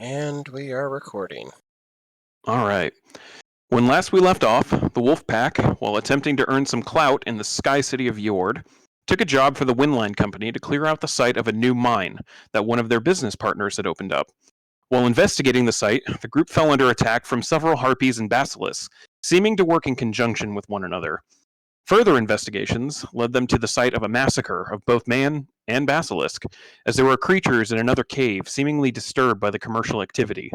And we are recording. All right. When last we left off, the Wolf Pack, while attempting to earn some clout in the sky city of Yord, took a job for the Windline Company to clear out the site of a new mine that one of their business partners had opened up. While investigating the site, the group fell under attack from several harpies and basilisks, seeming to work in conjunction with one another. Further investigations led them to the site of a massacre of both man and basilisk, as there were creatures in another cave seemingly disturbed by the commercial activity.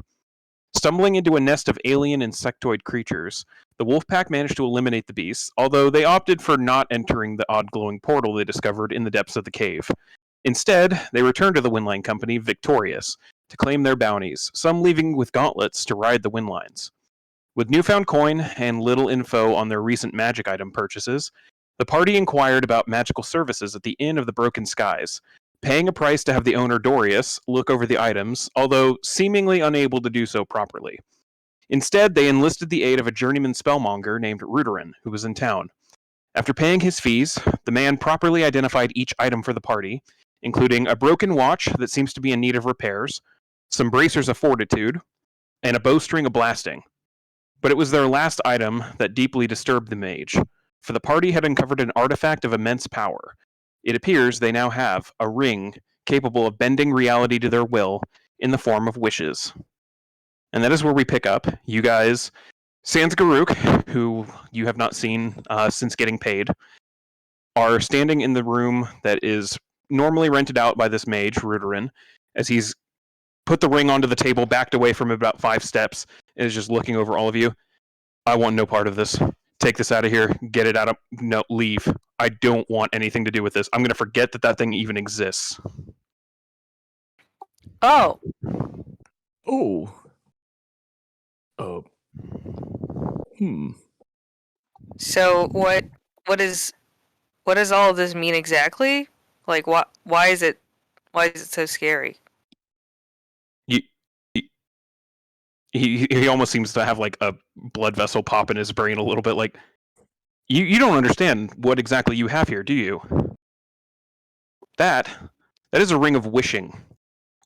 Stumbling into a nest of alien insectoid creatures, the Wolfpack managed to eliminate the beasts, although they opted for not entering the odd glowing portal they discovered in the depths of the cave. Instead, they returned to the Windline Company victorious to claim their bounties, some leaving with gauntlets to ride the Windlines. With newfound coin and little info on their recent magic item purchases, the party inquired about magical services at the Inn of the Broken Skies, paying a price to have the owner Dorius look over the items, although seemingly unable to do so properly. Instead, they enlisted the aid of a journeyman spellmonger named Ruderin, who was in town. After paying his fees, the man properly identified each item for the party, including a broken watch that seems to be in need of repairs, some bracers of fortitude, and a bowstring of blasting. But it was their last item that deeply disturbed the mage, for the party had uncovered an artifact of immense power. It appears they now have a ring capable of bending reality to their will in the form of wishes. And that is where we pick up. You guys, Sans Garuk, who you have not seen since getting paid, are standing in the room that is normally rented out by this mage, Ruderin, as he's put the ring onto the table, backed away from about 5 steps, and is just looking over all of you. I want no part of this. Take this out of here. Get it out of... No, leave. I don't want anything to do with this. I'm going to forget that that thing even exists. Oh. Oh. So what does all of this mean exactly? Like why is it so scary? He almost seems to have like a blood vessel pop in his brain a little bit. Like, you don't understand what exactly you have here, do you? That is a ring of wishing.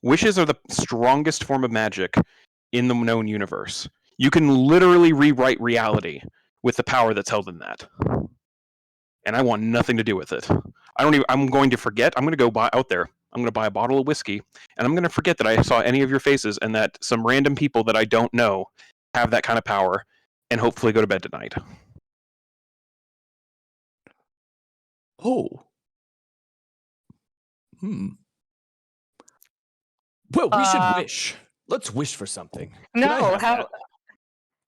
Wishes are the strongest form of magic in the known universe. You can literally rewrite reality with the power that's held in that. And I want nothing to do with it. I'm going to forget. I'm going to go out there. I'm going to buy a bottle of whiskey, and I'm going to forget that I saw any of your faces and that some random people that I don't know have that kind of power, and hopefully go to bed tonight. Oh. Well, we should wish. Let's wish for something. No,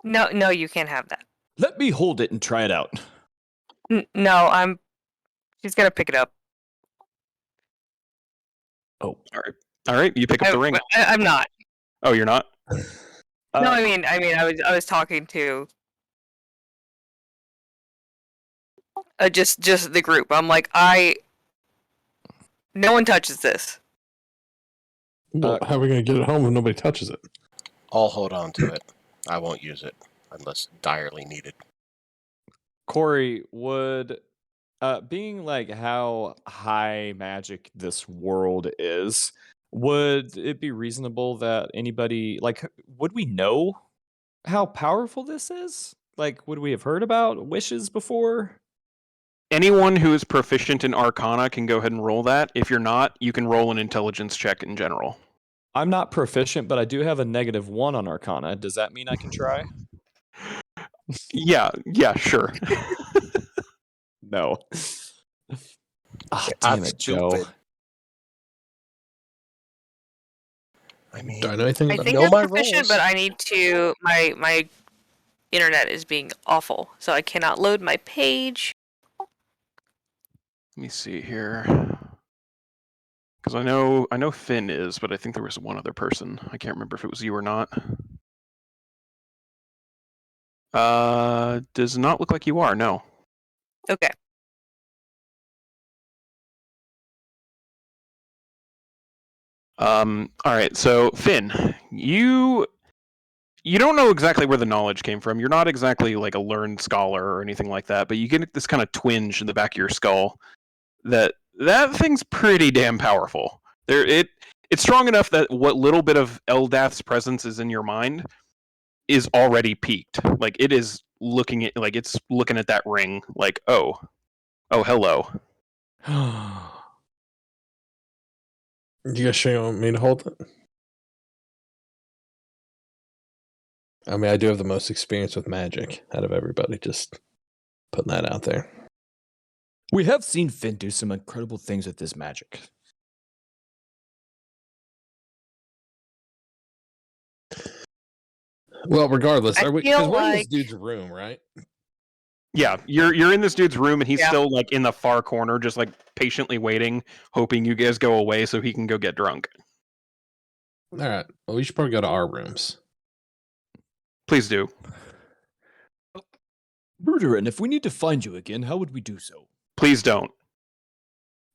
No, you can't have that. Let me hold it and try it out. No, she's gonna pick it up. Oh, all right. You pick up the ring. I'm not. Oh, you're not? No, I mean, I was talking to just the group. I'm like, no one touches this. Well, how are we going to get it home if nobody touches it? I'll hold on to it. I won't use it unless direly needed. Corey, would being like how high magic this world is, would it be reasonable that anybody, like, would we know how powerful this is? Like, would we have heard about wishes before? Anyone who is proficient in Arcana can go ahead and roll that. If you're not, you can roll an intelligence check in general. I'm not proficient, but I do have a -1 on Arcana. Does that mean I can try? Yeah, sure. No. Damn it, Joe. I mean, Do I know anything I about think know I'm my proficient, rolls. but I need to. My internet is being awful, so I cannot load my page. Let me see here. Because I know Finn is, but I think there was one other person. I can't remember if it was you or not. Does not look like you are, no. Okay. Alright, so Finn, you don't know exactly where the knowledge came from. You're not exactly like a learned scholar or anything like that, but you get this kind of twinge in the back of your skull that thing's pretty damn powerful. It it's strong enough that what little bit of Eldath's presence is in your mind is already peaked. Like it is looking at that ring like, oh hello. You guys sure you want me to hold it? I mean, I do have the most experience with magic out of everybody. Just putting that out there. We have seen Finn do some incredible things with this magic. Well, regardless, I are we? feel Because we're in this like- dude's room, right? Yeah, you're in this dude's room and he's Yeah. still like in the far corner, just like patiently waiting, hoping you guys go away so he can go get drunk. All right. Well, we should probably go to our rooms. Please do. Murderin, if we need to find you again, how would we do so? Please don't.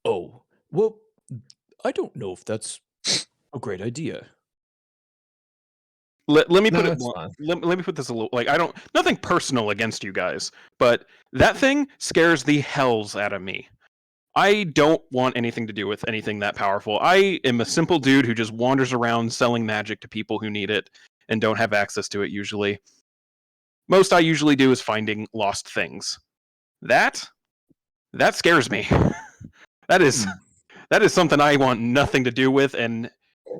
Oh, well, I don't know if that's a great idea. Let me No, put it. it's fine. Let me put this a little. Like I don't. Nothing personal against you guys, but that thing scares the hells out of me. I don't want anything to do with anything that powerful. I am a simple dude who just wanders around selling magic to people who need it and don't have access to it usually. Most I usually do is finding lost things. That scares me. That is something I want nothing to do with. And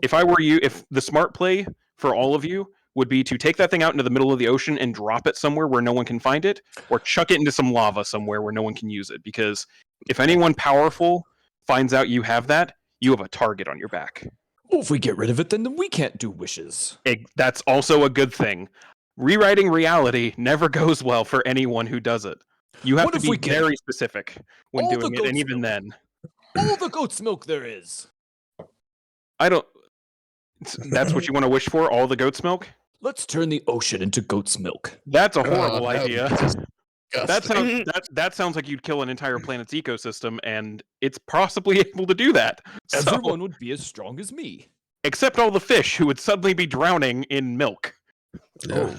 if I were you, if the smart play for all of you would be to take that thing out into the middle of the ocean and drop it somewhere where no one can find it, or chuck it into some lava somewhere where no one can use it. Because if anyone powerful finds out you have that, you have a target on your back. Well, if we get rid of it, then we can't do wishes. That's also a good thing. Rewriting reality never goes well for anyone who does it. You have What to if be we can? very specific when All doing the it, and goats even milk. then, All the goat's milk there is. I don't. That's what you want to wish for? All the goat's milk? Let's turn the ocean into goat's milk. That's a horrible that would be idea. That disgusting. that sounds like you'd kill an entire planet's ecosystem, and it's possibly able to do that. So, Everyone would be as strong as me. except all the fish who would suddenly be drowning in milk, Yeah.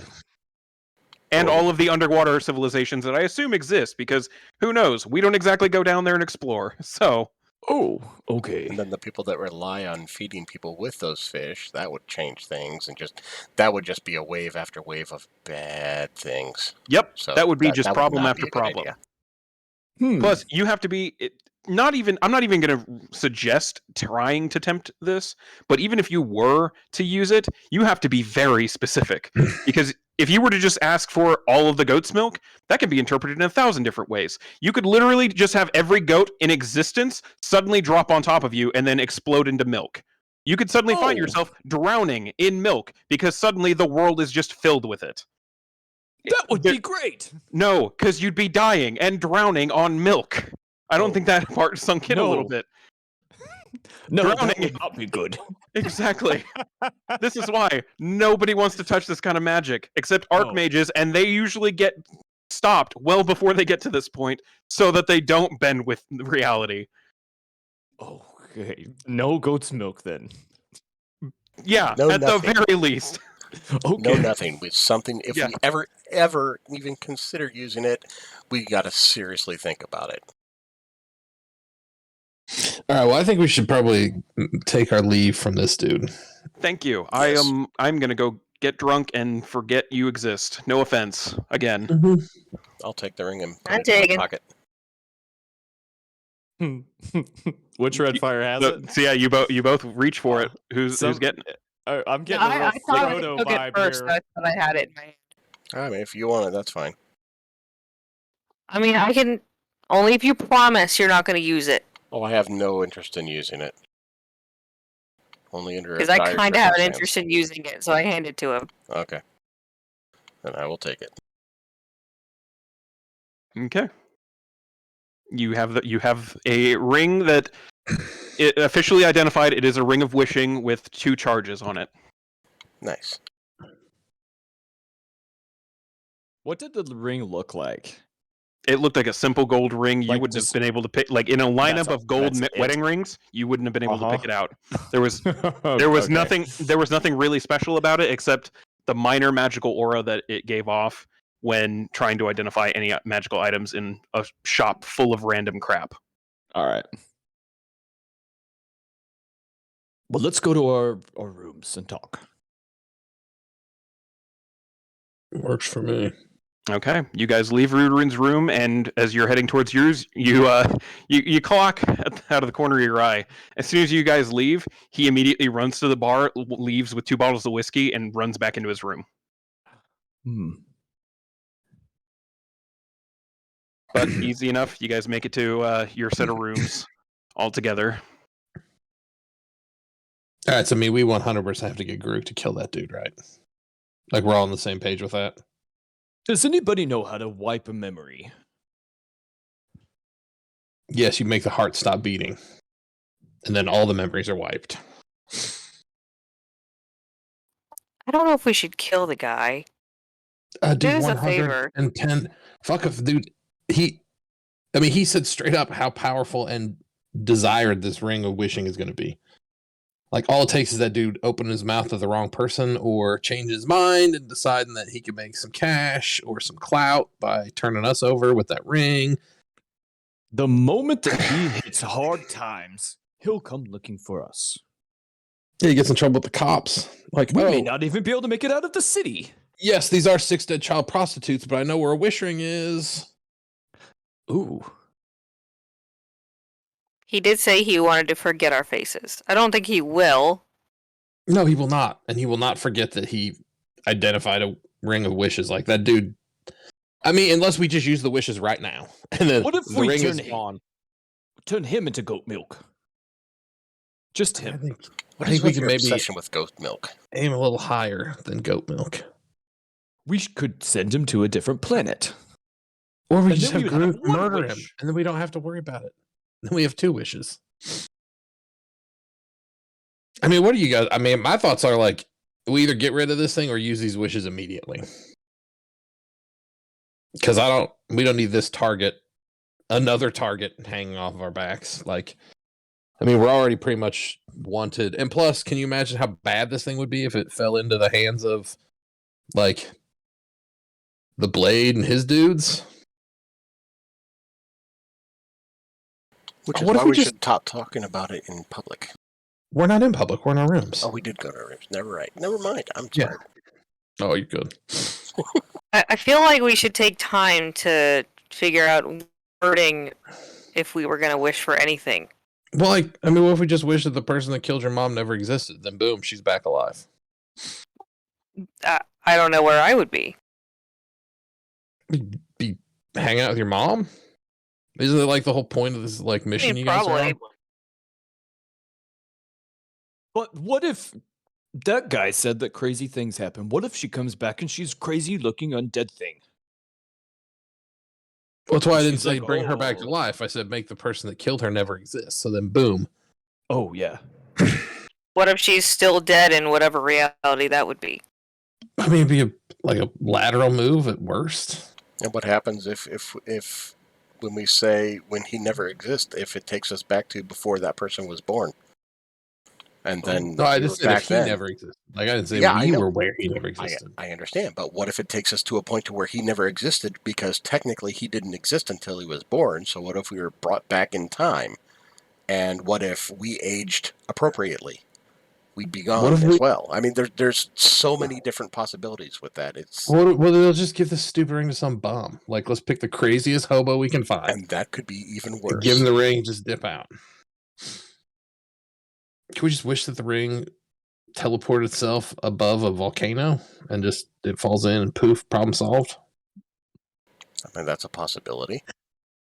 and all of the underwater civilizations that I assume exist, because who knows? We don't exactly go down there and explore. So, Oh, okay. And then the people that rely on feeding people with those fish, that would change things, and that would just be a wave after wave of bad things. yep, So that would be just would problem not after be a good problem. idea. Plus, you have to be I'm not even going to suggest trying to tempt this, but even if you were to use it, you have to be very specific, because if you were to just ask for all of the goat's milk, that can be interpreted in 1,000 different ways. You could literally just have every goat in existence suddenly drop on top of you and then explode into milk. You could suddenly find yourself drowning in milk because suddenly the world is just filled with it. That would be great. No, because you'd be dying and drowning on milk. I don't think that part sunk in a little No. bit. No, that Drowning. would not be good. Exactly. This is why nobody wants to touch this kind of magic, except archmages, and they usually get stopped well before they get to this point, so that they don't bend with reality. Okay, no goat's milk then. Yeah, No at nothing. the very least. Okay. No, nothing. With something, if Yeah. we ever even consider using it, we got to seriously think about it. All right. Well, I think we should probably take our leave from this dude. Thank you. Yes. I'm gonna go get drunk and forget you exist. No offense. Again. I'll take the ring and put I'm it in my taking. pocket. Which red fire has it? So yeah, you both reach for it. Who's getting it? I'm getting a real I thought I Frodo took it vibe first. here. I thought I had it in my hand. I mean, if you want it, that's fine. I mean, I can only if you promise you're not going to use it. Oh, I have no interest in using it. Only under a Because I dire kind of have an circumstance. interest in using it, so I hand it to him. Okay. Then I will take it. Okay. You have a ring that it officially identified. It is a ring of wishing with 2 charges on it. Nice. What did the ring look like? It looked like a simple gold ring. You Like wouldn't have just- been able to pick, like in a lineup of gold that's it. wedding rings. You wouldn't have been able to pick it out. There was Okay. nothing. There was nothing really special about it except the minor magical aura that it gave off when trying to identify any magical items in a shop full of random crap. All right. Well, let's go to our rooms and talk. Works for me. Okay, you guys leave Ruderin's room, and as you're heading towards yours, you clock out of the corner of your eye. As soon as you guys leave, he immediately runs to the bar, leaves with 2 bottles of whiskey, and runs back into his room. But easy enough. You guys make it to your set of rooms all together. All right, so we 100% have to get Groot to kill that dude, right? Like we're all on the same page with that. Does anybody know how to wipe a memory? Yes, you make the heart stop beating, and then all the memories are wiped. I don't know if we should kill the guy. Dude, Do us a favor. 110. Fuck if, dude. He said straight up how powerful and desired this ring of wishing is going to be. Like, all it takes is that dude open his mouth to the wrong person or change his mind and deciding that he can make some cash or some clout by turning us over with that ring. The moment that he hits hard times, he'll come looking for us. Yeah, he gets in trouble with the cops. Like, We may not even be able to make it out of the city. Yes, these are 6 dead child prostitutes, but I know where a wish ring is. Ooh. He did say he wanted to forget our faces. I don't think he will. No, he will not. And he will not forget that he identified a ring of wishes. Like, that dude. I mean, unless we just use the wishes right now. And then What if the we ring turn is him, gone. turn him into goat milk? Just I him. think, What I is think we with can your maybe obsession with goat milk? aim a little higher than goat milk. We could send him to a different planet. Or we And just then have we would have Groot one murder him. wish. And then we don't have to worry about it. Then we have 2 wishes. I mean, what do you guys? I mean, my thoughts are like, we either get rid of this thing or use these wishes immediately. Because we don't need this another target hanging off of our backs. Like, I mean, we're already pretty much wanted. And plus, can you imagine how bad this thing would be if it fell into the hands of, like, the Blade and his dudes? Which is What if why we we just- should stop talking about it in public. We're not in public. We're in our rooms. Oh, we did go to our rooms. Never mind. I'm Yeah. sorry. Oh, you're good. I feel like we should take time to figure out wording if we were going to wish for anything. Well, like, I mean, what if we just wish that the person that killed your mom never existed? Then boom, she's back alive. I don't know where I would be. Be hanging out with your mom? Isn't it like the whole point of this like mission you guys are probably. on? But what if that guy said that crazy things happen? What if she comes back and she's crazy looking undead thing? Well, that's why I didn't She's say like, bring her back to "Oh." life. I said make the person that killed her never exist. So then boom. Oh, yeah. What if she's still dead in whatever reality that would be? I mean, it'd be a lateral move at worst. And what happens if when we say when he never exists, if it takes us back to before that person was born? And then No, I we just were said back if he then. never existed. Like, I didn't say Yeah, I we know. were where he never existed. I understand, but what if it takes us to a point to where he never existed because technically he didn't exist until he was born? So what if we were brought back in time? And what if we aged appropriately? We'd be gone as well. I mean, there's so many different possibilities with that. Well, they'll just give this stupid ring to some bum. Like, let's pick the craziest hobo we can find. And that could be even worse. Give him the ring, just dip out. Can we just wish that the ring teleported itself above a volcano and just it falls in and poof, problem solved? I mean, that's a possibility.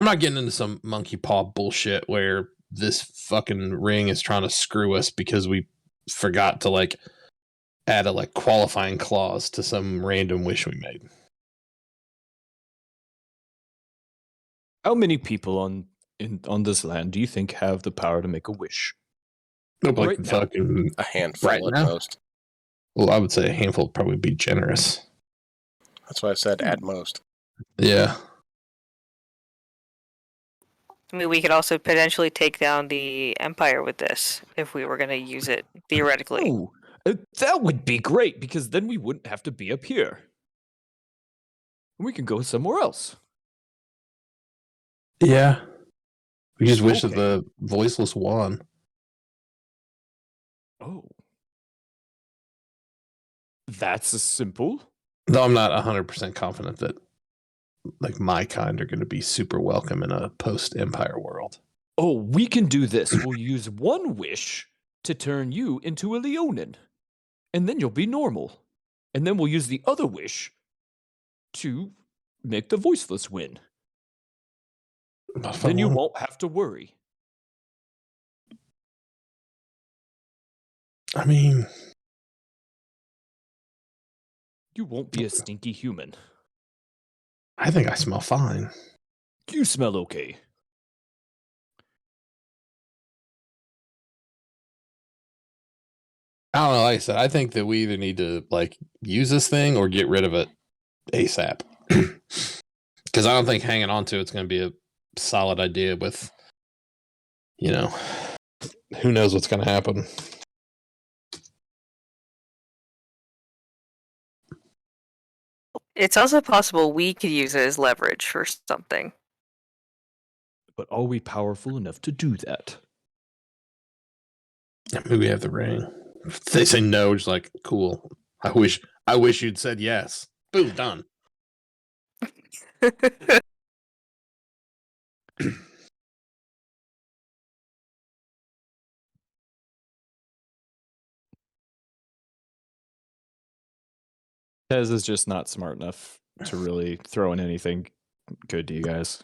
I'm not getting into some monkey paw bullshit where this fucking ring is trying to screw us because we forgot to like add a like qualifying clause to some random wish we made. How many people on this land do you think have the power to make a wish? Like Right now. fucking A handful Right at now? most. Well, I would say a handful would probably be generous. That's why I said at most. Yeah. I mean, we could also potentially take down the Empire with this if we were going to use it theoretically. Oh, that would be great because then we wouldn't have to be up here. We can go somewhere else. Yeah. We just wish that Okay. the voiceless won. Oh. That's a simple. Though I'm not 100% confident that like my kind are going to be super welcome in a post-Empire world. Oh, we can do this. We'll use one wish to turn you into a Leonin. And then you'll be normal. And then we'll use the other wish to make the voiceless win. Then you won't have to worry. I mean, You won't be a stinky human. I think I smell fine. You smell okay. I don't know. Like I said, I think that we either need to like use this thing or get rid of it ASAP. Because I don't think hanging on to it's going to be a solid idea. With who knows what's going to happen. It's also possible we could use it as leverage for something. But are we powerful enough to do that? Maybe we have the ring. If they say no, just like cool. I wish you'd said yes. Boom, done. Tez is just not smart enough to really throw in anything good to you guys.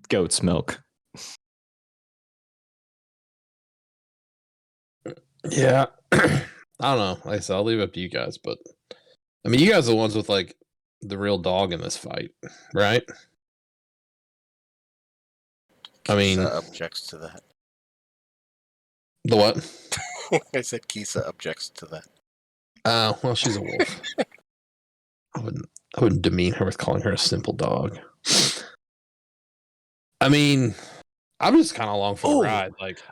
Goat's milk. Yeah. I don't know. Like I said, I'll leave it up to you guys, but I mean, you guys are the ones with like the real dog in this fight, right? I mean, Kisa objects to that. the what? I said Kisa objects to that. Oh, well, she's a wolf. I wouldn't demean her with calling her a simple dog. I mean, I'm just kind of along for the ride. Like, I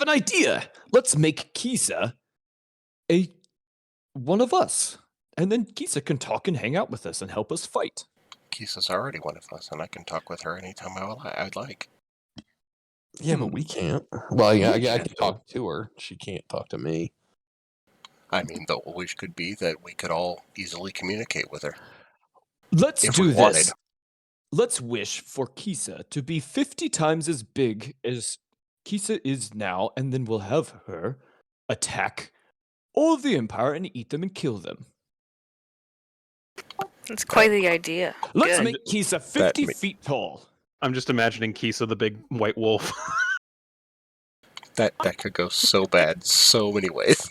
have an idea. Let's make Kisa one of us. And then Kisa can talk and hang out with us and help us fight. Kisa's already one of us, and I can talk with her anytime I'd like. yeah, but we can't. Well, yeah, I can't, can talk to her. She can't talk to me. I mean, the wish could be that we could all easily communicate with her. Let's If do we this. wanted. Let's wish for Kisa to be 50 times as big as Kisa is now, and then we'll have her attack all of the Empire and eat them and kill them. That's quite the idea. Let's Good. make Kisa 50 feet tall. I'm just imagining Kisa, the big white wolf, That could go so bad, so many ways.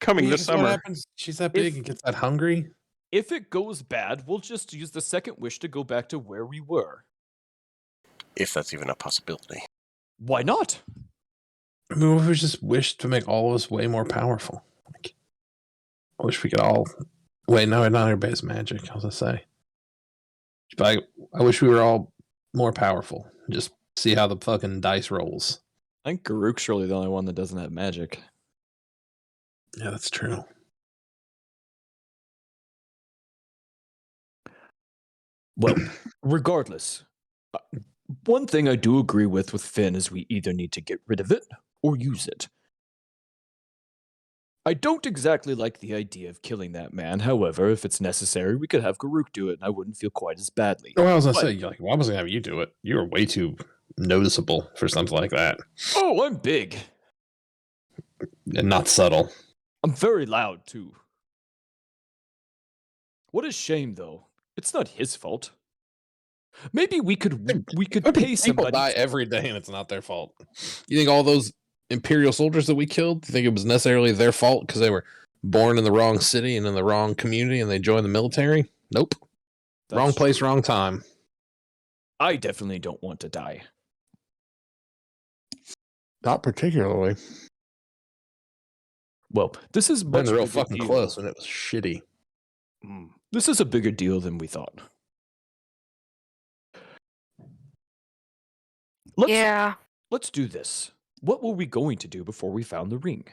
coming Yeah, this 'cause what summer. happens? She's that big and gets that hungry. If it goes bad, we'll just use the second wish to go back to where we were. If that's even a possibility. Why not? I mean, what if we just wish to make all of us way more powerful? Like, I wish we could all. Wait, no, not everybody's magic. I was gonna say, but I wish we were all more powerful. Just see how the fucking dice rolls. I think Garuk's really the only one that doesn't have magic. Yeah, that's true. Well, regardless, one thing I do agree with Finn is we either need to get rid of it or use it. I don't exactly like the idea of killing that man. However, if it's necessary, we could have Garuk do it, and I wouldn't feel quite as badly. Well, I was gonna But- say, like, why wasn't gonna have you do it? You were way too noticeable for something like that, Oh, I'm big. and not subtle. I'm very loud, too. What a shame, though. It's not his fault. Maybe we could pay People somebody. die every day, and it's not their fault. You think all those Imperial soldiers that we killed? You think it was necessarily their fault because they were born in the wrong city and in the wrong community, and they joined the military? Nope. That's Wrong place, true. wrong time. I definitely don't want to die. Not particularly. Well, this is much Been real bigger fucking deal. close, and it was shitty. This is a bigger deal than we thought. Yeah. Let's do this. What were we going to do before we found the ring?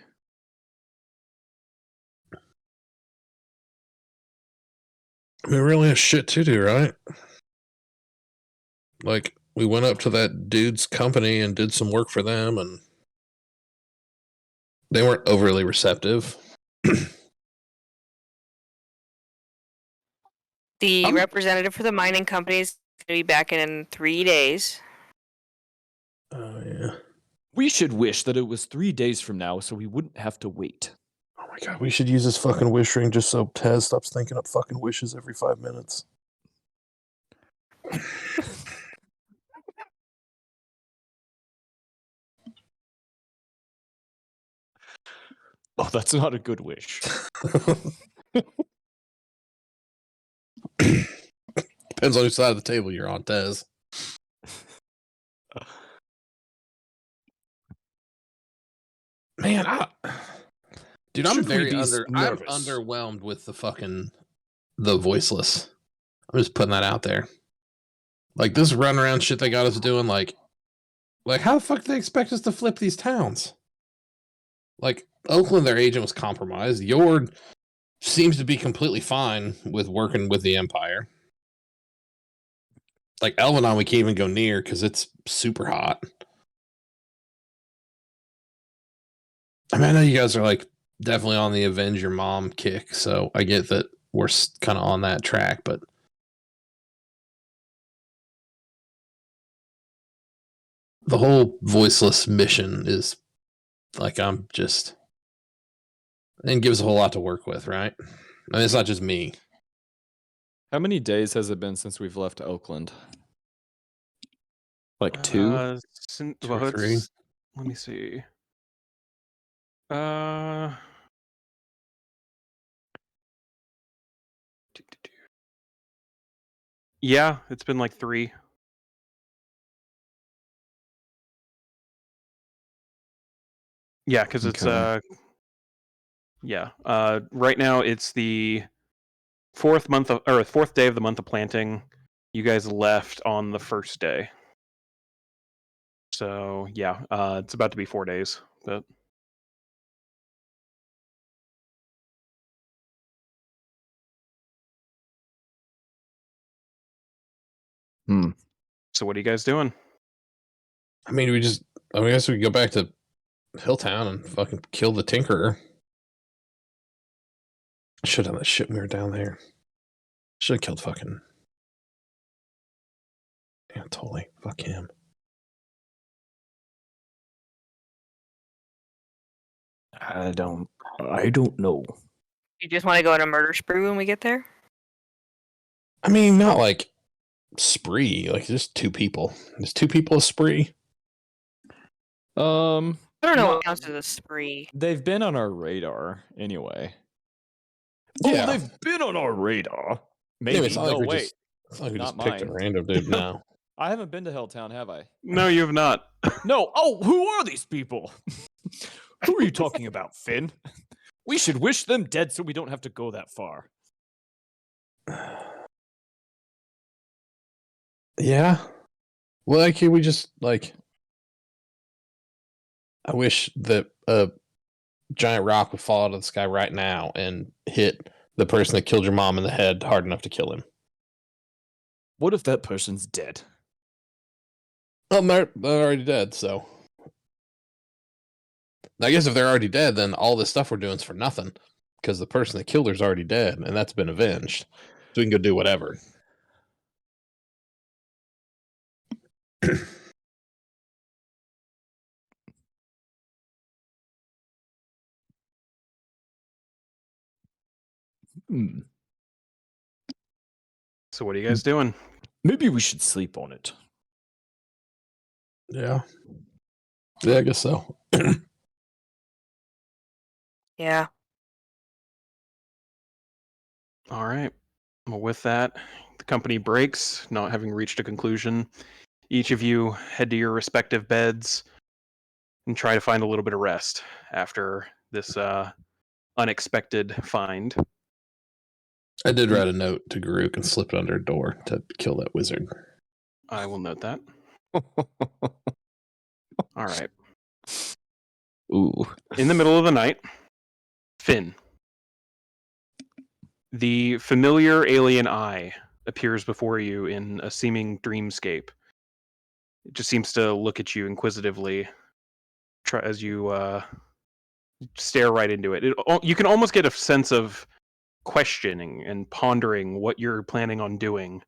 I mean, we really have shit to do, right? Like, we went up to that dude's company and did some work for them, and They weren't overly receptive. The representative for the mining company is going to be back in 3 days. Oh, yeah. We should wish that it was 3 days from now so we wouldn't have to wait. Oh my god, we should use this fucking wish ring just so Tez stops thinking up fucking wishes every 5 minutes. Oh, that's not a good wish. Depends on whose side of the table you're on, Tez. Man, dude, I'm Should we very be I'm nervous? underwhelmed with the voiceless. I'm just putting that out there. Like this runaround shit they got us doing, like how the fuck do they expect us to flip these towns? Like Oakland, their agent was compromised. Yord seems to be completely fine with working with the Empire. Like Elvenon, we can't even go near because it's super hot. I mean, I know you guys are like definitely on the avenge your mom kick, so I get that we're kind of on that track, but the whole voiceless mission is like and gives a whole lot to work with, right? I mean, it's not just me. How many days has it been since we've left Oakland? Like 2? 2 or 3. Let me see. Yeah, it's been like 3. Yeah, because it's Okay. right now it's the 4th day of the month of planting. You guys left on the 1st day. So yeah, it's about to be 4 days. But so what are you guys doing? I mean, I guess we could go back to Hilltown and fucking kill the Tinkerer. Should have done that shit when we were down there. Should have killed fucking. Yeah, totally. Fuck him. I don't know. You just want to go on a murder spree when we get there? I mean, not like spree, like just 2 people. Is 2 people a spree? I don't know no, what counts as a spree. they've been on our radar anyway. Yeah. Oh, they've been on our radar. Yeah, Maybe. it's not like No, we wait. just, it's not like we Not just picked a mine. random dude. No. I haven't been to Helltown, have I? No, you have not. No. Oh, who are these people? Who are you talking about, Finn? We should wish them dead so we don't have to go that far. Yeah. Well, like, can we just like? I wish that a giant rock would fall out of the sky right now and hit the person that killed your mom in the head hard enough to kill him. What if that person's dead? Well, they're already dead, so. I guess if they're already dead, then all this stuff we're doing is for nothing. Because the person that killed her's already dead, and that's been avenged. So we can go do whatever. So what are you guys doing? Maybe we should sleep on it. Yeah. Yeah, I guess so. Yeah. All right. Well, with that, the company breaks, not having reached a conclusion. Each of you head to your respective beds and try to find a little bit of rest after this unexpected find. I did write a note to Garuk and slip it under a door to kill that wizard. I will note that. All right. Ooh. In the middle of the night, Finn. The familiar alien eye appears before you in a seeming dreamscape. It just seems to look at you inquisitively as you stare right into it. You can almost get a sense of questioning and pondering what you're planning on doing,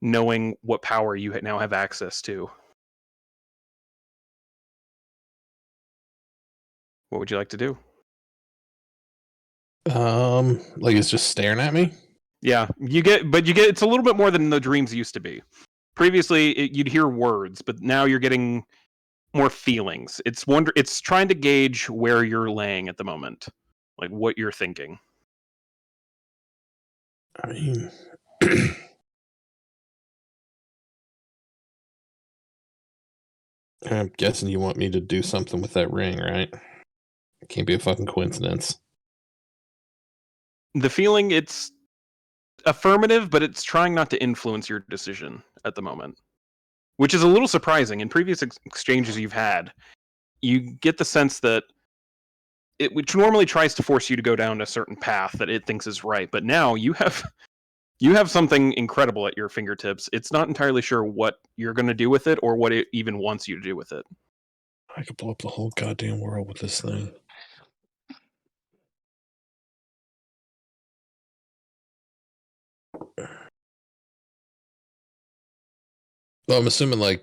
knowing what power you now have access to. What would you like to do? Like it's just staring at me. Yeah, you get it's a little bit more than the dreams used to be. Previously, you'd hear words, but now you're getting more feelings. It's trying to gauge where you're laying at the moment, like what you're thinking. I mean, I'm guessing you want me to do something with that ring, right? It can't be a fucking coincidence. The feeling, it's affirmative, but it's trying not to influence your decision at the moment, which is a little surprising. In previous exchanges you've had, you get the sense that which normally tries to force you to go down a certain path that it thinks is right, but now you have something incredible at your fingertips. It's not entirely sure what you're going to do with it or what it even wants you to do with it. I could blow up the whole goddamn world with this thing. Well, I'm assuming like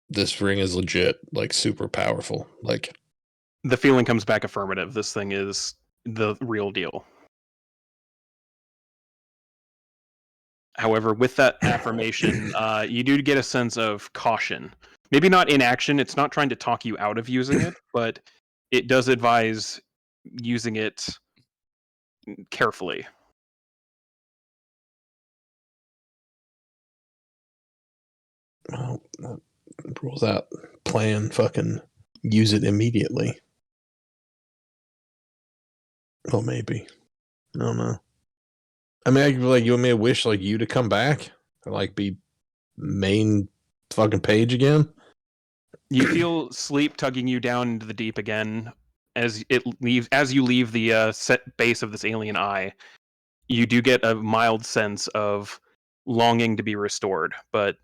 this ring is legit, like super powerful. Like The feeling comes back affirmative. This thing is the real deal. However, with that affirmation, you do get a sense of caution. Maybe not inaction. It's not trying to talk you out of using it, but it does advise using it carefully. well, that rules out plan fucking use it immediately. Well, maybe. I don't know. I mean, I could be like, you want me to wish like you to come back or like be main fucking page again? You feel sleep tugging you down into the deep again as you leave the set base of this alien eye. You do get a mild sense of longing to be restored, but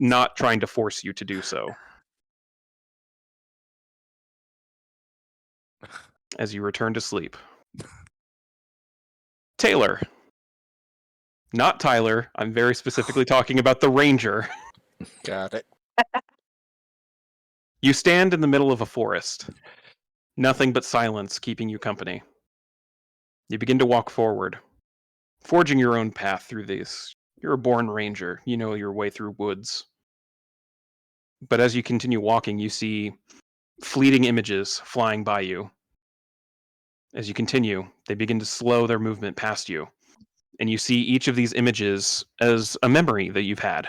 not trying to force you to do so. As you return to sleep. Taylor. Not Tyler. I'm very specifically talking about the Ranger. Got it. You stand in the middle of a forest. Nothing but silence keeping you company. You begin to walk forward, forging your own path through these. You're a born ranger. You know your way through woods. But as you continue walking, you see fleeting images flying by you. As you continue, they begin to slow their movement past you. And you see each of these images as a memory that you've had,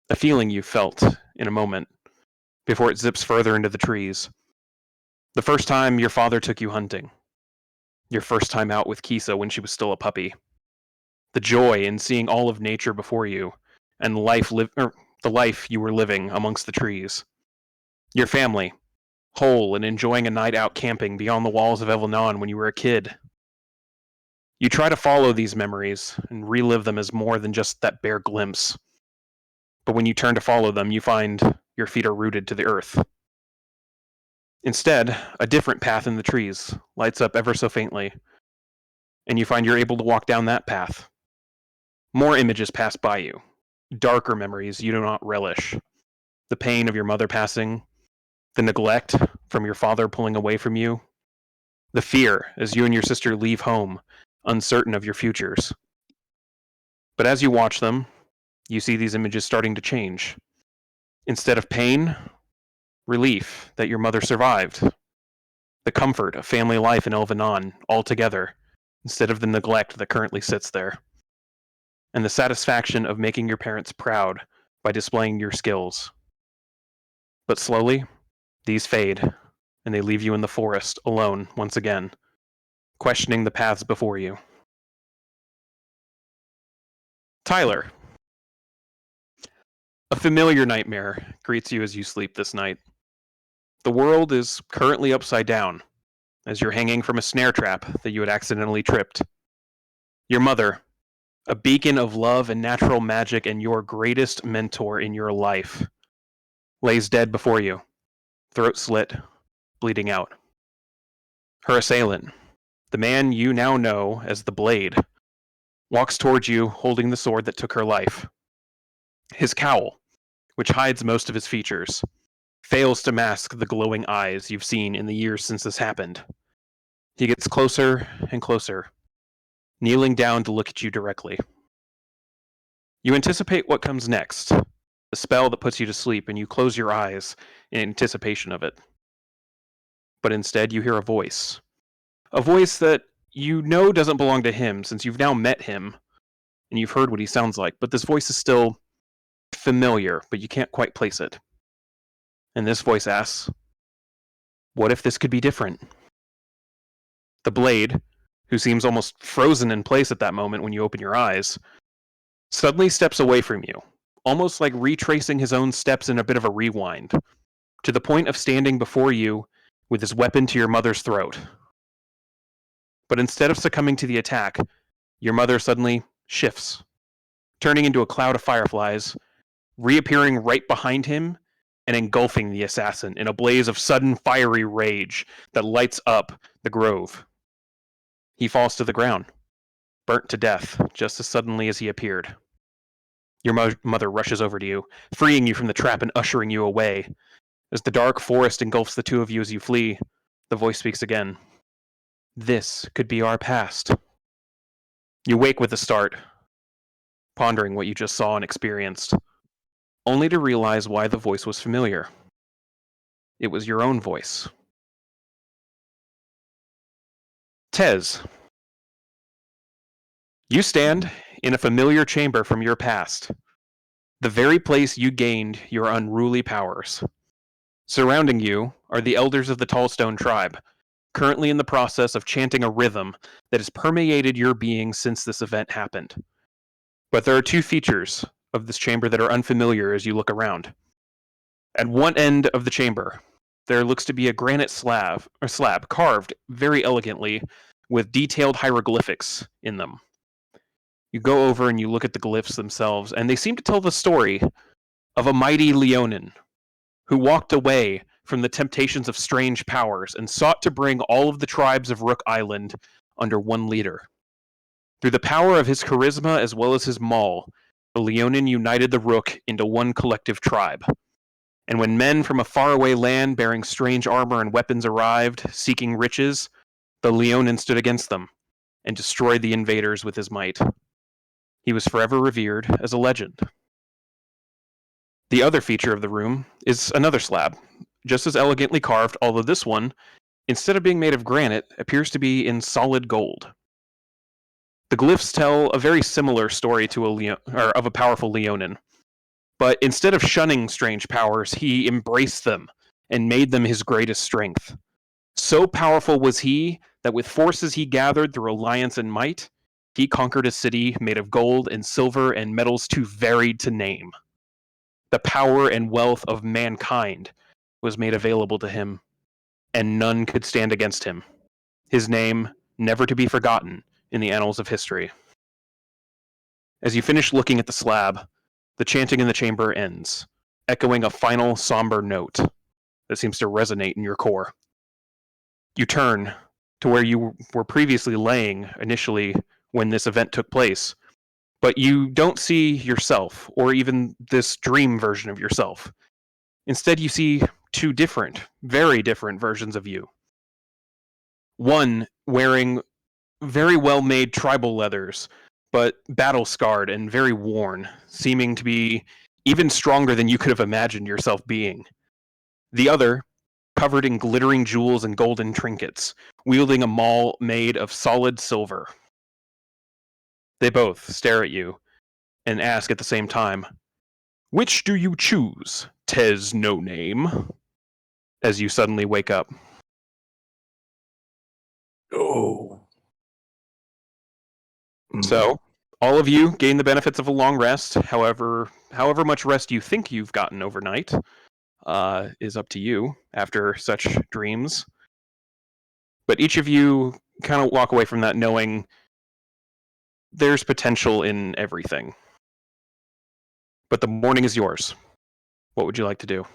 a feeling you felt in a moment before it zips further into the trees. The first time your father took you hunting. Your first time out with Kisa when she was still a puppy. The joy in seeing all of nature before you and the life you were living amongst the trees. Your family, whole and enjoying a night out camping beyond the walls of Evelnon when you were a kid. You try to follow these memories and relive them as more than just that bare glimpse. But when you turn to follow them, you find your feet are rooted to the earth. Instead, a different path in the trees lights up ever so faintly, and you find you're able to walk down that path. More images pass by you, darker memories you do not relish. The pain of your mother passing, the neglect from your father pulling away from you, the fear as you and your sister leave home, uncertain of your futures. But as you watch them, you see these images starting to change. Instead of pain, relief that your mother survived. The comfort of family life in Elvanon altogether, instead of the neglect that currently sits there. And the satisfaction of making your parents proud by displaying your skills. But slowly, these fade, and they leave you in the forest alone once again, questioning the paths before you. Tyler. A familiar nightmare greets you as you sleep this night. The world is currently upside down, as you're hanging from a snare trap that you had accidentally tripped. Your mother, a beacon of love and natural magic and your greatest mentor in your life, lays dead before you, throat slit, bleeding out. Her assailant, the man you now know as the Blade, walks towards you holding the sword that took her life. His cowl, which hides most of his features, fails to mask the glowing eyes you've seen in the years since this happened. He gets closer and closer, kneeling down to look at you directly. You anticipate what comes next, the spell that puts you to sleep, and you close your eyes in anticipation of it. But instead, you hear a voice that you know doesn't belong to him since you've now met him and you've heard what he sounds like, but this voice is still familiar, but you can't quite place it. And this voice asks, what if this could be different? The Blade, who seems almost frozen in place at that moment when you open your eyes, suddenly steps away from you, almost like retracing his own steps in a bit of a rewind, to the point of standing before you with his weapon to your mother's throat. But instead of succumbing to the attack, your mother suddenly shifts, turning into a cloud of fireflies, reappearing right behind him and engulfing the assassin in a blaze of sudden fiery rage that lights up the grove. He falls to the ground, burnt to death just as suddenly as he appeared. Your mother rushes over to you, freeing you from the trap and ushering you away. As the dark forest engulfs the two of you as you flee, the voice speaks again. This could be our past. You wake with a start, pondering what you just saw and experienced, only to realize why the voice was familiar. It was your own voice. Tez, you stand in a familiar chamber from your past, the very place you gained your unruly powers. Surrounding you are the elders of the Tallstone tribe, currently in the process of chanting a rhythm that has permeated your being since this event happened. But there are two features of this chamber that are unfamiliar as you look around. At one end of the chamber, there looks to be a granite slab carved very elegantly with detailed hieroglyphics in them. You go over and you look at the glyphs themselves, and they seem to tell the story of a mighty Leonin who walked away from the temptations of strange powers and sought to bring all of the tribes of Rook Island under one leader. Through the power of his charisma as well as his maul, the Leonin united the Rook into one collective tribe. And when men from a faraway land bearing strange armor and weapons arrived, seeking riches, the Leonin stood against them and destroyed the invaders with his might. He was forever revered as a legend. The other feature of the room is another slab, just as elegantly carved, although this one, instead of being made of granite, appears to be in solid gold. The glyphs tell a very similar story to of a powerful Leonin, but instead of shunning strange powers, he embraced them and made them his greatest strength. So powerful was he that with forces he gathered through alliance and might, he conquered a city made of gold and silver and metals too varied to name. The power and wealth of mankind was made available to him, and none could stand against him. His name, never to be forgotten in the annals of history. As you finish looking at the slab, the chanting in the chamber ends, echoing a final somber note that seems to resonate in your core. You turn to where you were previously laying initially when this event took place, but you don't see yourself or even this dream version of yourself. Instead, you see two different, very different versions of you. One wearing very well-made tribal leathers, but battle-scarred and very worn, seeming to be even stronger than you could have imagined yourself being. The other, covered in glittering jewels and golden trinkets, wielding a maul made of solid silver. They both stare at you and ask at the same time, "Which do you choose, Tez No Name?" As you suddenly wake up. Oh. So, all of you gain the benefits of a long rest. However much rest you think you've gotten overnight is up to you after such dreams. But each of you kind of walk away from that knowing there's potential in everything. But the morning is yours. What would you like to do?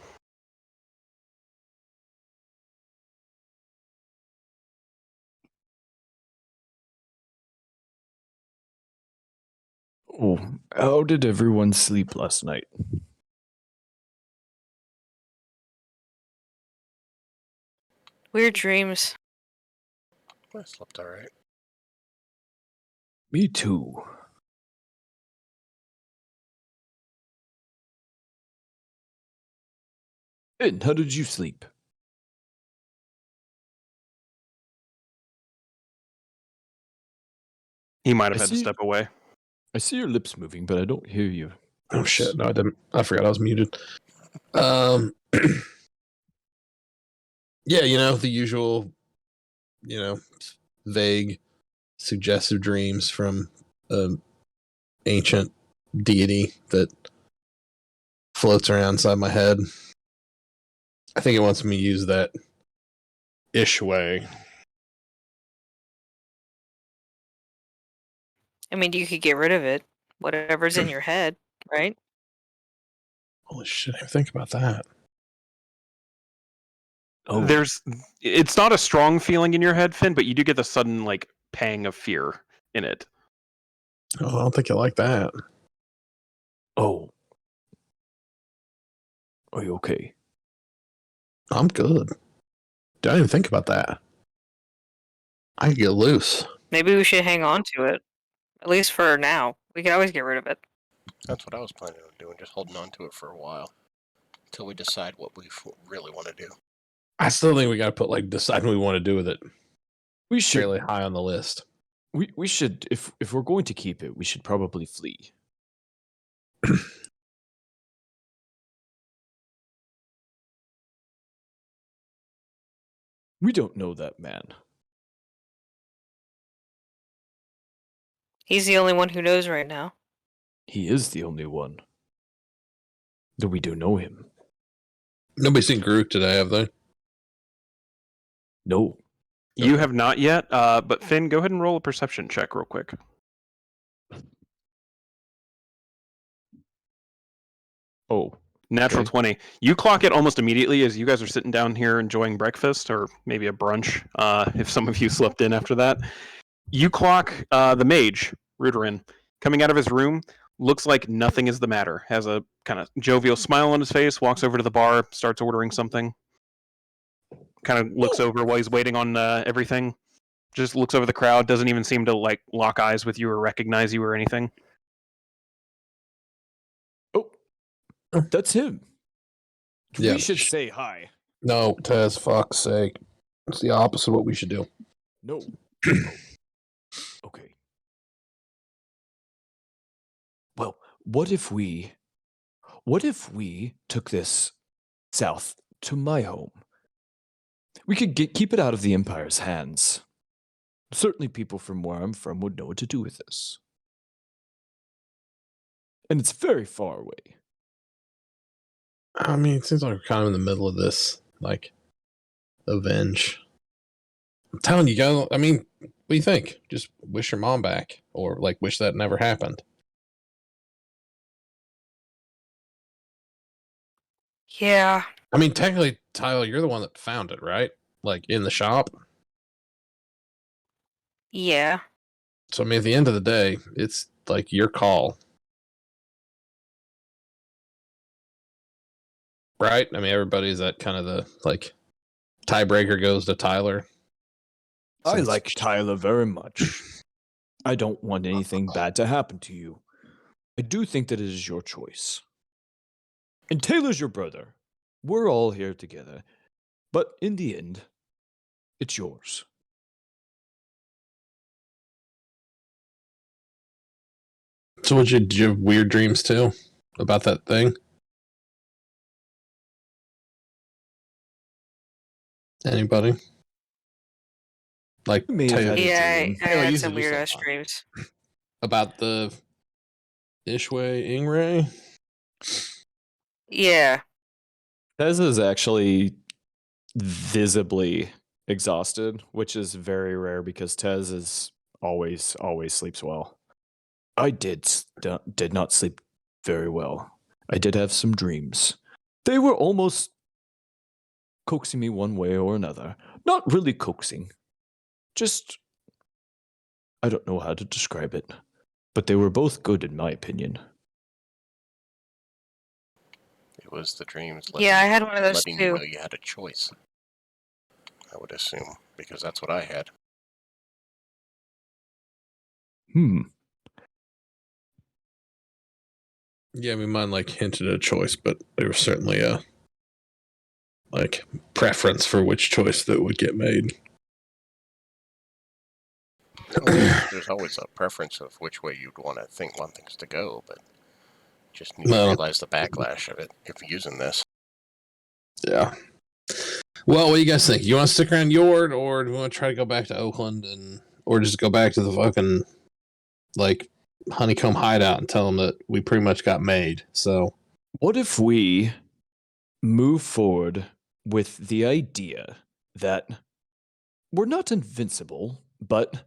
Oh, how did everyone sleep last night? Weird dreams. I slept all right. Me too. And how did you sleep? He might have I had to see- step away. I see your lips moving, but I don't hear you. Oh shit! No, I didn't. I forgot I was muted. Yeah, the usual, vague, suggestive dreams from an ancient deity that floats around inside my head. I think it wants me to use that Ishway. I mean, you could get rid of it. Whatever's in your head, right? Holy shit! I didn't think about that. Oh, It's not a strong feeling in your head, Finn, but you do get the sudden like pang of fear in it. Oh, I don't think you like that. oh. Are you okay? I'm good. I didn't even think about that. I could get loose. Maybe we should hang on to it. At least for now. We can always get rid of it. That's what I was planning on doing, just holding on to it for a while. Until we decide what we really want to do. I still think we got to put decide what we want to do with it We should. fairly high on the list. We should. If we're going to keep it, we should probably flee. We don't know that man. He's the only one who knows right now. He is the only one. Though we do know him. Nobody's seen Groot today, have they? No. You have not yet, but Finn, go ahead and roll a perception check real quick. Oh. Natural Okay. 20. You clock it almost immediately as you guys are sitting down here enjoying breakfast or maybe a brunch, if some of you slept in after that. You clock the mage, Ruderin, coming out of his room, looks like nothing is the matter, has a kind of jovial smile on his face, walks over to the bar, starts ordering something, kind of looks over while he's waiting on everything, just looks over the crowd, doesn't even seem to like lock eyes with you or recognize you or anything. Oh. That's him. Yeah. We should say hi. No, Tez, fuck's sake. It's the opposite of what we should do. No. Oh. Okay. Well, what if we took this south to my home? We could keep it out of the Empire's hands. Certainly people from where I'm from would know what to do with this. And it's very far away. I mean, it seems like we're kind of in the middle of this, avenge. I'm telling you guys, I mean, what do you think? Just wish your mom back, or wish that never happened. Yeah. I mean, technically, Tyler, you're the one that found it, right? In the shop. Yeah. So I mean, at the end of the day, it's your call, right? I mean, everybody's at kind of the tiebreaker goes to Tyler. I Since- like Tyler very much. I don't want anything bad to happen to you. I do think that it is your choice. And Taylor's your brother. We're all here together. But in the end, it's yours. So did you have weird dreams too about that thing? Anybody? You may have Taylor- had a Yeah, dream. I Taylor had used to some do weird ass something. dreams. about the Ishway Ingray? Yeah. Tez is actually visibly exhausted, which is very rare because Tez is always sleeps well. I did not sleep very well. I did have some dreams. They were almost coaxing me one way or another. Not really coaxing. Just, I don't know how to describe it. but they were both good in my opinion. It was the dreams. Yeah, I had one of those letting too. you know you had a choice. I would assume, because that's what I had. Yeah, I mean, mine like hinted at a choice, but there was certainly a like preference for which choice that would get made. There's always a preference of which way you'd want things to go, but just need to Well, realize the backlash of it if you're using this. yeah. Well, what do you guys think? You want to stick around Yord, or do we want to try to go back to Oakland, or just go back to the fucking like honeycomb hideout and tell them that we pretty much got made? So, What if we move forward with the idea that we're not invincible, but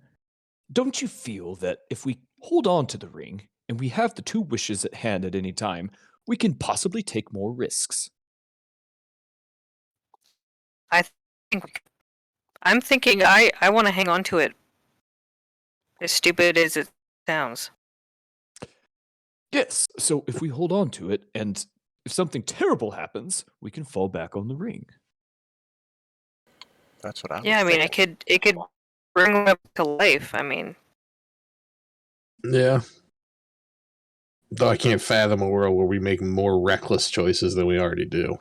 don't you feel that if we hold on to the ring and we have the 2 wishes at hand at any time, we can possibly take more risks? I think I'm thinking I want to hang on to it. As stupid as it sounds. Yes, so if we hold on to it and if something terrible happens, we can fall back on the ring. That's what I was Yeah, I mean, thinking. it could bring them up to life. I mean, yeah. Though I can't fathom a world where we make more reckless choices than we already do.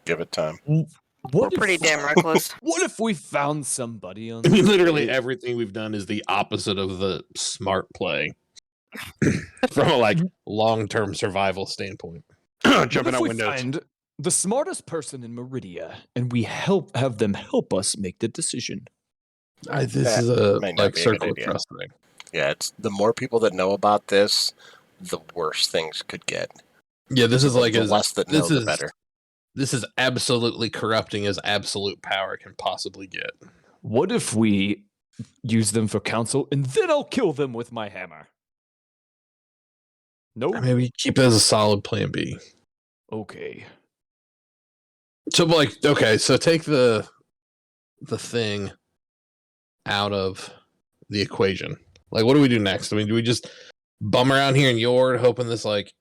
Give it time. we're What if, pretty damn reckless. What if we found somebody on I mean, the literally street? everything we've done is the opposite of the smart play from a like long-term survival standpoint. What Jumping if out we windows. find the smartest person in Meridia and we have them help us make the decision? This That is a may not like be a good circle of idea. trust thing. Yeah, it's the more people that know about this, the worse things could get. Yeah, this is like The as less that know, this the is better. this is absolutely corrupting as absolute power can possibly get. What if we use them for counsel and then I'll kill them with my hammer? No? I mean, we keep it as a solid plan B. Okay. So, like, okay, so take the thing out of the equation. Like, what do we do next? I mean, do we just bum around here in Yord, hoping this like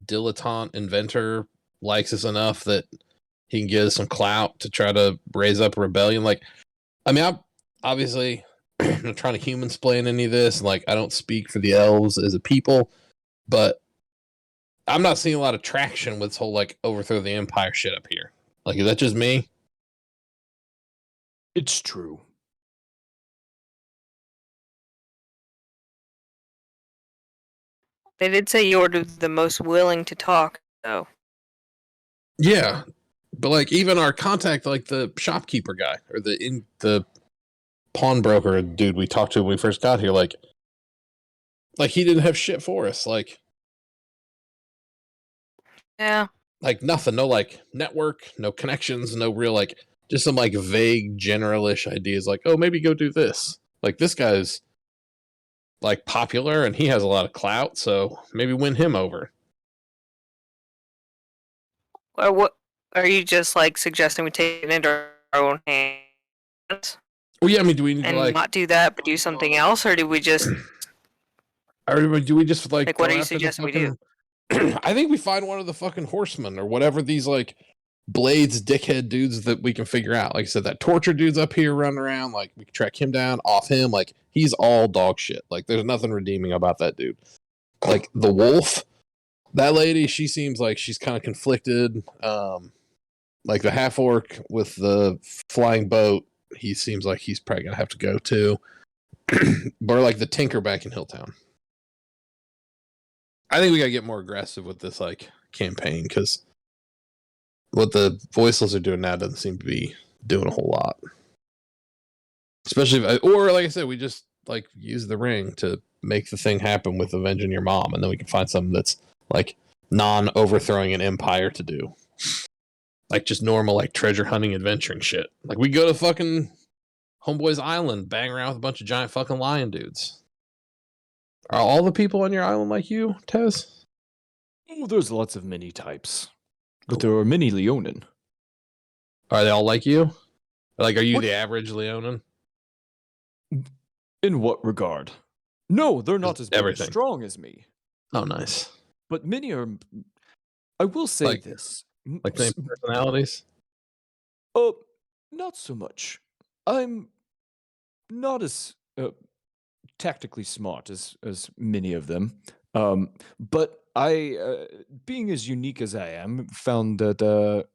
dilettante inventor likes us enough that he can get us some clout to try to raise up a rebellion? Like, I mean, I'm obviously not trying to human splain any of this. Like, I don't speak for the elves as a people, but I'm not seeing a lot of traction with this whole like overthrow the empire shit up here. Like, is that just me? It's true. They did say you're the most willing to talk, though. Yeah, but like even our contact, like the shopkeeper guy or the pawnbroker dude we talked to when we first got here, like he didn't have shit for us. Like Yeah. nothing, no like network, no connections, no real like just some like vague generalish ideas. Like, oh, maybe go do this. Like this guy's like popular and he has a lot of clout, so maybe win him over. Or what? Are you just like suggesting we take it into our own hands Well, yeah, I mean, do we need and to like, not do that, but do something else, or do we just or do we just like like what go are you after the suggesting we do? fucking- I think we find one of the fucking horsemen or whatever these like Blades dickhead dudes that we can figure out. Like I said, that torture dude's up here running around. Like we can track him down, off him. Like he's all dog shit. Like there's nothing redeeming about that dude. Like the wolf, that lady, she seems like she's kind of conflicted. Like the half orc with the flying boat, he seems like he's probably gonna have to go too. But like the tinker back in Hilltown. I think we gotta get more aggressive with this like campaign because what the voiceless are doing now doesn't seem to be doing a whole lot. Especially if, or like I said, we just like use the ring to make the thing happen with avenging your mom, and then we can find something that's like non-overthrowing an empire to do. Like just normal like treasure hunting adventuring shit. Like we go to fucking Homeboy's Island, bang around with a bunch of giant fucking lion dudes. Are all the people on your island like you, Tez? Oh, there's lots of mini types. But there are many Leonin. Are they all like you? Like, are you What- the average Leonin? In what regard? No, they're not Just as big everything. as strong as me. Oh, nice. But many are. I will say Like- this. Like same personalities. Oh, not so much. I'm not as tactically smart as many of them. But I, being as unique as I am, found that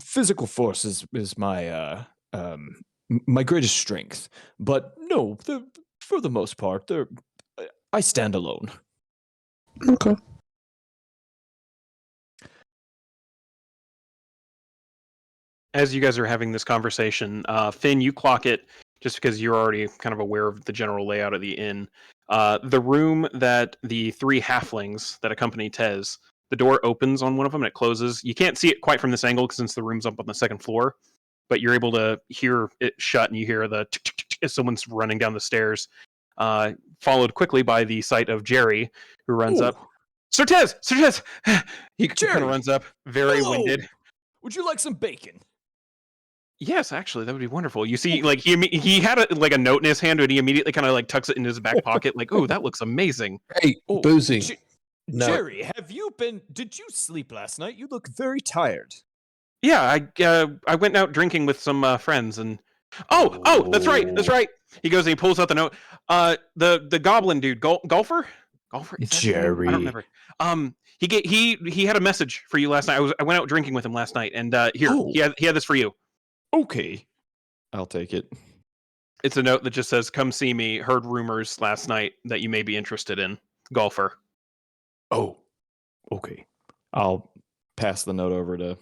physical force is my my greatest strength. But no, for the most part, I stand alone. Okay. As you guys are having this conversation, Finn, you clock it just because you're already kind of aware of the general layout of the inn. The room that the three halflings that accompany Tez, the door opens on one of them and it closes. You can't see it quite from this angle since the room's up on the second floor, but you're able to hear it shut and you hear the tick, tick, tick, tick as someone's running down the stairs, followed quickly by the sight of Jerry, who runs up. Ooh. Sir Tez! Sir Tez! He kind Jerry! of runs up, very Hello! winded. Would you like some bacon? Yes, actually, that would be wonderful. You see, like he had a note in his hand, and he immediately kind of like tucks it in his back pocket, like, "Oh, that looks amazing." Hey, Oh, Boozy. No. Jerry, did you sleep last night? You look very tired. Yeah, I went out drinking with some friends, and oh, that's right. He goes and he pulls out the note. The goblin dude, golfer, is that his name? I Jerry. don't remember. He had a message for you last night. I went out drinking with him last night, and here Oh. he had this for you. Okay. I'll take it. It's a note that just says, "Come see me. Heard rumors last night that you may be interested in golfer." Oh, okay. I'll pass the note over to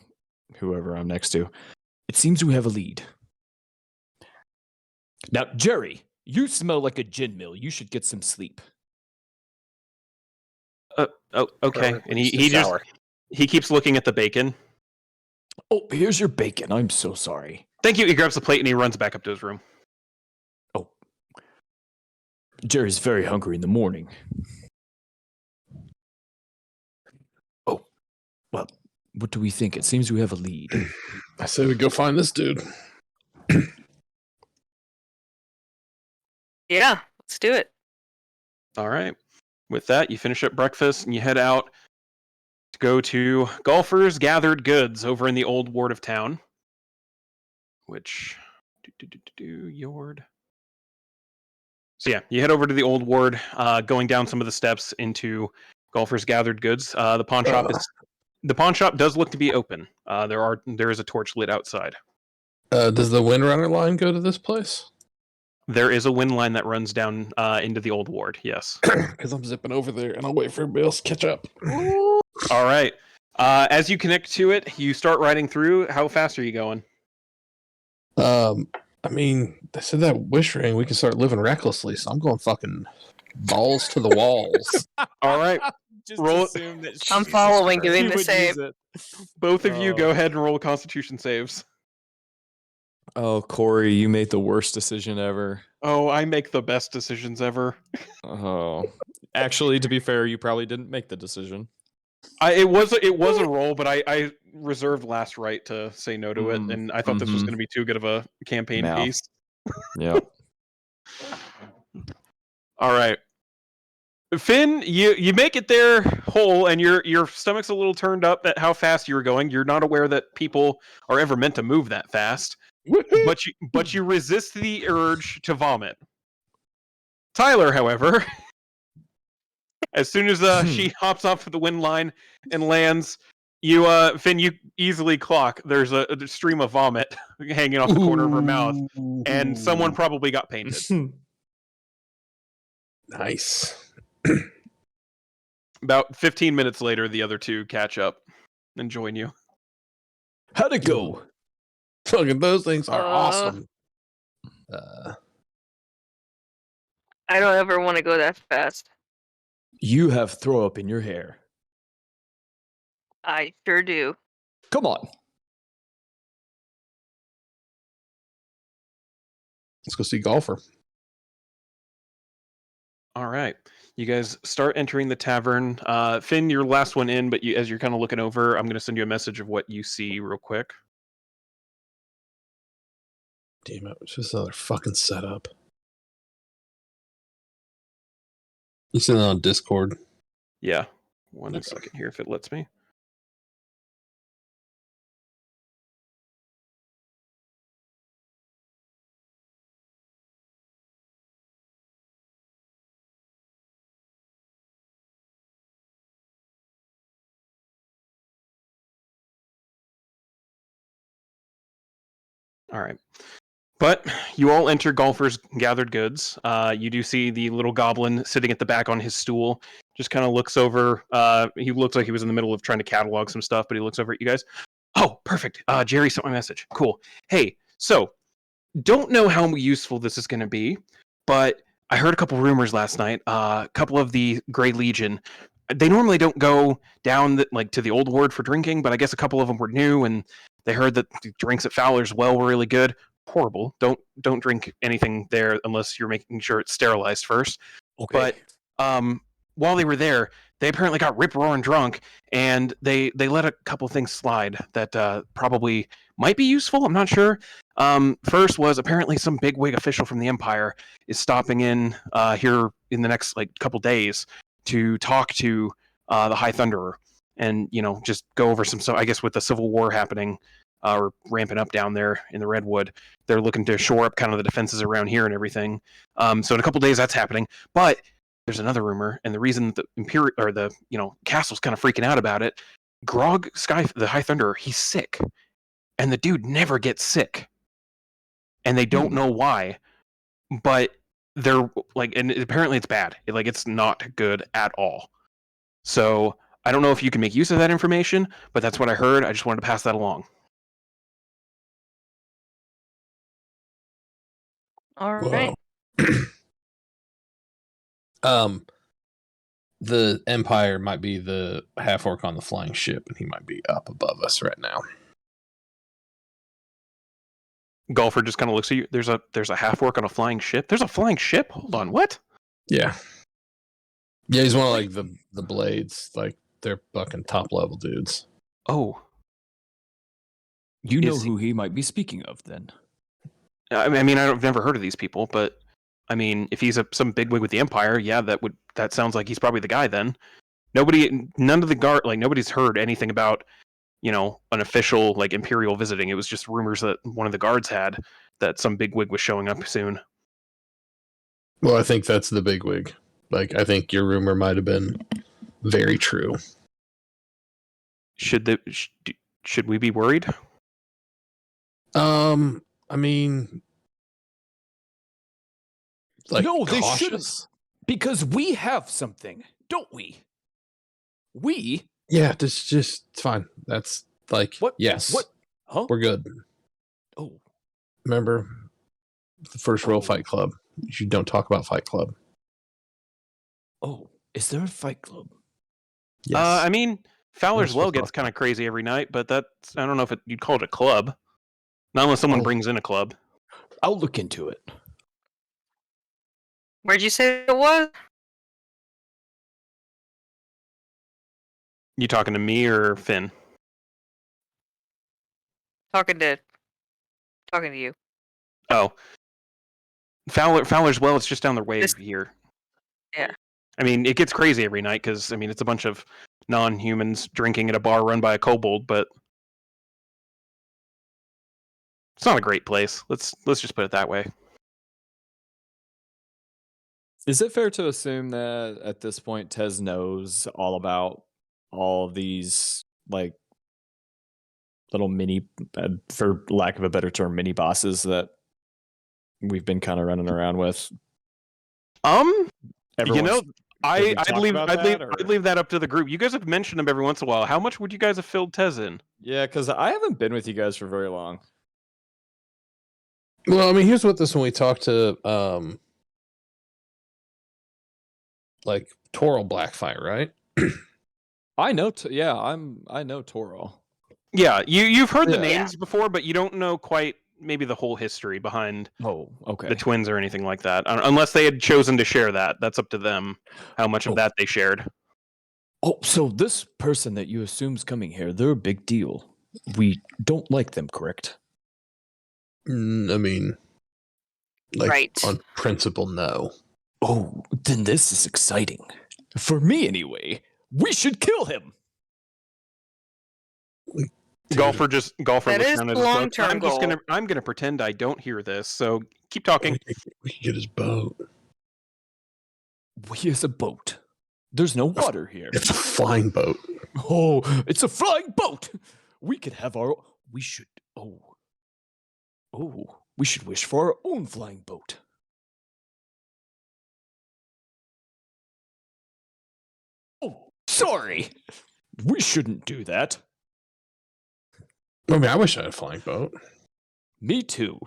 whoever I'm next to. It seems we have a lead. Now, Jerry, you smell like a gin mill. You should get some sleep. Oh, okay. And It's he just sour. he keeps looking at the bacon. Oh, here's your bacon. I'm so sorry. Thank you. He grabs the plate and he runs back up to his room. Oh, Jerry's very hungry in the morning. Oh, well, what do we think? It seems we have a lead. I say we go find this dude. Yeah, let's do it. All right. With that, you finish up breakfast and you head out to go to Golfer's Gathered Goods over in the old ward of town. Which Yord. So yeah, you head over to the old ward, going down some of the steps into Golfer's Gathered Goods. The pawn shop does look to be open. There is a torch lit outside. Does the Windrunner line go to this place? There is a wind line that runs down into the old ward. Yes. Because I'm zipping over there and I'll wait for everybody else to catch up. All right. As you connect to it, you start riding through. How fast are you going? I mean, they said that wish ring we can start living recklessly, so I'm going fucking balls to the walls. All right. Just Roll- assume that I'm following, she doing the would same. use it. Both of you Oh. go ahead and roll Constitution saves. Oh, Corey, you made the worst decision ever. Oh, I make the best decisions ever. Oh, actually, to be fair, you probably didn't make the decision. It was a roll, but I reserved last right to say no to it, Mm, and I thought this was mhm. going to be too good of a campaign Yeah. piece. Yeah. All right, Finn, you make it there whole, and your stomach's a little turned up at how fast you were going. You're not aware that people are ever meant to move that fast, but you resist the urge to vomit. Tyler, however, as soon as she hops off the wind line and lands, Finn, you easily clock there's a stream of vomit hanging off the corner of her mouth, and someone probably got painted. Nice. About 15 minutes later, the other two catch up and join you. How'd it go? Fucking those things are Uh, awesome. I don't ever want to go that fast. You have throw up in your hair. I sure do. Come on. Let's go see Golfer. All right. You guys start entering the tavern. Finn, you're last one in, but as you're kind of looking over, I'm going to send you a message of what you see real quick. Damn it, it's just another fucking setup. You send it on Discord. Yeah. One Okay. second here if it lets me. All right. But you all enter Golfer's Gathered Goods. You do see the little goblin sitting at the back on his stool. Just kind of looks over. He looks like he was in the middle of trying to catalog some stuff, but he looks over at you guys. Oh, perfect. Jerry sent my message. Cool. Hey, so don't know how useful this is going to be, but I heard a couple rumors last night. A couple of the Grey Legion, they normally don't go down to the old ward for drinking, but I guess a couple of them were new, and they heard that the drinks at Fowler's Well were really good. Horrible. Don't drink anything there unless you're making sure it's sterilized first. Okay. But while they were there, they apparently got rip roaring drunk, and they let a couple things slide that probably might be useful. I'm not sure. First was apparently some bigwig official from the Empire is stopping in here in the next couple days to talk to the High Thunderer, and just go over some. So I guess with the Civil War happening or ramping up down there in the Redwood, they're looking to shore up kind of the defenses around here and everything. So in a couple days that's happening, but there's another rumor, and the reason the Imperial or the castle's kind of freaking out about it. Grog Sky, the High Thunderer, he's sick, and the dude never gets sick, and they don't know why. But they're and apparently it's bad. It's not good at all. So I don't know if you can make use of that information, but that's what I heard. I just wanted to pass that along. All right. The Empire might be the half orc on the flying ship, and he might be up above us right now. Golfer just kind of looks at you. There's a half orc on a flying ship. There's a flying ship. Hold on, what? Yeah, he's one of the blades. They're fucking top level dudes. Oh, You know who he might be speaking of, then. I mean, I've never heard of these people, but I mean, if he's some bigwig with the Empire, yeah, that sounds like he's probably the guy. Then none of the guard, nobody's heard anything about an official Imperial visiting. It was just rumors that one of the guards had that some bigwig was showing up soon. Well, I think that's the bigwig. I think your rumor might have been very true. Should we be worried? I mean, no, they cautious? shouldn't. Because we have something, don't we? We? Yeah, just it's fine. That's What? Yes. What? Huh? We're good. Oh. Remember the first rule Fight Club. You don't talk about Fight Club. Oh, is there a Fight Club? Yes. I mean, Fowler's Well supposed to gets talk kind of crazy every night, but I don't know if you'd call it a club. Not unless someone brings in a club. I'll look into it. Where'd you say it was? You talking to me or Finn? Talking to you. Oh, Fowler's Well. It's just down the way here. Yeah. I mean, it gets crazy every night because it's a bunch of non-humans drinking at a bar run by a kobold, but it's not a great place. Let's just put it that way. Is it fair to assume that at this point Tez knows all about all of these little mini, for lack of a better term, mini bosses that we've been kind of running around with? I'd I'd leave that up to the group. You guys have mentioned them every once in a while. How much would you guys have filled Tez in? Yeah, because I haven't been with you guys for very long. Well, I mean, here's what this when we talked to Toral Blackfire, right? I know. I know Toro. Yeah, you've heard the Yeah. names before, but you don't know quite maybe the whole history behind Oh, okay. the twins or anything like that. Unless they had chosen to share that. That's up to them how much of that they shared. Oh, so this person that you assume's coming here, they're a big deal. We don't like them, correct? I mean, Right. on principle, no. Oh, then this is exciting. For me, anyway. We should kill him. Golfer That looks is down the at his boat. long-term goal. I'm gonna pretend I don't hear this. So keep talking. We can get his boat. Here's a boat. There's no water here. It's a flying boat. Oh, it's a flying boat. We could have our. We should. We should wish for our own flying boat. Oh, sorry. We shouldn't do that. I mean, I wish I had a flying boat. Me too.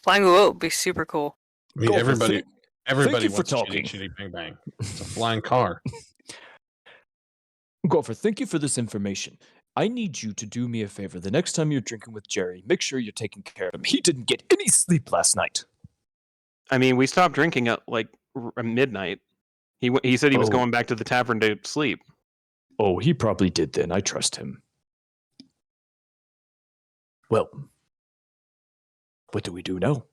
Flying boat would be super cool. I mean, Golfer, everybody thank you for wants talking. Chitty bang bang. It's a flying car. Golfer, thank you for this information. I need you to do me a favor. The next time you're drinking with Jerry, make sure you're taking care of him. He didn't get any sleep last night. I mean, we stopped drinking at like midnight. He said he was Oh. going back to the tavern to sleep. Oh, he probably did then. I trust him. Well, what do we do now?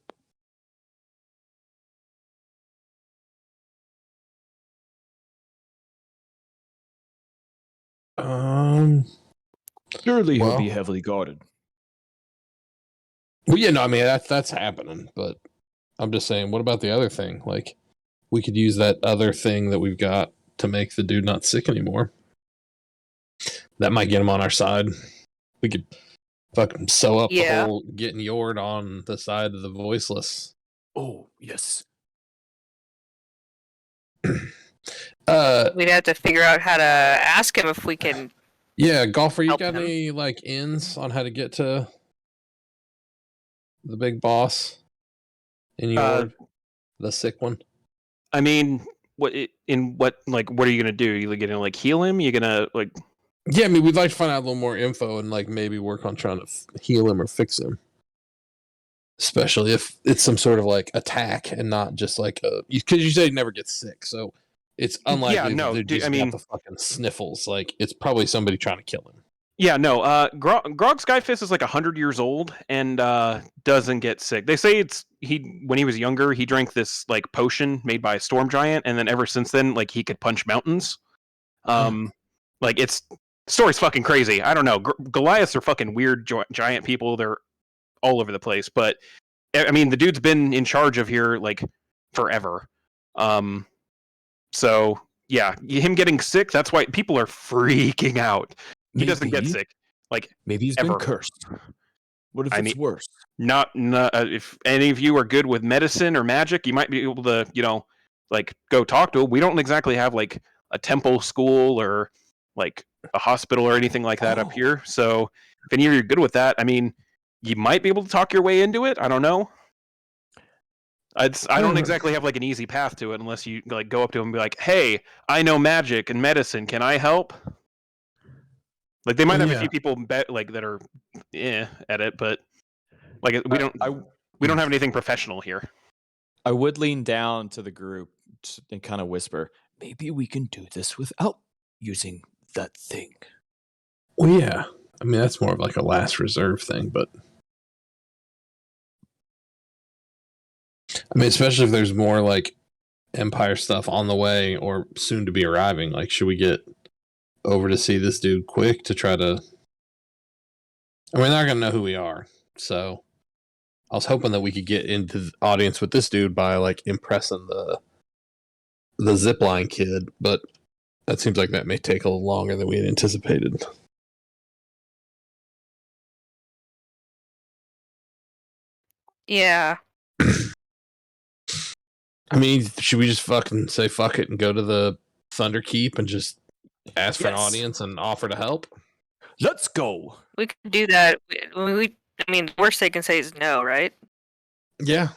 Surely he'll be Well- heavily guarded. Well, yeah, no, I mean that's happening, but I'm just saying, what about the other thing? Like, we could use that other thing that we've got to make the dude not sick anymore. That might get him on our side. We could fucking sew up Yeah. the whole getting Yord on the side of the voiceless. Oh, yes. We'd have to figure out how to ask him if we can. Yeah, Golfer, you Help got him. any like ins on how to get to the big boss in Yord, the sick one? I mean, what are you gonna do? You gonna like heal him? You gonna like? Yeah, I mean, we'd like to find out a little more info and like maybe work on trying to heal him or fix him. Especially if it's some sort of like attack and not just like because you said he never gets sick, so it's unlikely no, that dude, just I mean- got the fucking sniffles. Like it's probably somebody trying to kill him. Yeah, no. Grog Skyfist is like 100 years old and doesn't get sick. They say when he was younger, he drank this like potion made by a storm giant, and then ever since then, like he could punch mountains. Like it's story's fucking crazy. I don't know. Goliaths are fucking weird giant people. They're all over the place. But I mean, the dude's been in charge of here like forever. So yeah, him getting sick. That's why people are freaking out. He doesn't get sick. Like Maybe he's ever. been cursed. What if I it's mean- worse? not if any of you are good with medicine or magic, you might be able to like go talk to him. We don't exactly have like a temple school or like a hospital or anything like that up Oh. here. So if any of you are good with that, I mean, you might be able to talk your way into it. I don't know. I don't exactly have like an easy path to it unless you like go up to him and be like, "Hey, I know magic and medicine. Can I help?" Like they might have a few people like that are at it, but like we don't have anything professional here. I would lean down to the group and kind of whisper. Maybe we can do this without using that thing. Well, yeah. I mean, that's more of like a last reserve thing, but I mean, especially if there's more like Empire stuff on the way or soon to be arriving. Like, should we get over to see this dude quick to try to? I mean, they're not gonna know who we are, so I was hoping that we could get into the audience with this dude by like impressing the zipline kid, but that seems like that may take a little longer than we had anticipated. Yeah. I mean, should we just fucking say fuck it and go to the Thunder Keep and just ask for an Yes. audience and offer to help? Let's go. We could do that. I mean, the worst they can say is no, right? Yeah.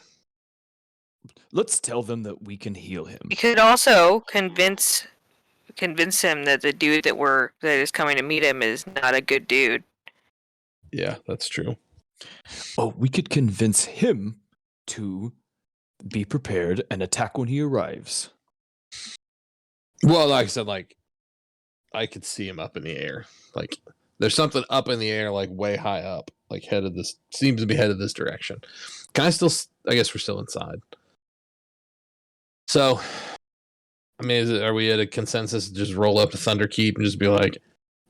Let's tell them that we can heal him. We could also convince him that the dude that is coming to meet him is not a good dude. Yeah, that's true. Oh, we could convince him to be prepared and attack when he arrives. Well, like I said, like I could see him up in the air. Like there's something up in the air, like way high up, like seems to be headed this direction. Can I still? I guess we're still inside. So, I mean, are we at a consensus to just roll up to Thunderkeep and just be like,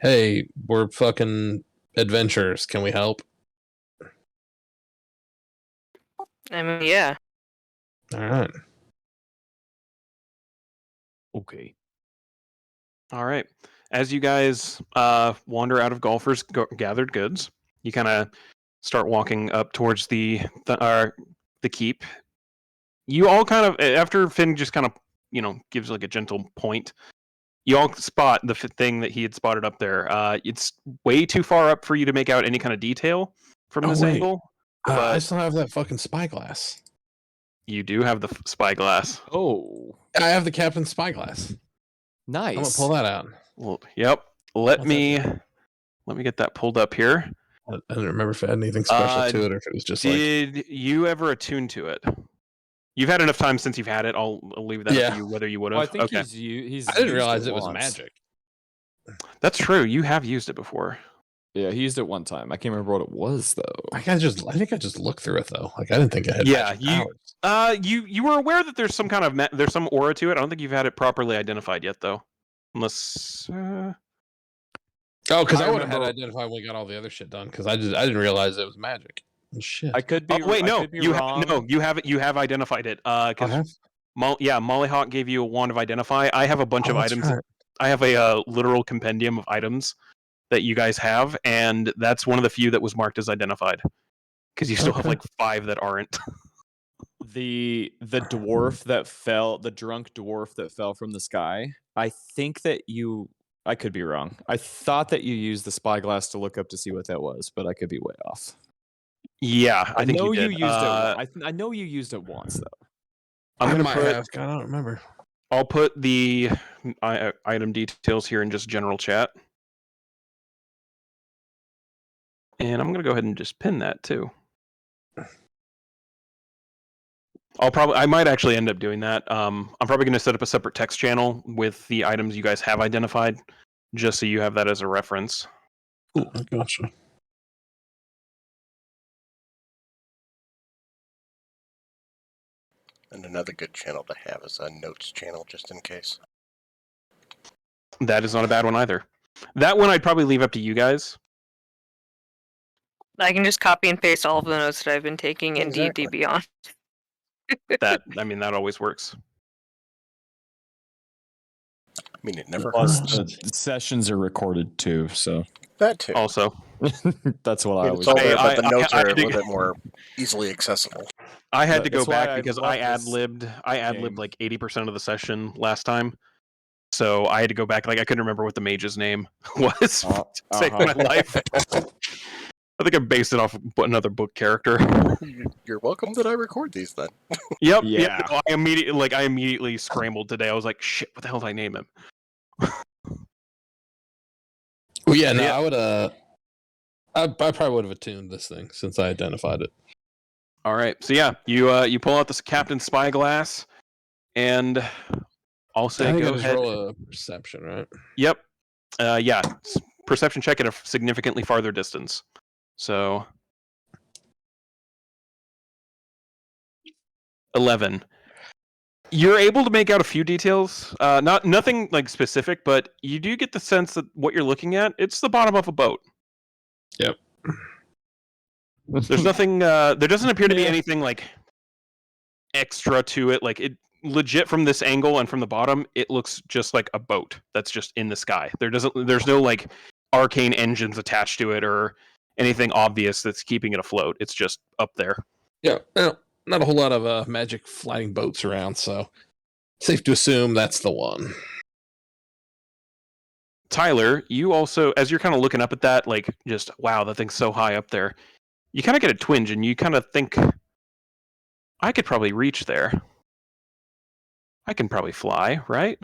hey, we're fucking adventurers. Can we help? I mean, yeah. All right. Okay. All right. As you guys wander out of Golfer's Gathered Goods, you kind of start walking up towards the keep. You all kind of, after Finn just kind of, gives like a gentle point, you all spot the thing that he had spotted up there. It's way too far up for you to make out any kind of detail from this wait. angle. I But still have that fucking spyglass. you do have the spyglass. Oh, I have the captain's spyglass. nice. I'm gonna pull that out. Well, yep. Let What's me get that pulled up here. I don't remember if it had anything special to it or if it was just like. Did you ever attune to it? You've had enough time since you've had it. I'll leave that up to you whether you would have. Well, I think okay. he's. I didn't used realize it was once. magic. That's true. You have used it before. Yeah, he used it one time. I can't remember what it was though. I think I just looked through it though. Like I didn't think it had. Yeah, magic powers. you were aware that there's some kind of there's some aura to it. I don't think you've had it properly identified yet, though. Unless. Oh, because I I would have had to remember- identify when we got all the other shit done. Because I didn't realize it was magic. Shit. I could be. Oh wait, I no, could be you wrong. have you have identified it. I Because have? Mollyhawk gave you a wand of identify. I have a bunch of Oh, that's items. right. I have a literal compendium of items that you guys have, and that's one of the few that was marked as identified. Because you still have Okay. like 5 that aren't. The dwarf that fell, the drunk dwarf that fell from the sky. I think that you. I could be wrong. I thought that you used the spyglass to look up to see what that was, but I could be way off. Yeah, I think know you did. used it. I know you used it once though. I'm I gonna might put. have. God, I don't remember. I'll put the item details here in just general chat. And I'm going to go ahead and just pin that too. I might actually end up doing that. I'm probably going to set up a separate text channel with the items you guys have identified, just so you have that as a reference. Cool, I gotcha. And another good channel to have is a notes channel, just in case. That is not a bad one either. That one I'd probably leave up to you guys. I can just copy and paste all of the notes that I've been taking in Exactly. D&D Beyond. That always works. I mean, it never Plus, hurts. the sessions are recorded too, so That too. Also, that's what I I mean, always. it's all do. there, but I- the notes I are a had to- little bit more easily accessible. I had to go That's why back I because love I this ad-libbed. I ad-libbed game. like 80% of the session last time. So I had to go back. Like I couldn't remember what the mage's name was. to save my life. I think I based it off another book character. You're welcome that I record these then. Yep. Yeah. Yeah. No, I immediately scrambled today. I was like, shit, what the hell did I name him? Well, yeah, no, Yeah. I would. I probably would have attuned this thing since I identified it. All right. So yeah, you pull out this captain's spyglass, and I'll say I think go I just ahead. roll a perception, right? Yep. Yeah. Perception check at a significantly farther distance. So 11. You're able to make out a few details. Nothing like specific, but you do get the sense that what you're looking at, it's the bottom of a boat. Yep. There's nothing. There doesn't appear to be Yeah. anything like extra to it. Like it legit from this angle and from the bottom, it looks just like a boat that's just in the sky. There's no like arcane engines attached to it or anything obvious that's keeping it afloat. It's just up there. Yeah, not a whole lot of magic flying boats around, so safe to assume that's the one. Tyler, you also, as you're kind of looking up at that, like just wow, that thing's so high up there. You kind of get a twinge, and you kind of think, I could probably reach there. I can probably fly, right?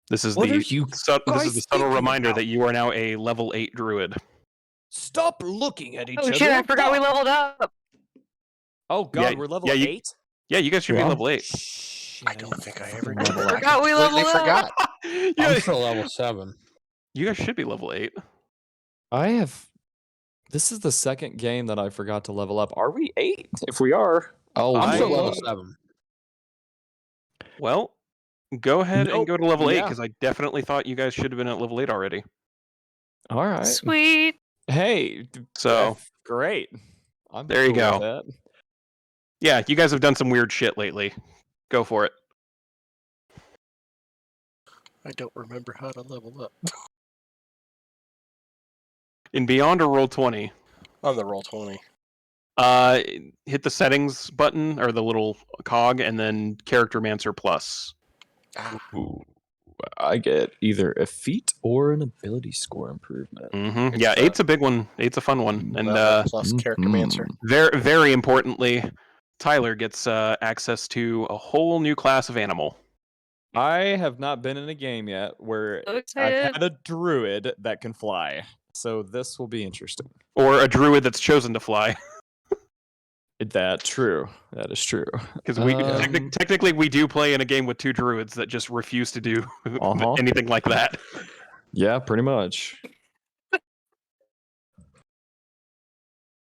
This is What are the you this is the guys subtle thinking reminder about? that you are now a level 8 druid. Stop looking at each Oh other. shit, I and forgot we talk. leveled up. Oh god, Yeah, we're level yeah, you- 8. Yeah, you guys should be Wow. level 8. Shit, I don't think I ever Level did. up. I Forgot we completely leveled up. forgot. Yeah, I'm still level 7. You guys should be level 8. I have. This is the second game that I forgot to level up. Are we 8? If we are, I'm still level I- 7. Well, go ahead and Nope. go to level 8 Yeah. because I definitely thought you guys should have been at level 8 already. All right. Sweet. Hey. So great. I'm there you cool with go. that. Yeah, you guys have done some weird shit lately. Go for it. I don't remember how to level up. In Beyond or Roll 20, On the roll 20. hit the settings button or the little cog and then Character Mancer Plus. Ooh, I get either a feat or an ability score improvement. Mm-hmm. It's Yeah, the- 8's a big one. 8's a fun one. And Level plus character mancer. very, very importantly, Tyler gets access to a whole new class of animal. I have not been in a game yet where So I've excited. had a druid that can fly. So this will be interesting. Or a druid that's chosen to fly. That true. That is true. Because we Um, technically we do play in a game with 2 druids that just refuse to do Uh-huh. anything like that. Yeah, pretty much.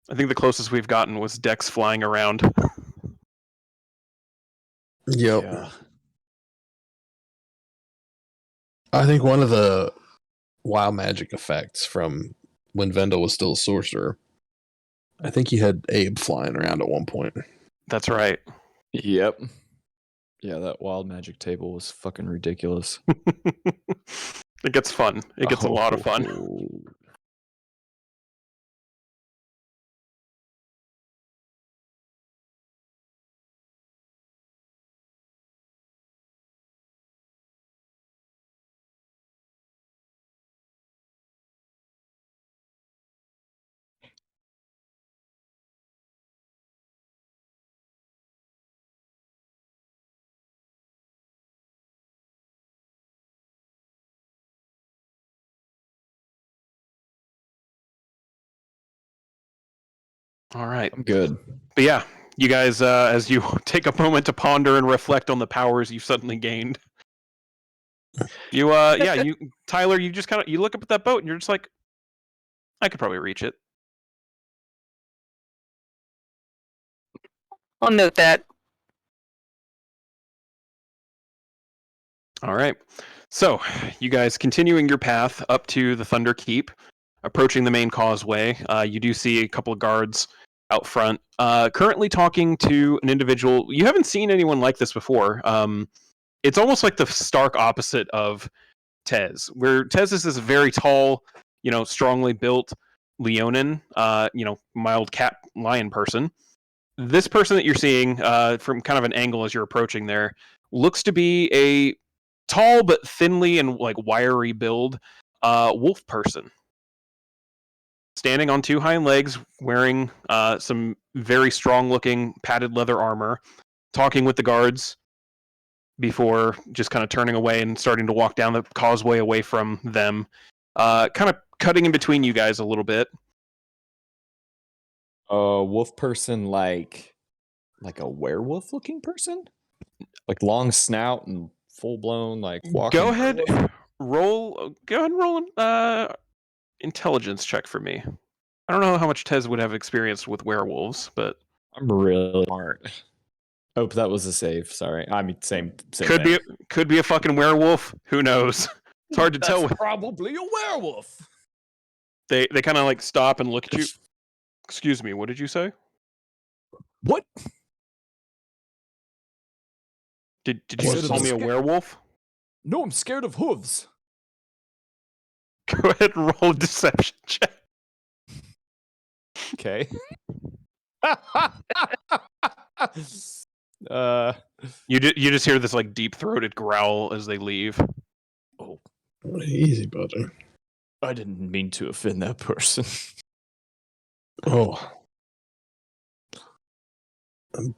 I think the closest we've gotten was Dex flying around. Yep. Yeah. I think one of the wild magic effects from when Vendel was still a sorcerer, I think he had Abe flying around at one point. That's right. Yep. Yeah, that wild magic table was fucking ridiculous. It gets fun. It gets a lot of fun. All right. I'm good. But yeah, you guys, as you take a moment to ponder and reflect on the powers you've suddenly gained, you, Tyler, you just kind of, you look up at that boat and you're just like, I could probably reach it. I'll note that. All right. So, you guys continuing your path up to the Thunder Keep, approaching the main causeway. You do see a couple of guards out front, currently talking to an individual. You haven't seen anyone like this before. It's almost like the stark opposite of Tez, where Tez is this very tall, strongly built Leonin, mild cat lion person. This person that you're seeing from kind of an angle as you're approaching there looks to be a tall but thinly and like wiry build wolf person, standing on 2 hind legs, wearing some very strong looking padded leather armor, talking with the guards before just kind of turning away and starting to walk down the causeway away from them, kind of cutting in between you guys a little bit. Wolf person like a werewolf looking person? Like long snout and full blown like walking. Go ahead, werewolf? Go ahead and roll an intelligence check for me. I don't know how much Tez would have experience with werewolves, but I'm really smart. Oh, that was a save. Sorry. I mean, same could be a fucking werewolf. Who knows? It's hard to That's tell. probably a werewolf. They kind of like stop and look at you. Excuse me, what did you say? What? Did you What just is call this? me a werewolf? No, I'm scared of hooves. Go ahead and roll a deception check. Okay. You just hear this like deep throated growl as they leave. Oh, Easy, buddy. I didn't mean to offend that person. Oh.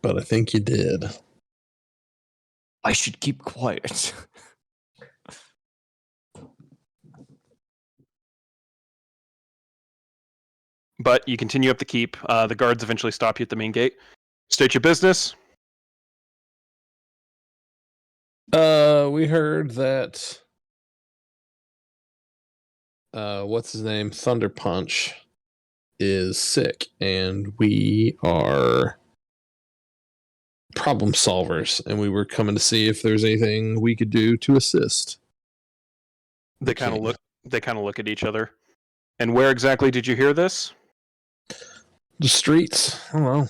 But I think you did. I should keep quiet. But you continue up the keep. The guards eventually stop you at the main gate. State your business. We heard that what's his name? Thunder Punch is sick, and we are problem solvers, and we were coming to see if there's anything we could do to assist. They kind of look. They kind of look at each other. And where exactly did you hear this? The streets. I don't know.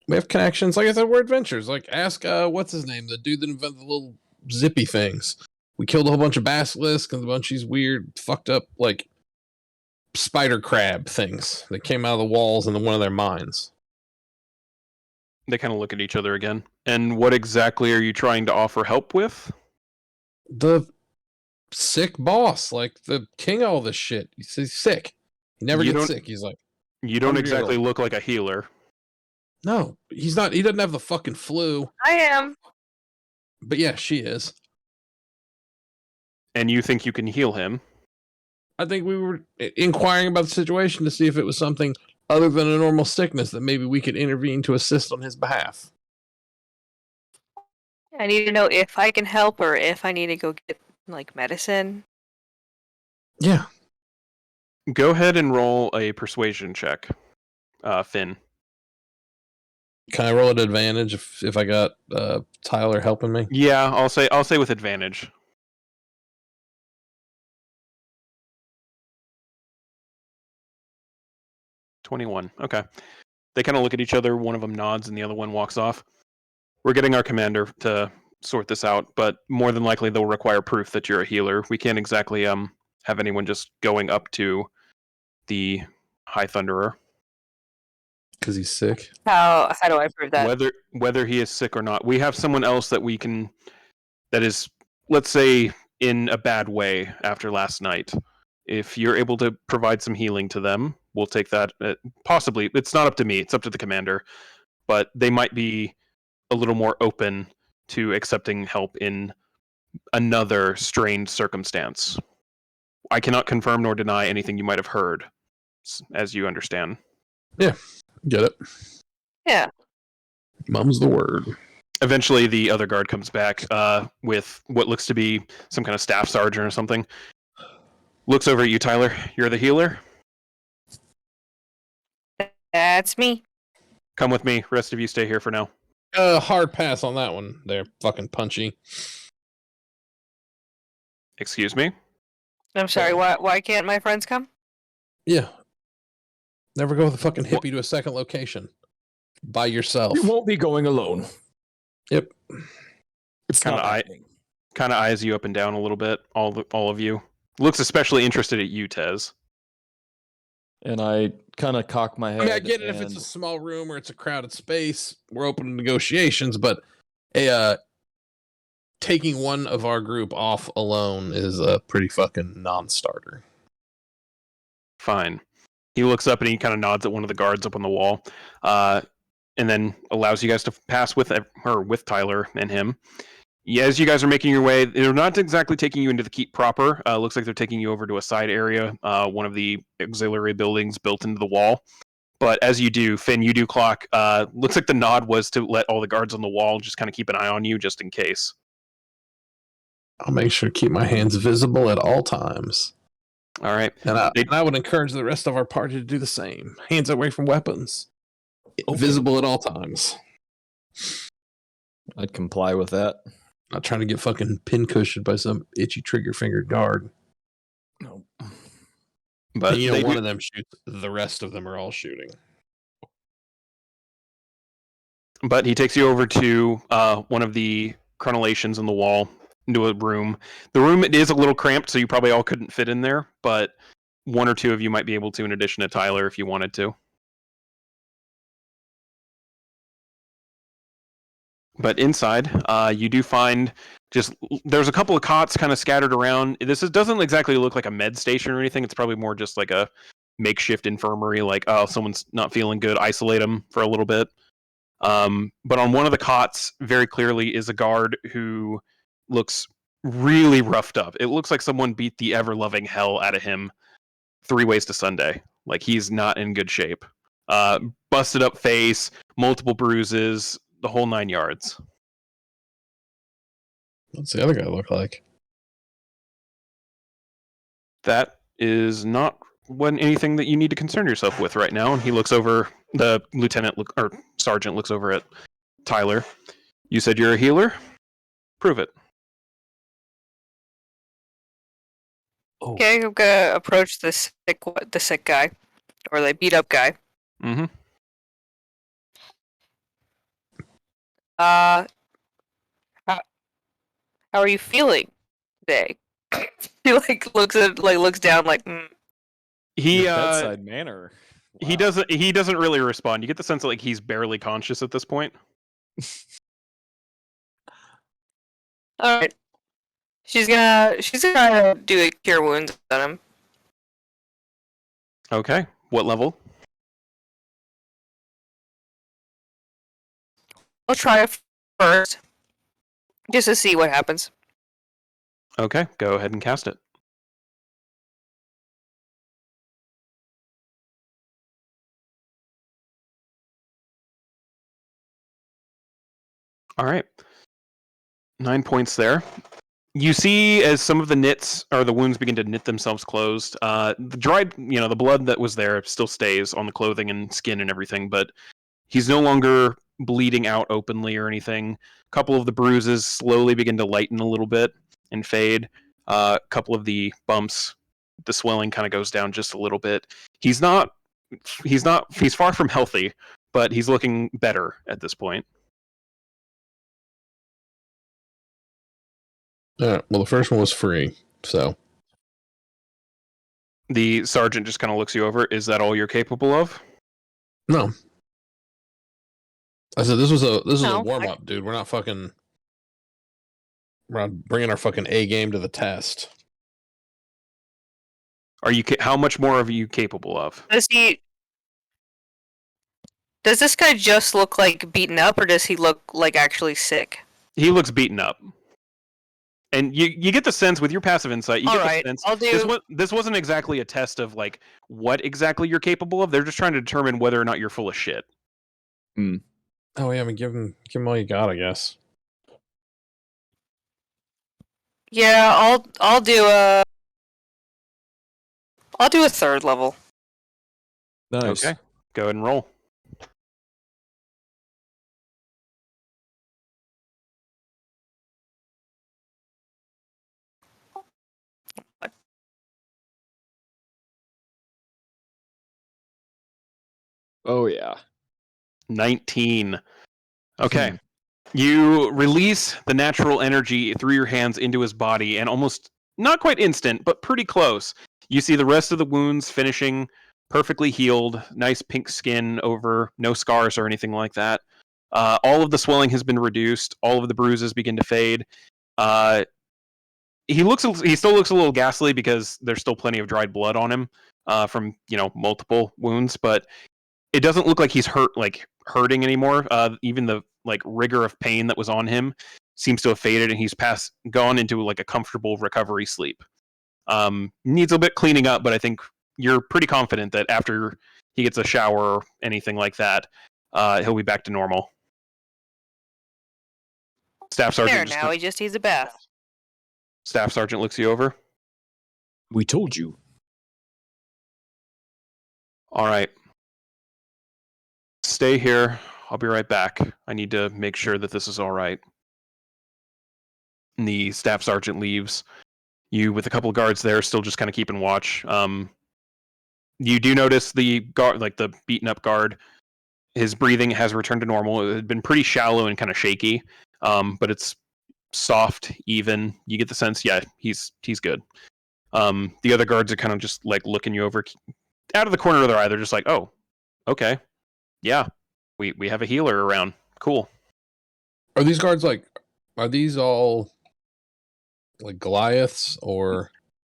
We have connections. Like I said, we're adventurers. Like, ask what's his name? The dude that invented the little zippy things. We killed a whole bunch of basilisks and a bunch of these weird, fucked up, like, spider crab things that came out of the walls into one of their mines. They kind of look at each other again. And what exactly are you trying to offer help with? The sick boss, like the king of all this shit. He's sick. He never You gets don't- sick. He's like, You don't 100 years exactly old. look like a healer. No, he's not. He doesn't have the fucking flu. I am. But yeah, she is. And you think you can heal him. I think we were inquiring about the situation to see if it was something other than a normal sickness that maybe we could intervene to assist on his behalf. I need to know if I can help or if I need to go get like medicine. Yeah. Go ahead and roll a persuasion check, Finn. Can I roll at advantage if I got Tyler helping me? Yeah, I'll say with advantage. $21. Okay. They kind of look at each other. One of them nods, and the other one walks off. We're getting our commander to sort this out, but more than likely they'll require proof that you're a healer. We can't exactly have anyone just going up to the High Thunderer. Because he's sick. How do I prove that? Whether he is sick or not, we have someone else that we can. That is, let's say, in a bad way after last night. If you're able to provide some healing to them, we'll take that. Possibly, it's not up to me; it's up to the commander. But they might be a little more open to accepting help in another strained circumstance. I cannot confirm nor deny anything you might have heard, as you understand. Yeah, get it. Yeah. Mum's the word. Eventually, the other guard comes back with what looks to be some kind of staff sergeant or something. Looks over at you, Tyler. You're the healer? That's me. Come with me. Rest of you stay here for now. Hard pass on that one. They're fucking punchy. Excuse me? I'm sorry. Why can't my friends come? Yeah. Never go with a fucking hippie to a second location. By yourself. You won't be going alone. Yep. It's Kinda not eye- happening. Kind of eyes you up and down a little bit, all of you. Looks especially interested at you, Tez. And I kind of cock my head. I mean, I get it if it's a small room or it's a crowded space. We're open to negotiations, but taking one of our group off alone is a pretty fucking non-starter. Fine. He looks up and he kind of nods at one of the guards up on the wall, and then allows you guys to pass with Tyler and him. Yeah, as you guys are making your way, they're not exactly taking you into the keep proper. Looks like they're taking you over to a side area, one of the auxiliary buildings built into the wall. But as you do, Finn, you do clock. Looks like the nod was to let all the guards on the wall just kind of keep an eye on you, just in case. I'll make sure to keep my hands visible at all times. All right. And I would encourage the rest of our party to do the same. Hands away from weapons. Okay. Visible at all times. I'd comply with that. Not trying to get fucking pincushioned by some itchy trigger finger guard. No. But And, they one do- of them shoots, the rest of them are all shooting. But he takes you over to one of the crenellations in the wall, into a room. The room is a little cramped, so you probably all couldn't fit in there, but one or two of you might be able to, in addition to Tyler, if you wanted to. But inside, you do find there's a couple of cots kind of scattered around. Doesn't exactly look like a med station or anything. It's probably more just like a makeshift infirmary, like, oh, someone's not feeling good, isolate them for a little bit. But on one of the cots, very clearly, is a guard who looks really roughed up. It looks like someone beat the ever-loving hell out of him 3 ways to Sunday. Like, he's not in good shape. Busted up face, multiple bruises, the whole 9 yards. What's the other guy look like? That is not anything that you need to concern yourself with right now. And he looks over, the sergeant looks over at Tyler. You said you're a healer? Prove it. Oh, Okay, I'm gonna approach the sick guy, or the beat up guy. Mm-hmm. How, how are you feeling today? He looks down like. He Your bedside manner. he Wow. doesn't really respond. You get the sense that like he's barely conscious at this point. All right. She's gonna do a cure wounds on him. Okay. What level? I'll try it first, just to see what happens. Okay, go ahead and cast it. All right. 9 points there. You see as some of the knits or the wounds begin to knit themselves closed. The dried, the blood that was there still stays on the clothing and skin and everything, but he's no longer bleeding out openly or anything. A couple of the bruises slowly begin to lighten a little bit and fade. A couple of the bumps, the swelling kind of goes down just a little bit. He's far from healthy, but he's looking better at this point. Well, the first one was free, so The sergeant just kind of looks you over. Is that all you're capable of? no. I said this was a No, warm up, dude. We're not bringing our fucking A game to the test. Are you? How much more are you capable of? Does this guy just look like beaten up, or does he look like actually sick? He looks beaten up. And you get the sense with your passive insight, you All get right, the sense I'll do. this wasn't exactly a test of like what exactly you're capable of. They're just trying to determine whether or not you're full of shit. Oh yeah, I mean give him all you got, I guess. Yeah, I'll do a third level. Nice. Okay, go ahead and roll. Oh yeah. 19. Okay. You release the natural energy through your hands into his body, and almost not quite instant, but pretty close. You see the rest of the wounds finishing perfectly healed, nice pink skin over, no scars or anything like that. All of the swelling has been reduced. All of the bruises begin to fade. He still looks a little ghastly because there's still plenty of dried blood on him from multiple wounds, but it doesn't look like he's hurting anymore. Even the rigor of pain that was on him seems to have faded, and he's gone into like a comfortable recovery sleep. Needs a bit cleaning up, but I think you're pretty confident that after he gets a shower or anything like that, he'll be back to normal. Staff Sergeant. There now, he just needs a bath. Staff Sergeant looks you over. we told you. All right. Stay here. I'll be right back. I need to make sure that this is all right. And the staff sergeant leaves. You, with a couple of guards there, still just kind of keeping watch. You do notice the guard, the beaten up guard. His breathing has returned to normal. It had been pretty shallow and kind of shaky, but it's soft, even. You get the sense, yeah, he's good. The other guards are kind of just looking you over out of the corner of their eye. They're just like, oh, okay. Yeah, we have a healer around. Cool. Are these guards are these all like Goliaths or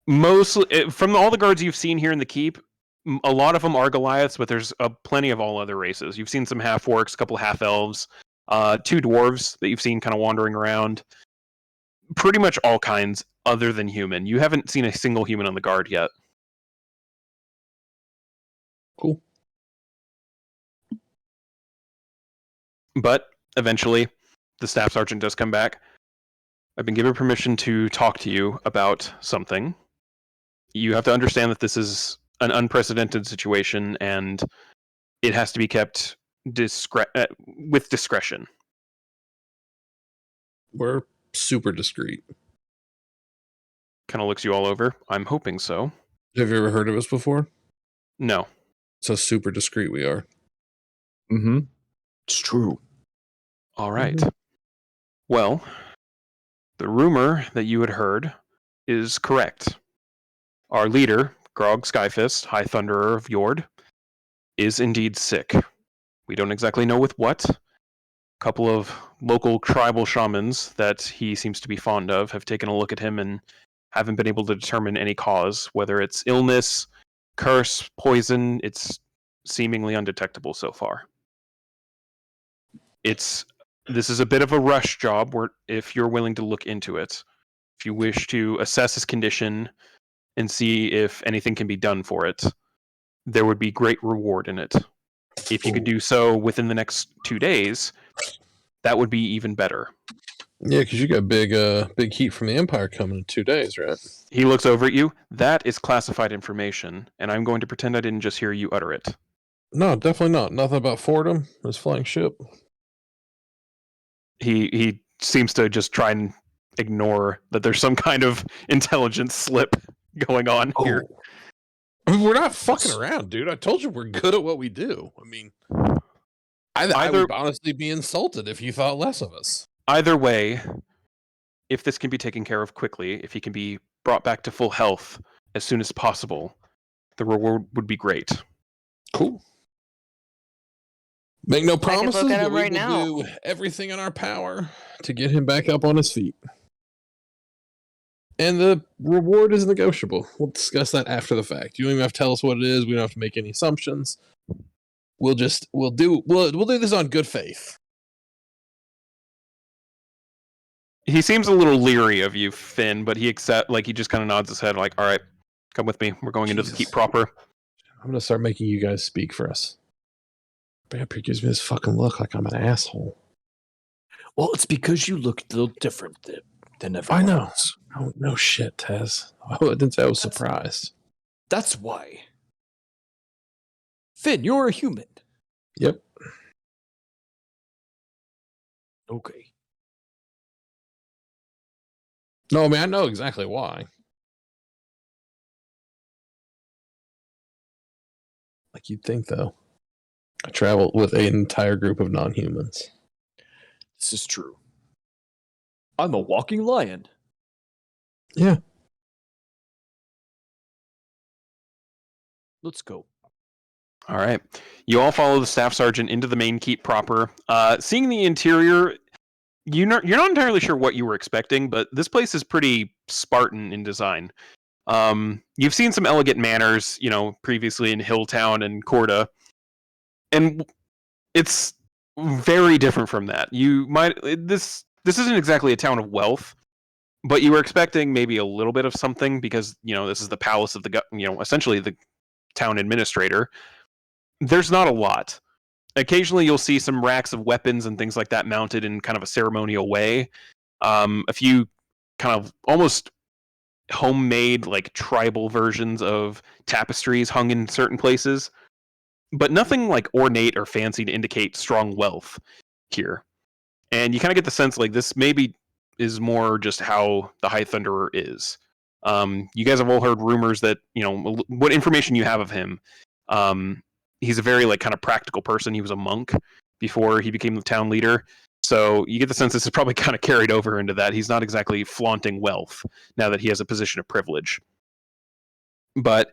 Mostly from all the guards you've seen here in the keep, a lot of them are Goliaths, but there's plenty of all other races. You've seen some half orcs, a couple half elves, 2 dwarves that you've seen kind of wandering around. Pretty much all kinds other than human. You haven't seen a single human on the guard yet. cool? But eventually, the staff sergeant does come back. I've been given permission to talk to you about something. You have to understand that this is an unprecedented situation, and it has to be kept with discretion. We're super discreet. Kind of looks you all over. I'm hoping so. Have you ever heard of us before? No. So super discreet we are. Mm-hmm. It's true. All right. Well, the rumor that you had heard is correct. Our leader, Grog Skyfist, High Thunderer of Yord, is indeed sick. We don't exactly know with what. A couple of local tribal shamans that he seems to be fond of have taken a look at him and haven't been able to determine any cause, whether it's illness, curse, poison. It's seemingly undetectable so far. This is a bit of a rush job where if you're willing to look into it, if you wish to assess his condition and see if anything can be done for it, there would be great reward in it. If you could do so within the next 2 days, that would be even better. Yeah, because you got big heat from the Empire coming in 2 days, right? He looks over at you. That is classified information, and I'm going to pretend I didn't just hear you utter it. No, definitely not. Nothing about Fordham, his flying ship. He seems to just try and ignore that there's some kind of intelligence slip going on here. I mean, we're not fucking around, dude. I told you we're good at what we do. I mean, I would honestly be insulted if you thought less of us. Either way, if this can be taken care of quickly, if he can be brought back to full health as soon as possible, the reward would be great. Cool. Make no promises, look at but him we right will now. do everything in our power to get him back up on his feet. And the reward is negotiable. We'll discuss that after the fact. You don't even have to tell us what it is. We don't have to make any assumptions. We'll do this on good faith. He seems a little leery of you, Finn, but he just kind of nods his head like, all right, come with me. We're going into the keep proper. I'm going to start making you guys speak for us. Vampire gives me this fucking look like I'm an asshole. Well, it's because you look a little different than everyone I know. else. No shit, Taz. I didn't say I was surprised. That's why. Finn, you're a human. Yep. Okay. No, I mean, I know exactly why. Like you'd think, though. I travel with an entire group of non-humans. This is true. I'm a walking lion. Yeah. Let's go. All right. You all follow the staff sergeant into the main keep proper. Seeing the interior, you're not entirely sure what you were expecting, but this place is pretty Spartan in design. You've seen some elegant manors, previously in Hilltown and Corda, and it's very different from that. This isn't exactly a town of wealth, but you were expecting maybe a little bit of something because this is the palace of the essentially the town administrator. There's not a lot. Occasionally you'll see some racks of weapons and things like that mounted in kind of a ceremonial way. A few kind of almost homemade, like tribal versions of tapestries hung in certain places, but nothing like ornate or fancy to indicate strong wealth here. And you kind of get the sense like this maybe is more just how the High Thunderer is. You guys have all heard rumors that, what information you have of him. He's a very kind of practical person. He was a monk before he became the town leader. So you get the sense this is probably kind of carried over into that. He's not exactly flaunting wealth now that he has a position of privilege. But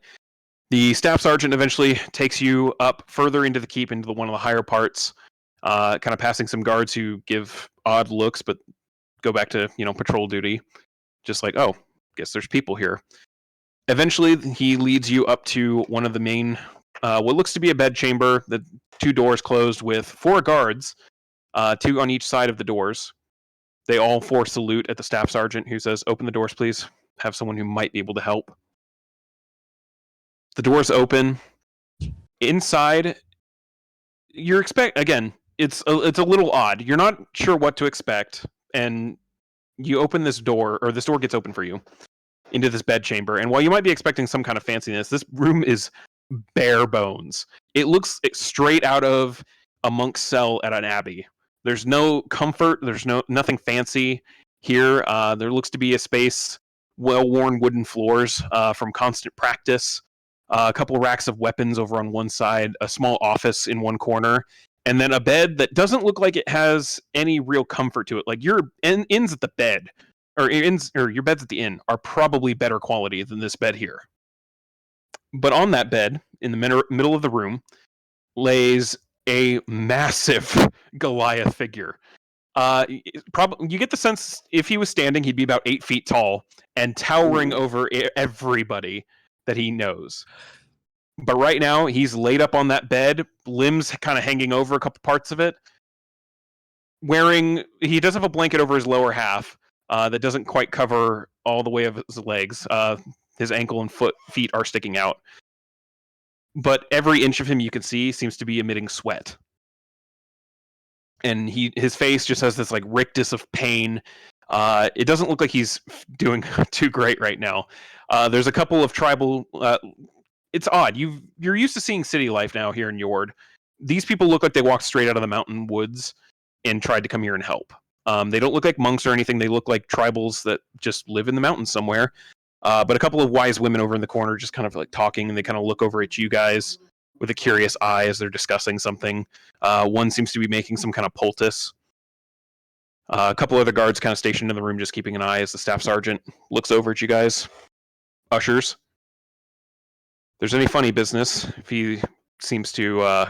the staff sergeant eventually takes you up further into the keep, into one of the higher parts, kind of passing some guards who give odd looks, but go back to, patrol duty. Just like, oh, guess there's people here. Eventually, he leads you up to one of the main, what looks to be a bed chamber, the 2 doors closed with 4 guards, 2 on each side of the doors. They all 4 salute at the staff sergeant, who says, open the doors, please. Have someone who might be able to help. The doors open. Inside, again, it's a little odd. You're not sure what to expect, and you open this door, or this door gets open for you. into this bedchamber. And while you might be expecting some kind of fanciness, this room is bare bones. It looks straight out of a monk's cell at an abbey. There's no comfort. There's nothing fancy here. There looks to be a space, well-worn wooden floors from constant practice. A couple racks of weapons over on one side, a small office in one corner, and then a bed that doesn't look like it has any real comfort to it. Like your inns at the bed, or your beds at the inn, are probably better quality than this bed here. But on that bed, in the middle of the room, lays a massive Goliath figure. You get the sense if he was standing, he'd be about 8 feet tall and towering over everybody that he knows. But right now, he's laid up on that bed, limbs kind of hanging over a couple parts of it. He does have a blanket over his lower half that doesn't quite cover all the way of his legs. His ankle and feet are sticking out. But every inch of him you can see seems to be emitting sweat. And his face just has this like rictus of pain. It doesn't look like he's doing too great right now. There's a couple of tribal. It's odd. You're used to seeing city life now here in Yord. These people look like they walked straight out of the mountain woods and tried to come here and help. They don't look like monks or anything. They look like tribals that just live in the mountains somewhere. But a couple of wise women over in the corner just kind of like talking, and they kind of look over at you guys with a curious eye as they're discussing something. One seems to be making some kind of poultice. A couple other guards kind of stationed in the room just keeping an eye as the staff sergeant looks over at you guys. Ushers. If there's any funny business, if he seems to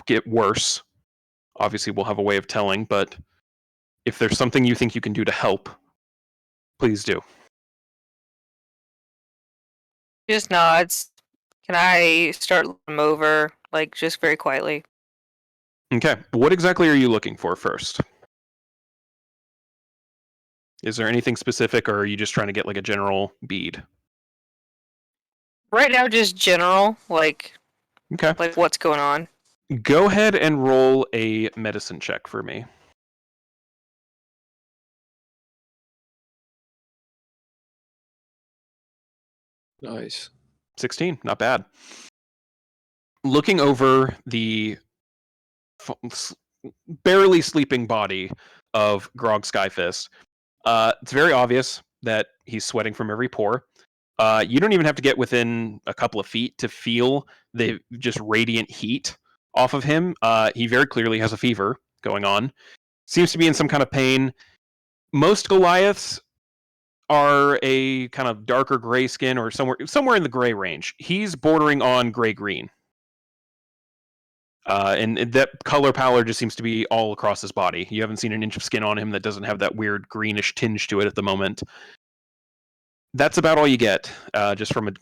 get worse, obviously we'll have a way of telling, but if there's something you think you can do to help, please do. Just nods. Can I start looking him over, like, just very quietly? Okay, what exactly are you looking for first? Is there anything specific, or are you just trying to get like a general bead? Right now, just general, like what's going on. Go ahead and roll a medicine check for me. Nice. 16, not bad. Looking over the barely sleeping body of Grog Skyfist, it's very obvious that he's sweating from every pore. You don't even have to get within a couple of feet to feel the just radiant heat off of him. He very clearly has a fever going on. Seems to be in some kind of pain. Most Goliaths are a kind of darker gray skin or somewhere in the gray range. He's bordering on gray-green. And that color pallor just seems to be all across his body. You haven't seen an inch of skin on him that doesn't have that weird greenish tinge to it at the moment. That's about all you get, just from a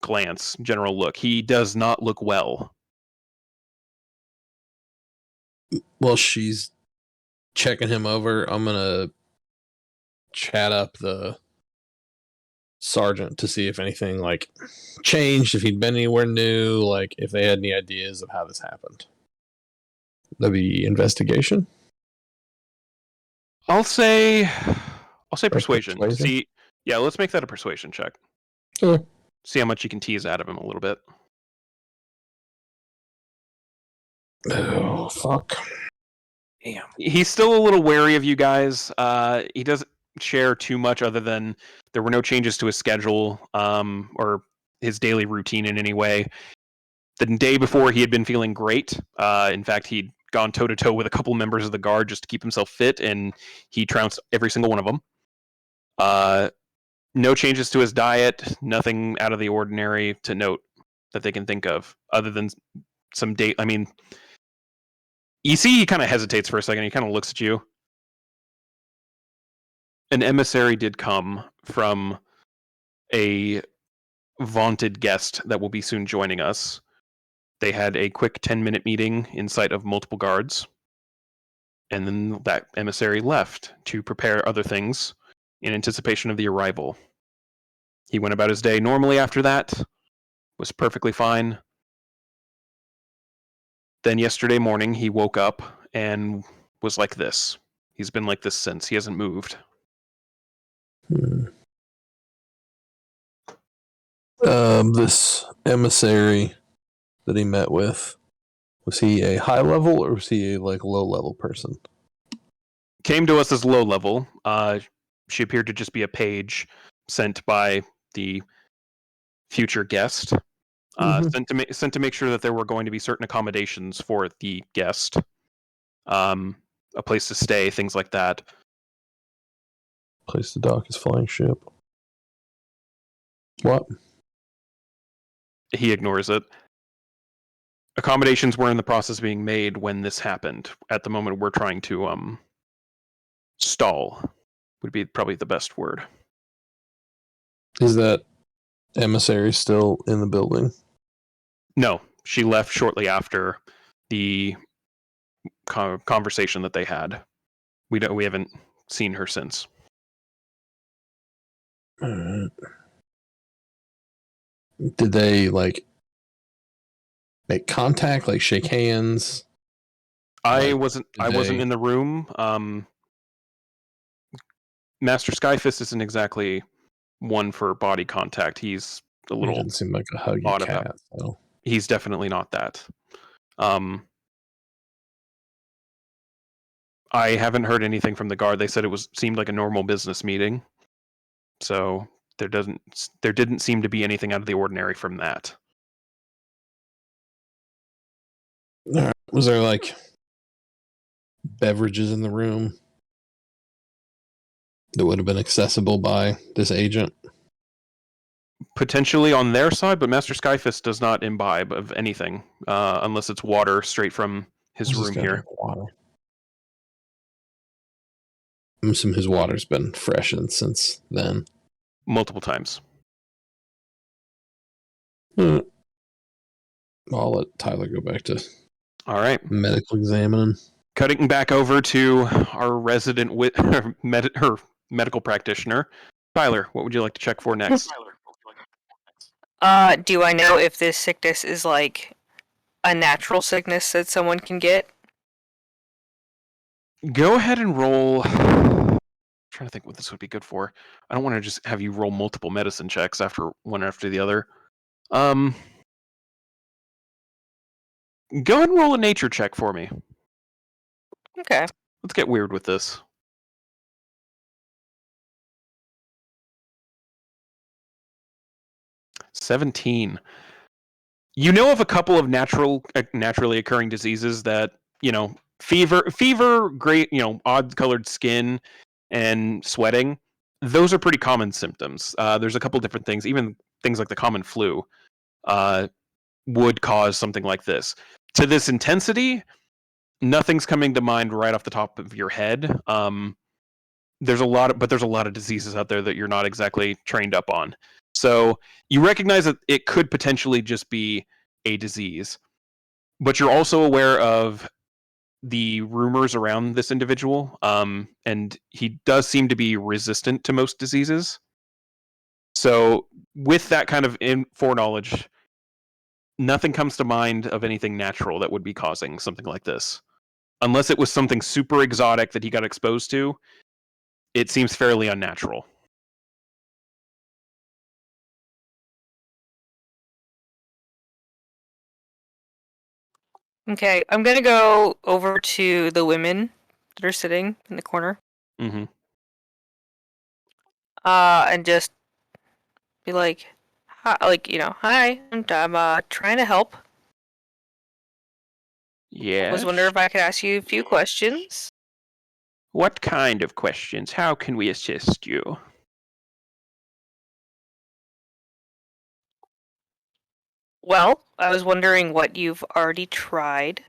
glance, general look. He does not look well. Well, she's checking him over. I'm gonna chat up the sergeant to see if anything like changed, if he'd been anywhere new, like if they had any ideas of how this happened. That'd be investigation. I'll say persuasion. persuasion? See, yeah, let's make that a persuasion check. Sure. See how much you can tease out of him a little bit. Oh, fuck. Damn. He's still a little wary of you guys. He doesn't share too much other than there were no changes to his schedule or his daily routine in any way. The day before, he had been feeling great. In fact, he'd gone toe-to-toe with a couple members of the guard just to keep himself fit, and he trounced every single one of them. No changes to his diet, nothing out of the ordinary to note that they can think of, other than some date. I mean, you see he kind of hesitates for a second. He kind of looks at you. An emissary did come from a vaunted guest that will be soon joining us. They had a quick 10-minute meeting in sight of multiple guards, and then that emissary left to prepare other things in anticipation of the arrival. He went about his day normally after that, was perfectly fine. Then yesterday morning, he woke up and was like this. He's been like this since. He hasn't moved. This emissary that he met with, was he a high level or was he a low level person? Came to us as low level. She appeared to just be a page sent by the future guest. Mhm. Sent to make sure that there were going to be certain accommodations for the guest, a place to stay, things like that. Place to dock his flying ship. What? He ignores it. Accommodations were in the process of being made when this happened. At the moment, we're trying to stall. Would be probably the best word. Is that emissary still in the building? No, she left shortly after the conversation that they had. We haven't seen her since. Alright. Did they make contact, shake hands? I Like, wasn't did in the room. Master Skyfist isn't exactly one for body contact. He's a He little didn't seem like a huggy odd about. cat. So He's definitely not that. I haven't heard anything from the guard. They said seemed like a normal business meeting. So there didn't seem to be anything out of the ordinary from that. was there beverages in the room that would have been accessible by this agent? Potentially on their side, but Master Skyfist does not imbibe of anything unless it's water straight from his Who's this room guy here. drink water? I'm assuming his water's been freshened since then. Multiple times. I'll let Tyler go back to All right. medical examining. Cutting back over to our resident medical practitioner. Tyler, what would you like to check for next? Do I know if this sickness is like a natural sickness that someone can get? Go ahead and roll. I'm trying to think what this would be good for. I don't want to just have you roll multiple medicine checks one after the other. Go ahead and roll a nature check for me. Okay. Let's get weird with this. 17. You know of a couple of naturally occurring diseases that, fever, great, odd-colored skin, and sweating. Those are pretty common symptoms. There's a couple different things, even things like the common flu, would cause something like this. To this intensity, nothing's coming to mind right off the top of your head. There's a lot of diseases out there that you're not exactly trained up on. So you recognize that it could potentially just be a disease, but you're also aware of the rumors around this individual, and he does seem to be resistant to most diseases. So with that kind of foreknowledge, nothing comes to mind of anything natural that would be causing something like this. Unless it was something super exotic that he got exposed to, it seems fairly unnatural. Okay, I'm gonna go over to the women that are sitting in the corner. Mm-hmm. And just be like, hi, hi, I'm trying to help. Yes. Was wondering if I could ask you a few questions. What kind of questions? How can we assist you? Well, I was wondering what you've already tried.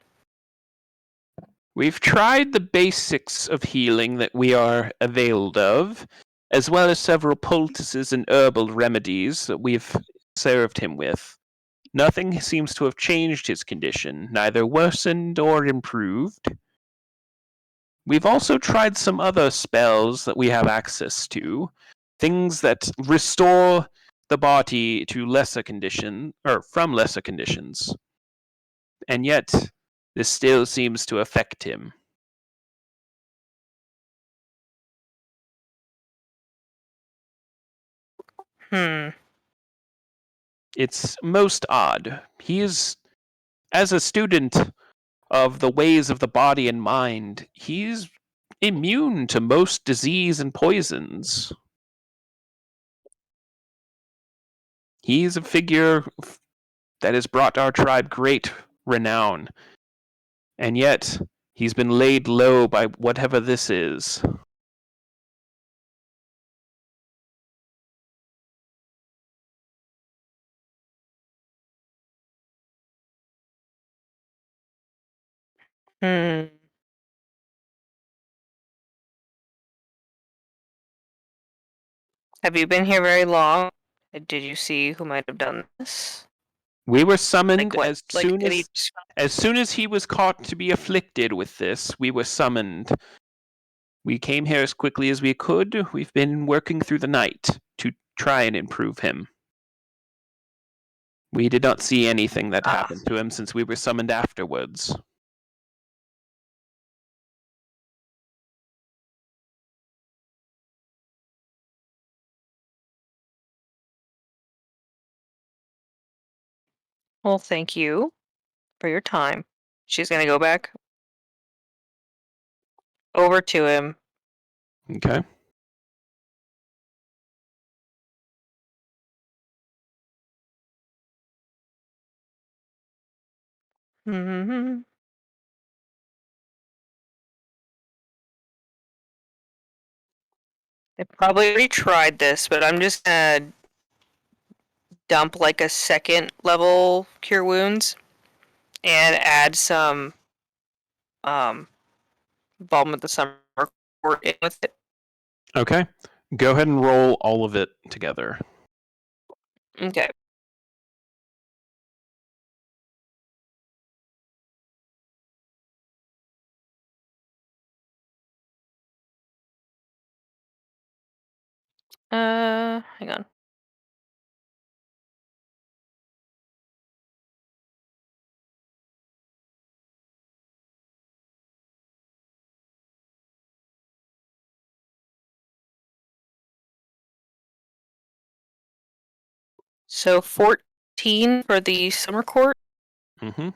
We've tried the basics of healing that we are availed of, as well as several poultices and herbal remedies that we've served him with. Nothing seems to have changed his condition, neither worsened or improved. We've also tried some other spells that we have access to, things that restore the body to lesser condition, or from lesser conditions. And yet, this still seems to affect him. Hmm. It's most odd. He is, as a student of the ways of the body and mind, he's immune to most disease and poisons. He's a figure that has brought our tribe great renown, and yet he's been laid low by whatever this is. Hmm. Have you been here very long? Did you see who might have done this? We were summoned Like what? as Like soon any? as he was caught to be afflicted with this. We were summoned. We came here as quickly as we could. We've been working through the night to try and improve him. We did not see anything that happened to him since we were summoned afterwards. Well, thank you for your time. She's gonna go back over to him. Okay. Mm-hmm. I probably already tried this, but I'm just gonna dump like a second level cure wounds and add some balm of the summer court in with it. Okay. Go ahead and roll all of it together. Okay. Hang on. So 14 for the summer court. Mm-hmm.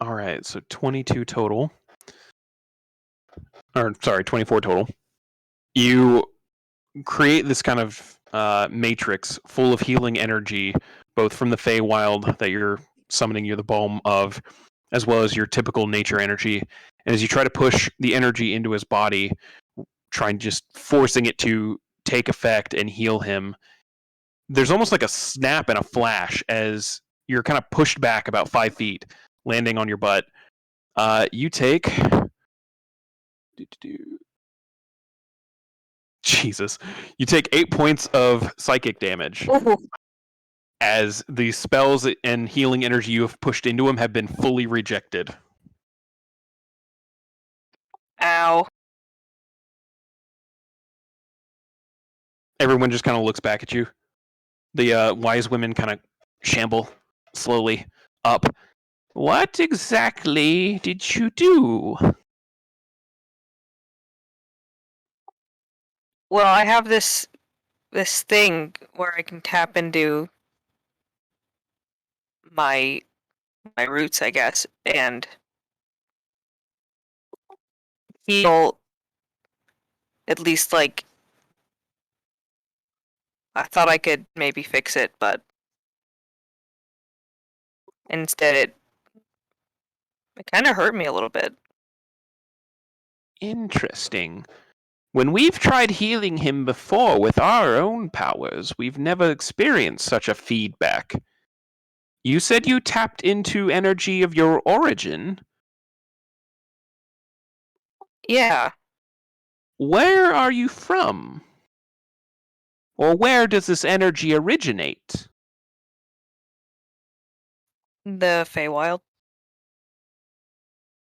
All right, so 22 total. Or, sorry, 24 total. You create this kind of matrix full of healing energy, both from the Feywild that you're summoning you the balm of, as well as your typical nature energy. And as you try to push the energy into his body, trying just forcing it to take effect and heal him, there's almost like a snap and a flash as you're kind of pushed back about 5 feet, landing on your butt. You take. Jesus. You take 8 points of psychic damage as the spells and healing energy you have pushed into him have been fully rejected. Ow. Everyone just kind of looks back at you. The wise women kind of shamble slowly up. What exactly did you do? Well, I have this thing where I can tap into my roots, I guess, and heal at least like I thought I could maybe fix it, but instead it kind of hurt me a little bit. Interesting. When we've tried healing him before with our own powers, we've never experienced such a feedback. You said you tapped into energy of your origin. Yeah, Where are you from? Or where does this energy originate? the Feywild.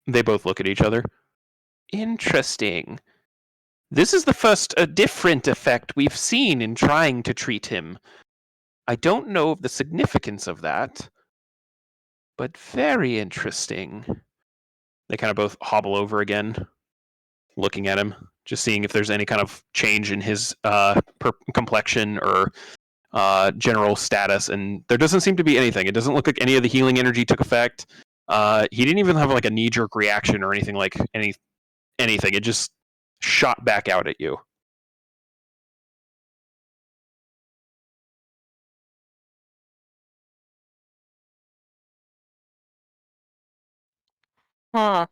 They both look at each other. Interesting. This is the first different effect we've seen in trying to treat him. I don't know of the significance of that, but very interesting. They kind of both hobble over again, looking at him, just seeing if there's any kind of change in his complexion or general status, and there doesn't seem to be anything. It doesn't look like any of the healing energy took effect. He didn't even have like a knee-jerk reaction or anything like anything. It just shot back out at you. Huh.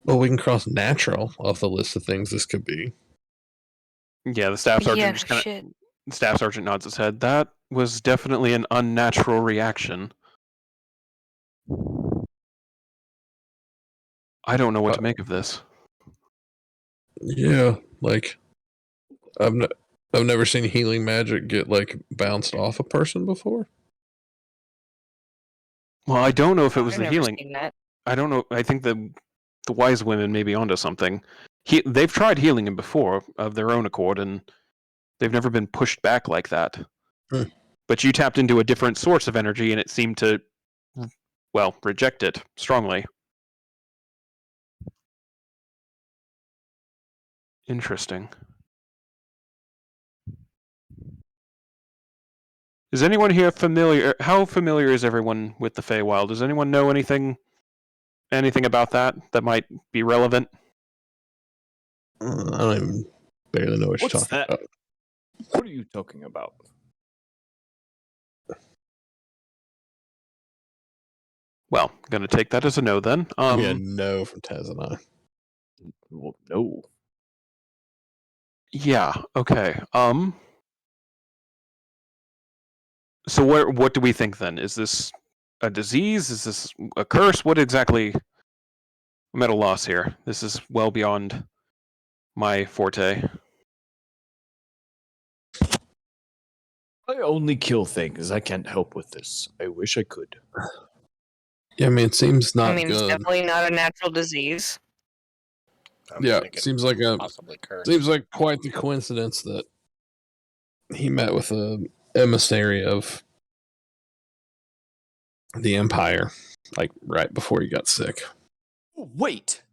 Well, we can cross natural off the list of things this could be. Yeah, the staff sergeant Yeah, just kind shit. of staff sergeant nods his head. That was definitely an unnatural reaction. I don't know what to make of this. Yeah, like I've never seen healing magic get like bounced off a person before. Well, I don't know if it was I've the never healing. seen that. I don't know. I think the wise women may be onto something. They've tried healing him before of their own accord, and they've never been pushed back like that. But you tapped into a different source of energy, and it seemed to, well, reject it strongly. Interesting. Is anyone here familiar? How familiar is everyone with the Feywild? Does anyone know anything about that might be relevant? I don't even barely know what you're What's talking that? about. What are you talking about? Well, I'm gonna take that as a no then. Yeah, no from Taz and I. Well, no. Yeah. Okay. So what do we think then? Is this a disease? Is this a curse? What exactly? I'm at a loss here. This is well beyond my forte. I only kill things. I can't help with this. I wish I could. Yeah, I mean, it seems not I mean, it's good. definitely not a natural disease. I'm Yeah, thinking seems like possibly curse. seems like quite the coincidence that he met with a emissary of the Empire, like right before he got sick. Wait!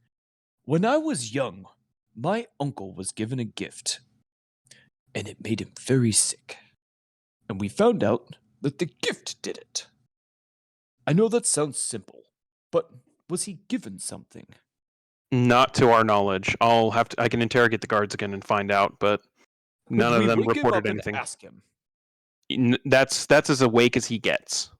When I was young, my uncle was given a gift, and it made him very sick. And we found out that the gift did it. I know that sounds simple, but was he given something? Not to our knowledge. I can interrogate the guards again and find out, but none Could of we them wake him reported up and anything. ask him? That's as awake as he gets.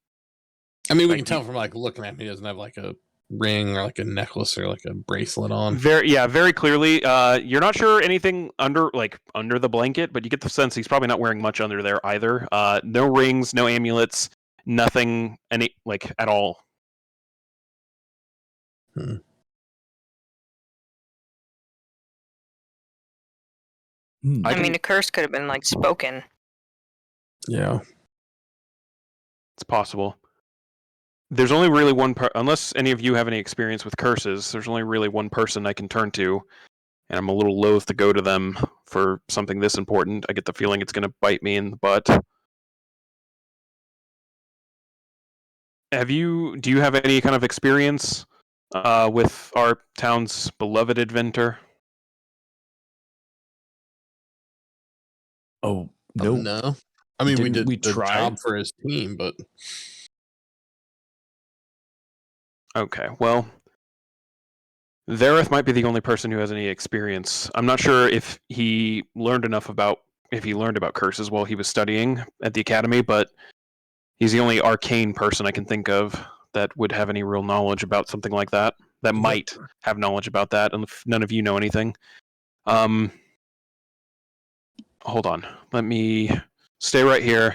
I mean, we Like, can tell from like looking at me, he doesn't have like a ring or like a necklace or like a bracelet on. Very clearly. You're not sure anything under the blanket, but you get the sense he's probably not wearing much under there either. No rings, no amulets, nothing at all. I mean, a curse could have been like spoken. Yeah. It's possible. There's only really one unless any of you have any experience with curses, there's only really one person I can turn to, and I'm a little loath to go to them for something this important. I get the feeling it's going to bite me in the butt. Do you have any kind of experience with our town's beloved inventor? Oh, no. No. I mean, we Didn't did we the try? job for his team, but Okay, well, Zareth might be the only person who has any experience. I'm not sure if he learned about curses while he was studying at the academy, but he's the only arcane person I can think of that would have any real knowledge about something like that. That might have knowledge about that, and if none of you know anything. Hold on. Let me stay right here.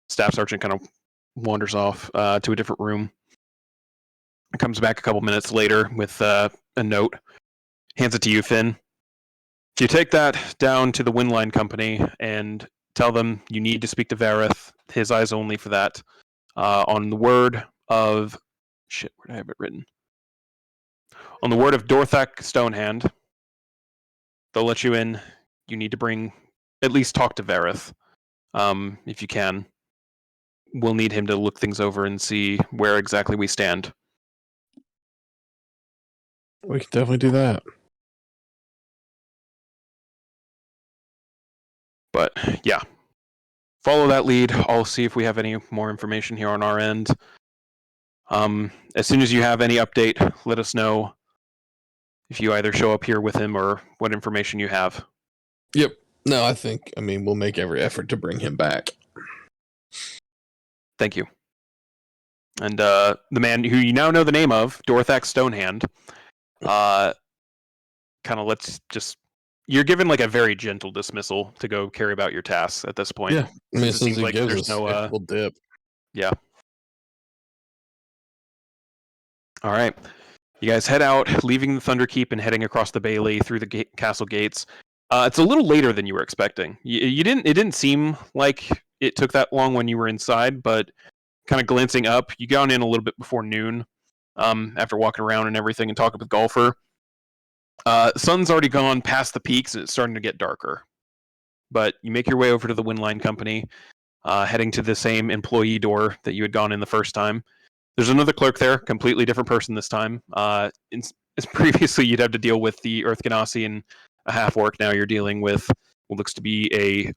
Staff sergeant kind of wanders off to a different room. Comes back a couple minutes later with a note. Hands it to you, Finn. You take that down to the Windline Company and tell them you need to speak to Vareth. His eyes only for that. On the word of Shit, where did I have it written? On the word of Dorthak Stonehand, they'll let you in. You need to at least talk to Vareth, if you can. We'll need him to look things over and see where exactly we stand. We can definitely do that. But yeah, follow that lead. I'll see if we have any more information here on our end. As soon as you have any update, let us know if you either show up here with him or what information you have. Yep. No, I mean, we'll make every effort to bring him back. Thank you. And the man who you now know the name of, Dorthak Stonehand, kind of you're given like a very gentle dismissal to go carry about your tasks at this point. Yeah. I mean, Since as it soon as seems he like gives there's us, no we'll dip. yeah. All right. You guys head out, leaving the Thunderkeep and heading across the Bailey through the castle gates. It's a little later than you were expecting. It didn't seem like it took that long when you were inside, but kind of glancing up, you got in a little bit before noon. After walking around and everything and talking with Golfer, sun's already gone past the peaks and it's starting to get darker. But you make your way over to the Windline Company, heading to the same employee door that you had gone in the first time. There's another clerk there, completely different person this time. Previously, you'd have to deal with the Earth Ganassi and a half-orc. Now you're dealing with what looks to be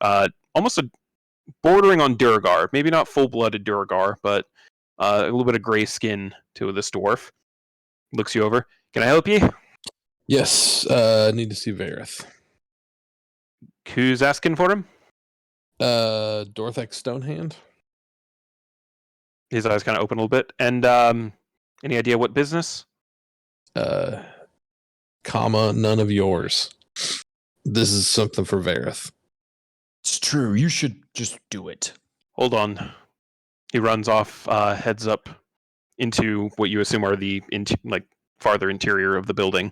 almost a bordering on Duragar. Maybe not full-blooded Duragar, but a little bit of gray skin to this dwarf. Looks you over. Can I help you? Yes. I need to see Vareth. Who's asking for him? Dorthak Stonehand. His eyes kind of open a little bit. And any idea what business? Comma, none of yours. This is something for Vareth. It's true. You should just do it. Hold on. He runs off, heads up into what you assume are the farther interior of the building.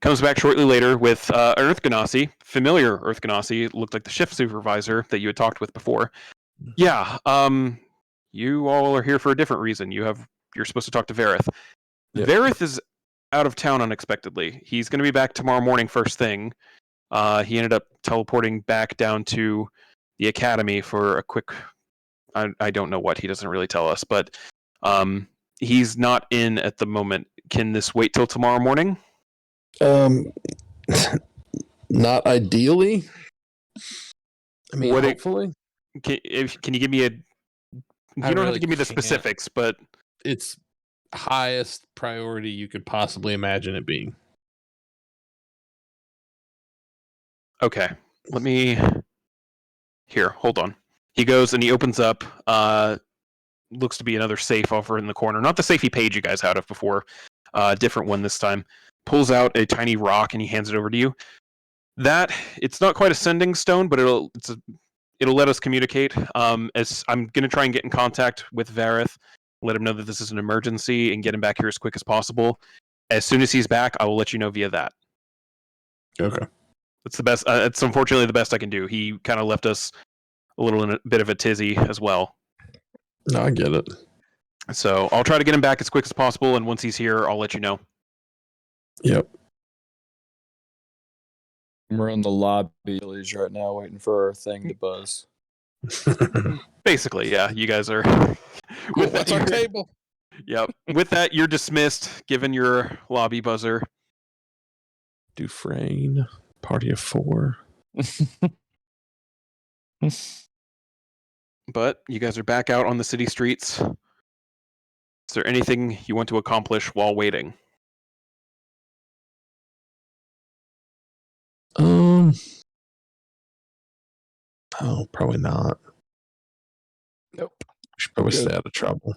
Comes back shortly later with an Earth Ganassi, familiar Earth Ganassi. Looked like the shift supervisor that you had talked with before. Yeah, you all are here for a different reason. You're supposed to talk to Vareth. Yep. Vareth is out of town unexpectedly. He's going to be back tomorrow morning first thing. He ended up teleporting back down to the academy for a quick... I don't know what. He doesn't really tell us, but he's not in at the moment. Can this wait till tomorrow morning? Not ideally. I mean, What hopefully. Can you give me a... You don't have to give me the specifics, but... It's highest priority you could possibly imagine it being. Okay. Let me... Here, hold on. He goes and he opens up... looks to be another safe over in the corner. Not the safe he paid you guys out of before. Different one this time. Pulls out a tiny rock and he hands it over to you. It's not quite a sending stone, but it'll let us communicate. As I'm gonna try and get in contact with Vareth, let him know that this is an emergency, and get him back here as quick as possible. As soon as he's back, I will let you know via that. Okay. That's the best. It's unfortunately the best I can do. He kind of left us a little in a bit of a tizzy as well. No, I get it. So I'll try to get him back as quick as possible, and once he's here, I'll let you know. Yep. We're in the lobby right now waiting for our thing to buzz. Basically, yeah. You guys are... Cool, that's our table. Yep. With that, you're dismissed, given your lobby buzzer. Dufresne, party of 4. But you guys are back out on the city streets. Is there anything you want to accomplish while waiting? Oh, probably not. Nope. We should probably stay out of trouble.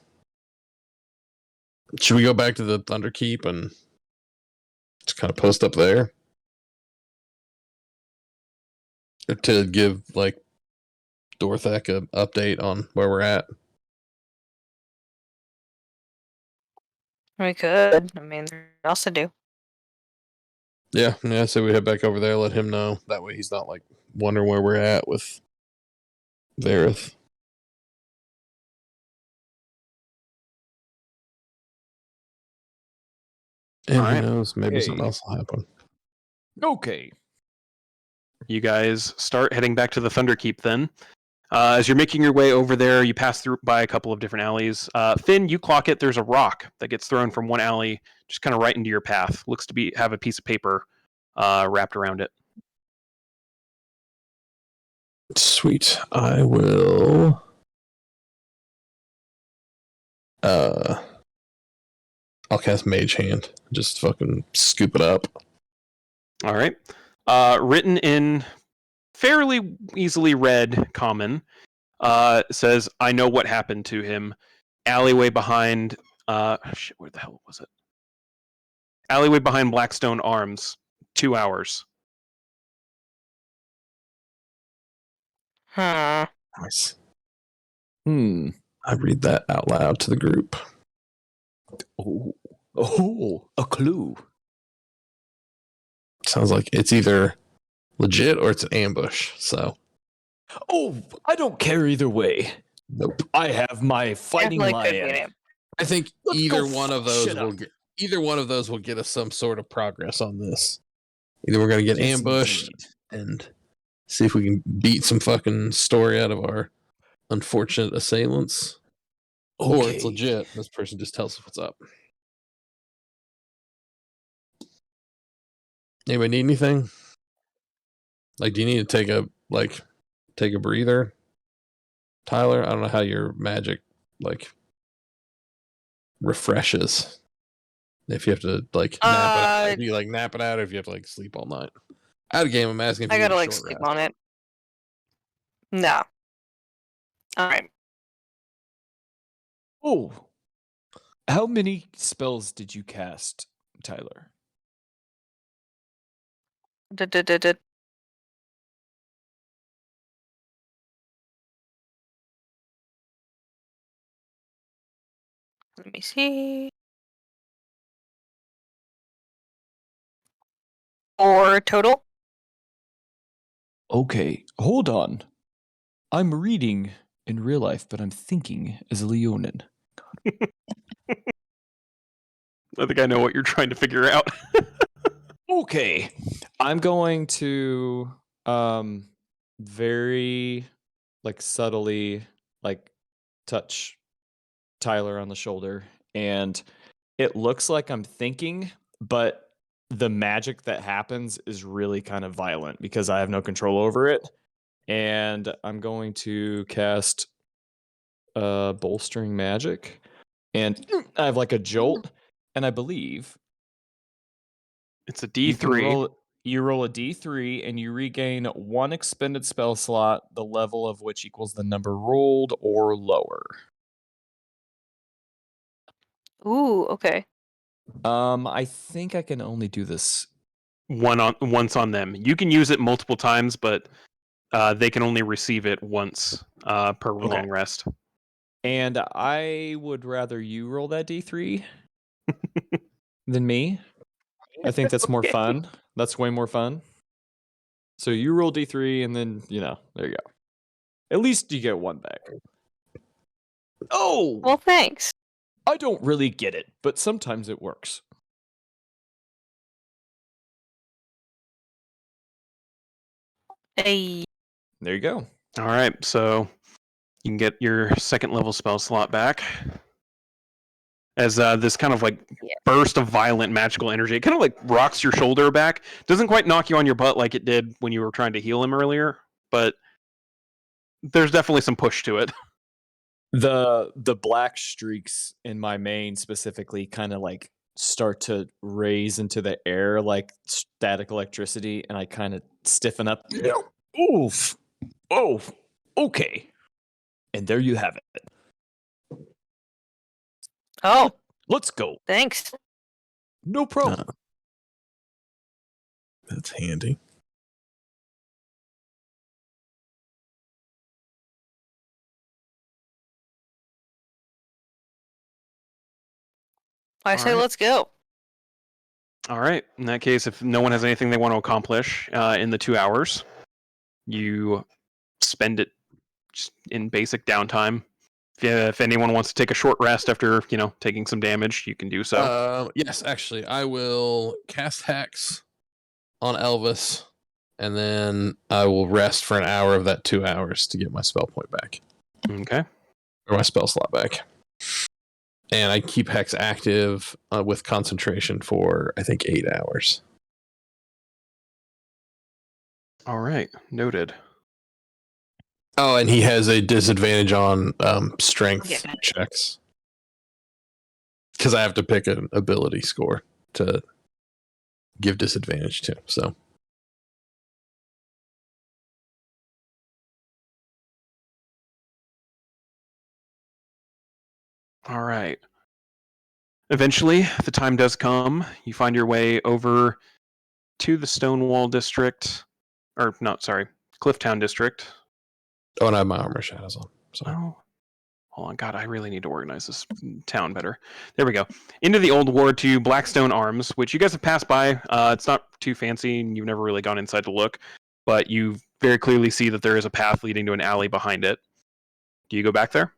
Should we go back to the Thunderkeep and just kind of post up there? Or to give, like, Dorthak an update on where we're at? We could. I mean, there's nothing else to do. Yeah, so we head back over there, let him know. That way he's not, like, wondering where we're at with Vareth. And who Alright. knows? Maybe Hey. something else will happen. Okay. You guys start heading back to the Thunderkeep then. As you're making your way over there, you pass through by a couple of different alleys. Finn, you clock it. There's a rock that gets thrown from one alley, just kind of right into your path. Looks to have a piece of paper wrapped around it. Sweet. I will. I'll cast Mage Hand. Just fucking scoop it up. All right. Written in fairly easily read common, says, "I know what happened to him. Alleyway behind. Shit, where the hell was it? Alleyway behind Blackstone Arms. 2 hours." Huh. Nice. I I read that out loud to the group. Oh, a clue. Sounds like it's either legit or it's an ambush. So, Oh, I don't care either way. nope. I have my fighting Definitely could be an lion. amp. I think Let's either go one of fuck those shit will up. either one of those will get us some sort of progress on this. Either we're gonna get Yes, ambushed indeed. and see if we can beat some fucking story out of our unfortunate assailants, or it's Okay. legit. This person just tells us what's up. Anybody need anything? Like, do you need to take a breather, Tyler? I don't know how your magic refreshes. If you have to nap it out, if you nap it out, or if you have to sleep all night. Out of game, I'm asking if I you gotta need a short sleep rest. on it. No. Alright. Oh, how many spells did you cast, Tyler? Let me see. 4 total. Okay, hold on. I'm reading in real life, but I'm thinking as a Leonin. I think I know what you're trying to figure out. Okay. I'm going to very subtly touch Tyler on the shoulder, and it looks like I'm thinking, but the magic that happens is really kind of violent because I have no control over it. And I'm going to cast bolstering magic, and I have a jolt, and I believe It's a you can D3. roll a D3 and you regain 1 expended spell slot, the level of which equals the number rolled or lower. Ooh, okay. I think I can only do this. Once on them. You can use it multiple times, but they can only receive it once per long rest. And I would rather you roll that D3 than me. I think that's more fun. That's way more fun. So you roll D3 and then, there you go. At least you get 1 back. Oh, Well, thanks. I don't really get it, but sometimes it works. Hey. There you go. All right, so you can get your second level spell slot back. As this kind of burst of violent magical energy, it kind of rocks your shoulder back. Doesn't quite knock you on your butt like it did when you were trying to heal him earlier, but there's definitely some push to it. The black streaks in my mane specifically kind of start to raise into the air like static electricity, and I kind of stiffen up. Oof. Oh, okay. And there you have it. Oh, Let's go. thanks. No problem. That's handy. I say let's go. All right. In that case, if no one has anything they want to accomplish in the 2 hours, you spend it just in basic downtime, If anyone wants to take a short rest after, taking some damage, you can do so. Yes, actually, I will cast Hex on Elvis, and then I will rest for an hour of that 2 hours to get my spell point back. Okay. Or my spell slot back. And I keep Hex active with concentration for, I think, 8 hours. All right. Noted. Oh, and he has a disadvantage on strength Yeah. checks. Because I have to pick an ability score to give disadvantage to. So. All right. Eventually, the time does come. You find your way over to the Stonewall District. Or, not, sorry, Clifftown District. Oh, and I have my armor shadows on. Sorry. Oh, hold on. God, I really need to organize this town better. There we go. Into the Old Ward to Blackstone Arms, which you guys have passed by. It's not too fancy, and you've never really gone inside to look. But you very clearly see that there is a path leading to an alley behind it. Do you go back there?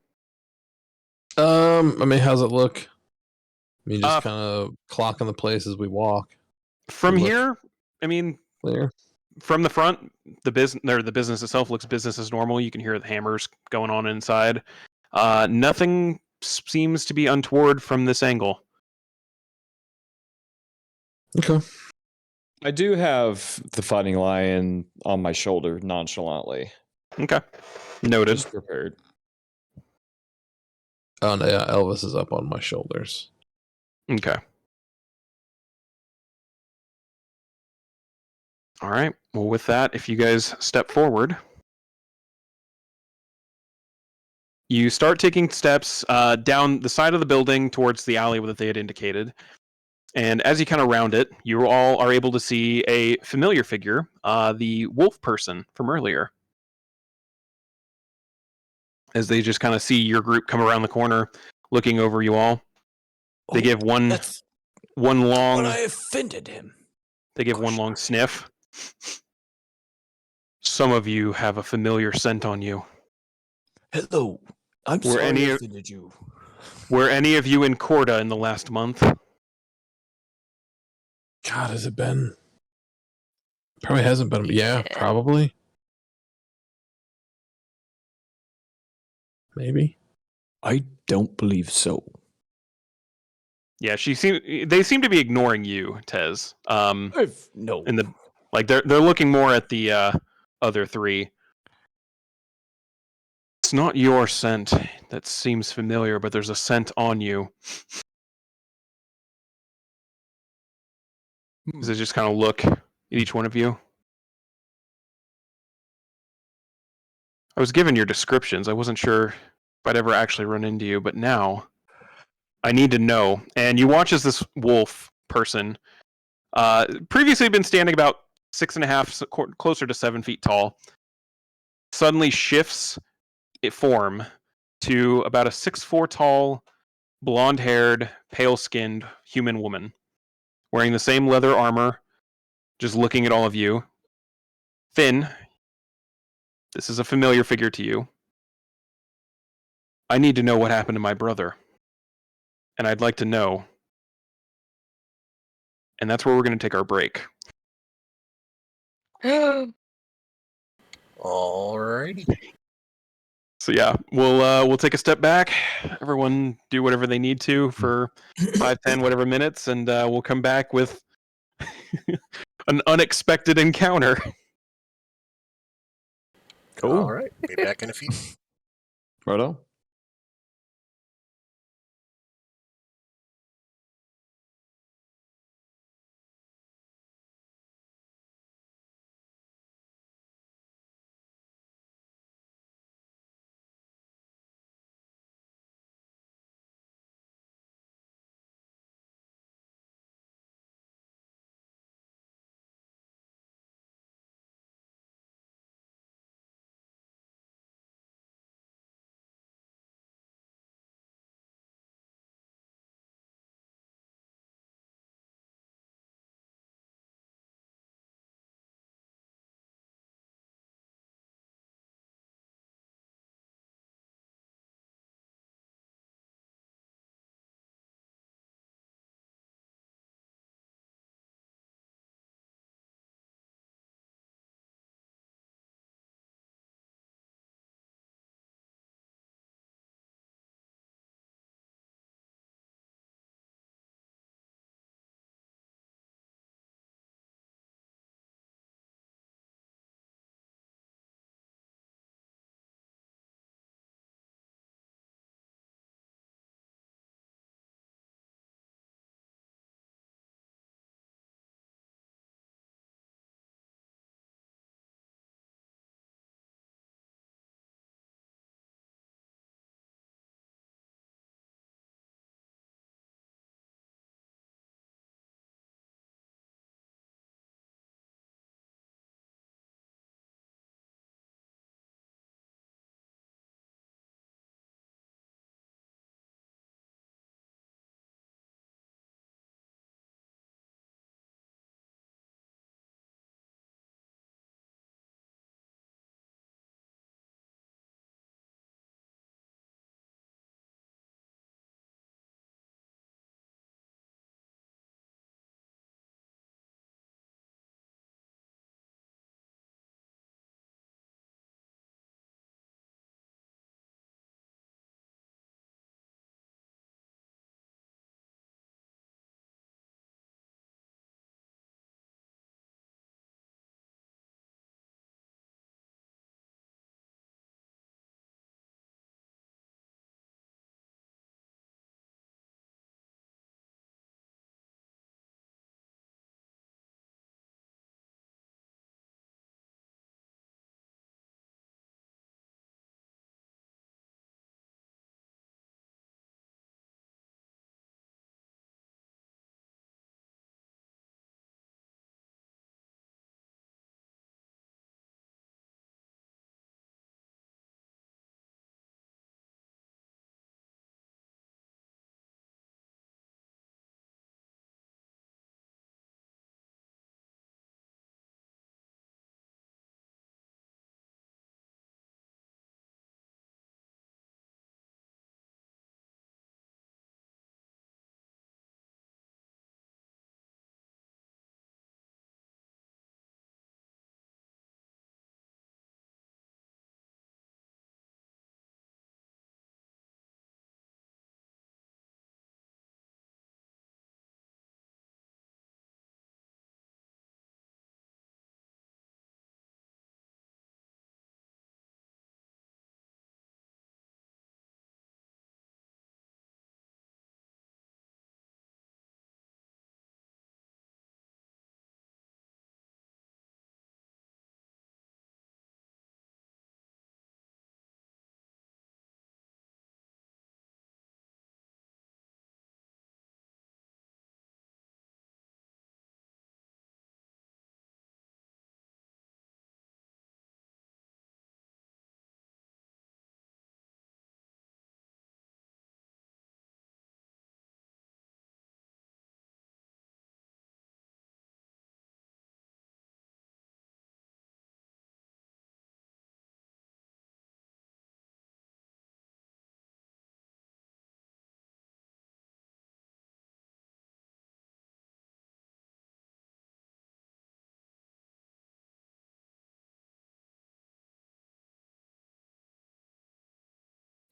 I mean, how's it look? I mean, just Uh, kind of clocking the place as we walk. From Look here, I mean, clear. from the front, the business itself looks business as normal. You can hear the hammers going on inside. Nothing seems to be untoward from this angle. Okay. I do have the fighting lion on my shoulder nonchalantly. Okay. Noted. Just prepared. Oh, no, yeah, Elvis is up on my shoulders. Okay. All right. Well, with that, if you guys step forward, you start taking steps down the side of the building towards the alley that they had indicated. And as you kind of round it, you all are able to see a familiar figure, the wolf person from earlier. As they just kind of see your group come around the corner, looking over you all. They give one That's long. when I offended him. They give one long sniff. Some of you have a familiar scent on you. Hello. I'm Were sorry any I of- offended you. Were any of you in Corda in the last month? God, has it been? Probably hasn't been. Yeah, Yeah. probably. Maybe. I don't believe so. Yeah, they seem to be ignoring you, Tez. No. In the they're looking more at the other three. It's not your scent that seems familiar, but there's a scent on you. Does it just kind of look at each one of you? I was given your descriptions. I wasn't sure if I'd ever actually run into you, but now I need to know. And you watch as this wolf person, previously been standing about 6.5, closer to 7 feet tall, suddenly shifts its form to about a 6'4" tall, blonde-haired, pale-skinned human woman, wearing the same leather armor, just looking at all of you. Finn, this is a familiar figure to you. I need to know what happened to my brother. And I'd like to know. And that's where we're going to take our break. Alrighty. So yeah, we'll take a step back. Everyone do whatever they need to for 5, 10, whatever minutes, and we'll come back with an unexpected encounter. Cool. All right. Be back in a few. Right on.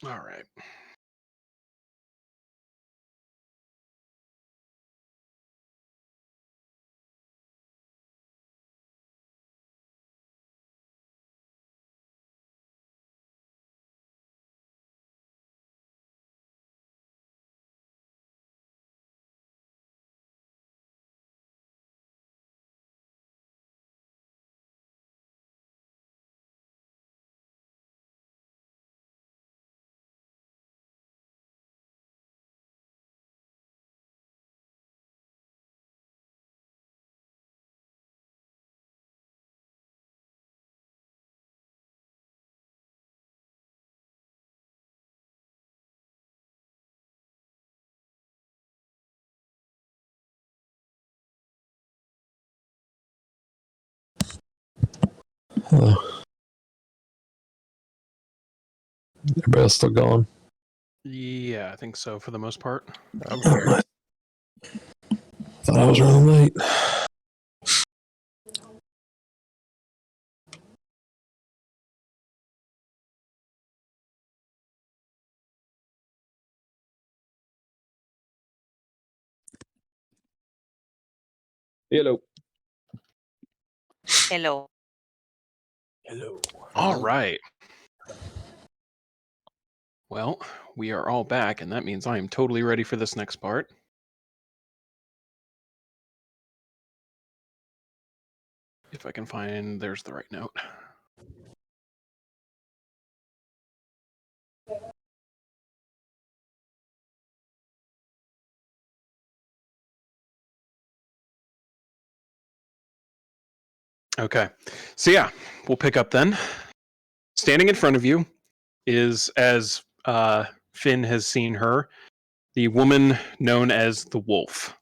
All right. Hello. Everybody else still going? Yeah, I think so for the most part. I'm here. I thought I was running late. Hello. Hello. Hello. All right. Well, we are all back, and that means I am totally ready for this next part. If I can find, there's the right note. Okay, so yeah, we'll pick up then. Standing in front of you is, as Finn has seen her, the woman known as the Wolf,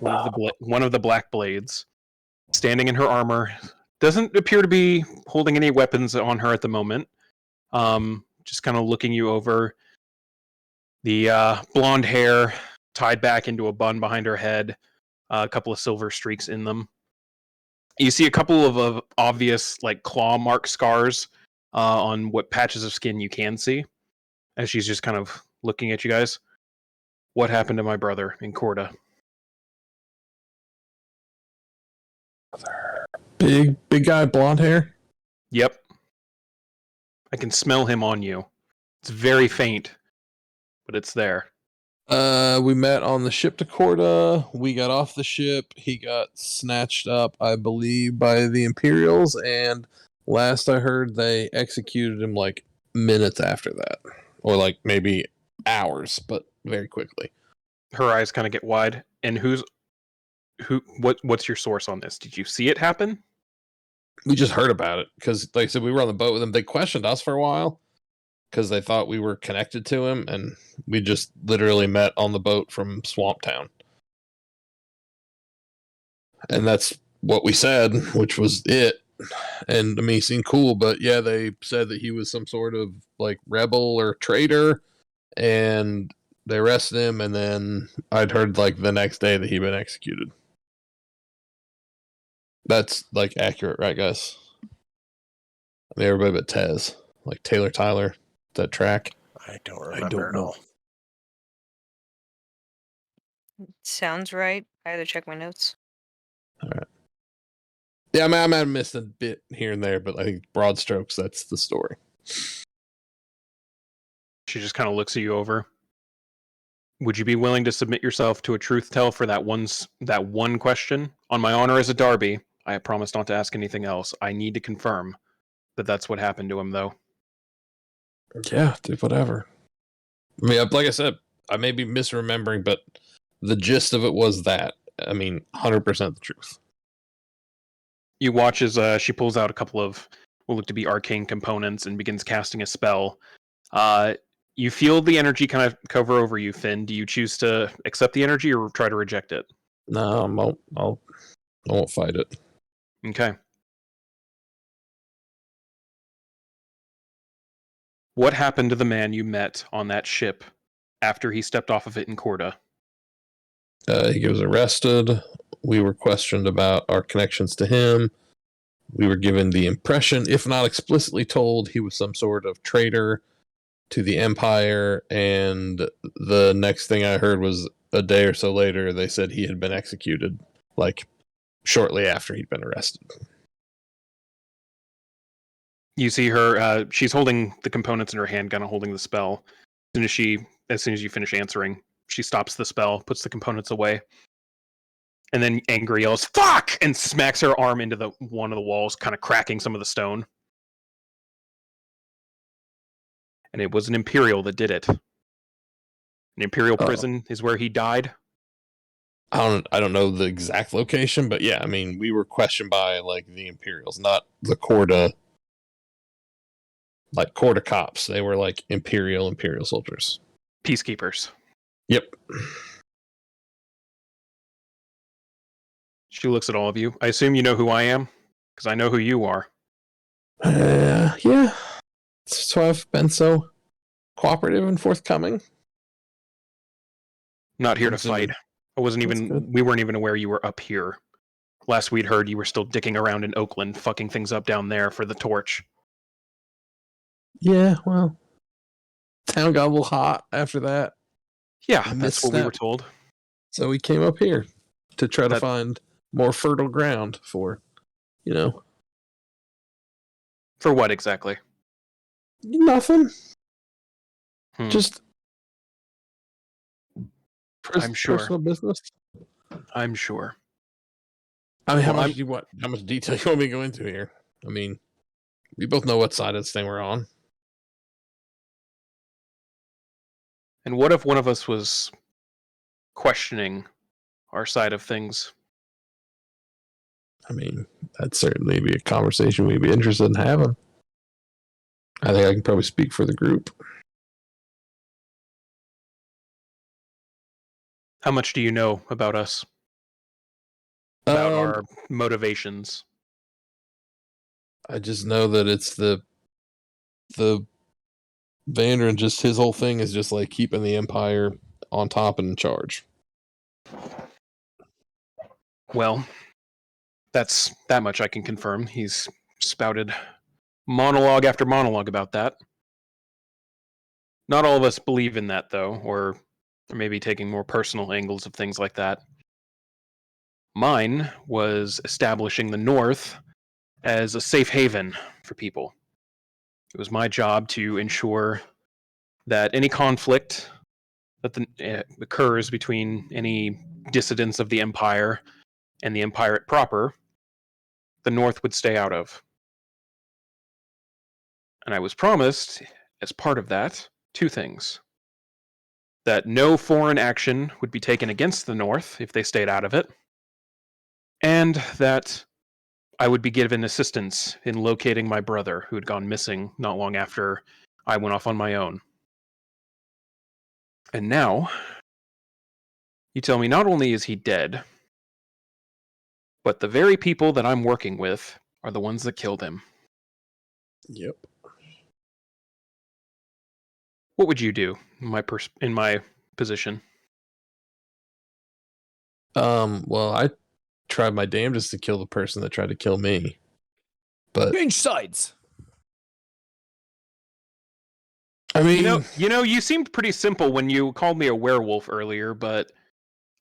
one of the Black Blades, standing in her armor. Doesn't appear to be holding any weapons on her at the moment. Just kind of looking you over. The blonde hair tied back into a bun behind her head, a couple of silver streaks in them. You see a couple of obvious like claw mark scars on what patches of skin you can see, as she's just kind of looking at you guys. What happened to my brother in Corda? Big guy, blonde hair. Yep. I can smell him on you. It's very faint, but it's there. We met on the ship to Corda. We got off the ship. He got snatched up, I believe, by the Imperials, and last I heard, they executed him like minutes after that, or like maybe hours, but very quickly. Her eyes kind of get wide. And what's your source on this? Did you see it happen? We just heard about it because, like I said, we were on the boat with them. They questioned us for a while because they thought we were connected to him, and we just literally met on the boat from Swamp Town. And that's what we said, which was it. And I mean, he seemed cool, but yeah, they said that he was some sort of like rebel or traitor, and they arrested him. And then I'd heard like the next day that he'd been executed. That's like accurate, right, guys? I mean, everybody but Tez, like Taylor Tyler, that track. I don't remember at all. Sounds right. I had to check my notes. All right. Yeah, I might have missed a bit here and there, but I think broad strokes, that's the story. She just kind of looks at you over. Would you be willing to submit yourself to a truth tell for that one question? On my honor as a Darby, I have promised not to ask anything else. I need to confirm that that's what happened to him, though. Yeah, dude, whatever. I mean, like I said, I may be misremembering, but the gist of it was that. I mean, 100% the truth. You watch as she pulls out a couple of what look to be arcane components and begins casting a spell. You feel the energy kind of cover over you, Finn. Do you choose to accept the energy or try to reject it? No, I won't fight it. Okay. What happened to the man you met on that ship after he stepped off of it in Corda? He was arrested. We were questioned about our connections to him. We were given the impression, if not explicitly told, he was some sort of traitor to the Empire, and the next thing I heard was a day or so later they said he had been executed, like shortly after he'd been arrested. You see her, she's holding the components in her hand, kind of holding the spell. As soon as you finish answering, she stops the spell, puts the components away, and then angry yells, "Fuck!" and smacks her arm into one of the walls, kind of cracking some of the stone. And it was an Imperial that did it. An Imperial prison is where he died. I don't know the exact location, but yeah, I mean, we were questioned by like the Imperials, not the Corda, like Corda cops. They were like Imperial soldiers. Peacekeepers. Yep. She looks at all of you. I assume you know who I am, because I know who you are. Yeah. That's why I've been so cooperative and forthcoming. Not here I'm to fight. assuming. I wasn't That's even. good. We weren't even aware you were up here. Last we'd heard, you were still dicking around in Oakland, fucking things up down there for the torch. Yeah, well, town got a little hot after that. Yeah, I that's missed what we were that. told. So we came up here to try to That- find more fertile ground for, For what exactly? nothing. Hmm. Just I'm sure. personal business. I'm sure. I mean, Well, how much detail you want me to go into here? I mean, we both know what side of this thing we're on. And what if one of us was questioning our side of things? I mean, that'd certainly be a conversation we'd be interested in having. I think I can probably speak for the group. How much do you know about us? About Um, our motivations? I just know that it's the Vandrin, just his whole thing is just like keeping the Empire on top and in charge. Well, that's that much I can confirm. He's spouted monologue after monologue about that. Not all of us believe in that, though, or maybe taking more personal angles of things like that. Mine was establishing the North as a safe haven for people. It was my job to ensure that any conflict that occurs between any dissidents of the Empire and the Empire proper, the North would stay out of. And I was promised, as part of that, two things. That no foreign action would be taken against the North if they stayed out of it, and that I would be given assistance in locating my brother, who had gone missing not long after I went off on my own. And now, you tell me not only is he dead, but the very people that I'm working with are the ones that killed him. Yep. What would you do in my position? Well, I tried my damnedest to kill the person that tried to kill me. But Change sides. I mean, You seemed pretty simple when you called me a werewolf earlier, but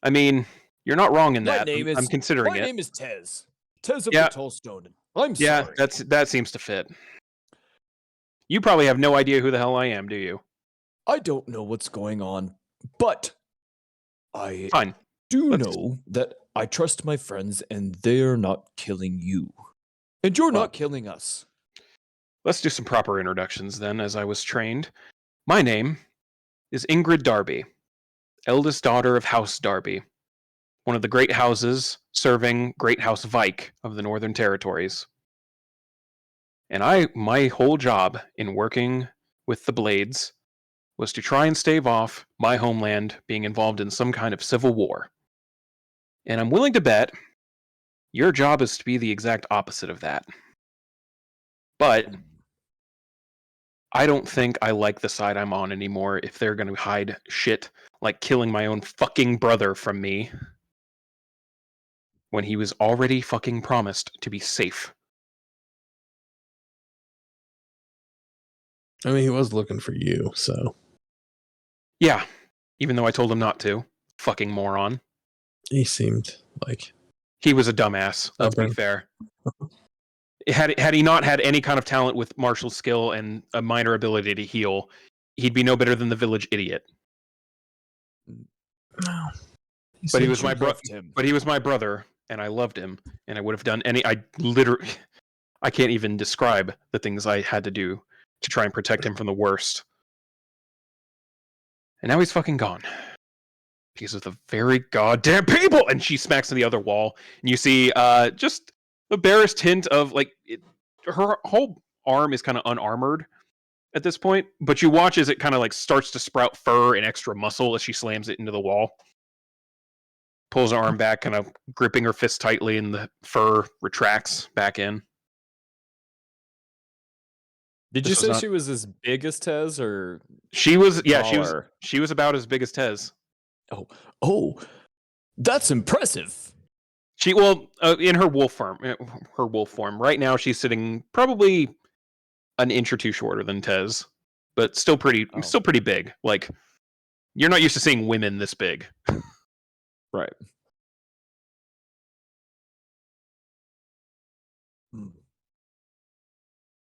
I mean, you're not wrong in that. I'm considering my it. name is Tez. Tez of Yeah. the Tallstone. I'm Yeah, sorry. that seems to fit. You probably have no idea who the hell I am, do you? I don't know what's going on, but I Fine. know that I trust my friends and they're not killing you. And you're not killing us. Let's do some proper introductions then, as I was trained. My name is Ingrid Darby, eldest daughter of House Darby, one of the great houses serving Great House Vike of the Northern Territories. And my whole job in working with the Blades was to try and stave off my homeland being involved in some kind of civil war. And I'm willing to bet your job is to be the exact opposite of that. But I don't think I like the side I'm on anymore if they're going to hide shit like killing my own fucking brother from me when he was already fucking promised to be safe. I mean, he was looking for you, so Yeah, even though I told him not to. Fucking moron. he seemed like He was a dumbass, let's be stubborn. fair. Had he not had any kind of talent with martial skill and a minor ability to heal, he'd be no better than the village idiot. No. But he seemed was my You brother. loved him. But he was my brother, and I loved him, and I would have done any. I literally, I can't even describe the things I had to do to try and protect him from the worst. And now he's fucking gone because of the very goddamn people. And she smacks to the other wall, and you see just the barest hint of like her whole arm is kind of unarmored at this point, but you watch as it kind of like starts to sprout fur and extra muscle as she slams it into the wall. Pulls her arm back, kind of gripping her fist tightly, and the fur retracts back in. Did This you was say not- she was as big as Tez or She was, yeah, taller? she was about as big as Tez. Oh, that's impressive. She, well, in her wolf form, right now she's sitting probably an inch or two shorter than Tez, but still pretty big. Like, you're not used to seeing women this big. Right.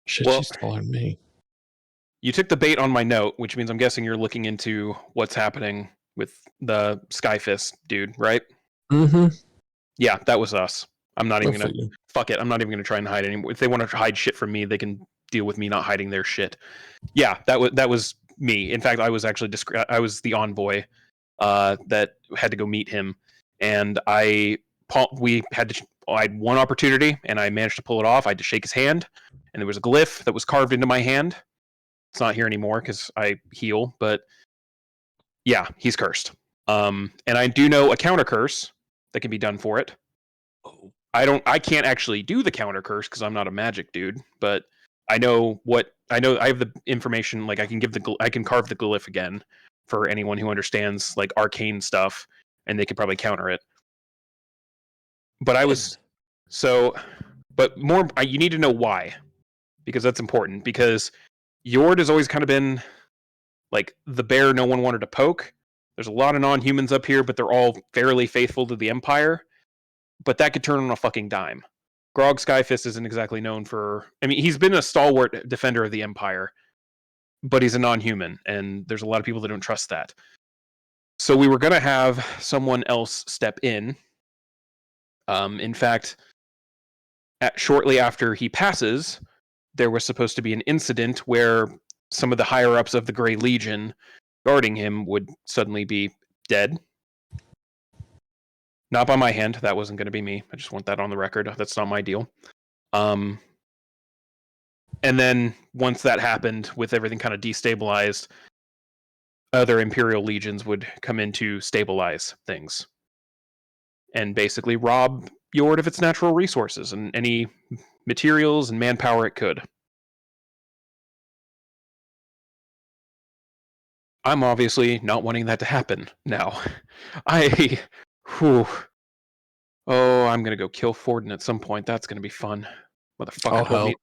Shit, Well- she's taller than me. You took the bait on my note, which means I'm guessing you're looking into what's happening with the Skyfist dude, right? Mm-hmm. Yeah, that was us. I'm not even gonna fuck it. I'm not even gonna try and hide anymore. If they want to hide shit from me, they can deal with me not hiding their shit. Yeah, that was me. In fact, I was actually I was the envoy that had to go meet him, and I had one opportunity, and I managed to pull it off. I had to shake his hand, and there was a glyph that was carved into my hand. It's not here anymore because I heal, but yeah, he's cursed. And I do know a counter curse that can be done for it. Oh, I can't actually do the counter curse because I'm not a magic dude, but I know I have the information. Like I can carve the glyph again for anyone who understands like arcane stuff, and they could probably counter it. But but more, you need to know why, because that's important. Because Yord has always kind of been like the bear no one wanted to poke. There's a lot of non-humans up here, but they're all fairly faithful to the Empire. But that could turn on a fucking dime. Grog Skyfist isn't exactly known for... I mean, he's been a stalwart defender of the Empire, but he's a non-human, and there's a lot of people that don't trust that. So we were going to have someone else step in. In fact, shortly after he passes, there was supposed to be an incident where some of the higher-ups of the Grey Legion guarding him would suddenly be dead. Not by my hand. That wasn't going to be me. I just want that on the record. That's not my deal. And then once that happened, with everything kind of destabilized, other Imperial legions would come in to stabilize things. And basically rob Yord of its natural resources and any materials and manpower it could. I'm obviously not wanting that to happen now. Oh, I'm gonna go kill Forden at some point. That's gonna be fun. Motherfucker I'll told me. help.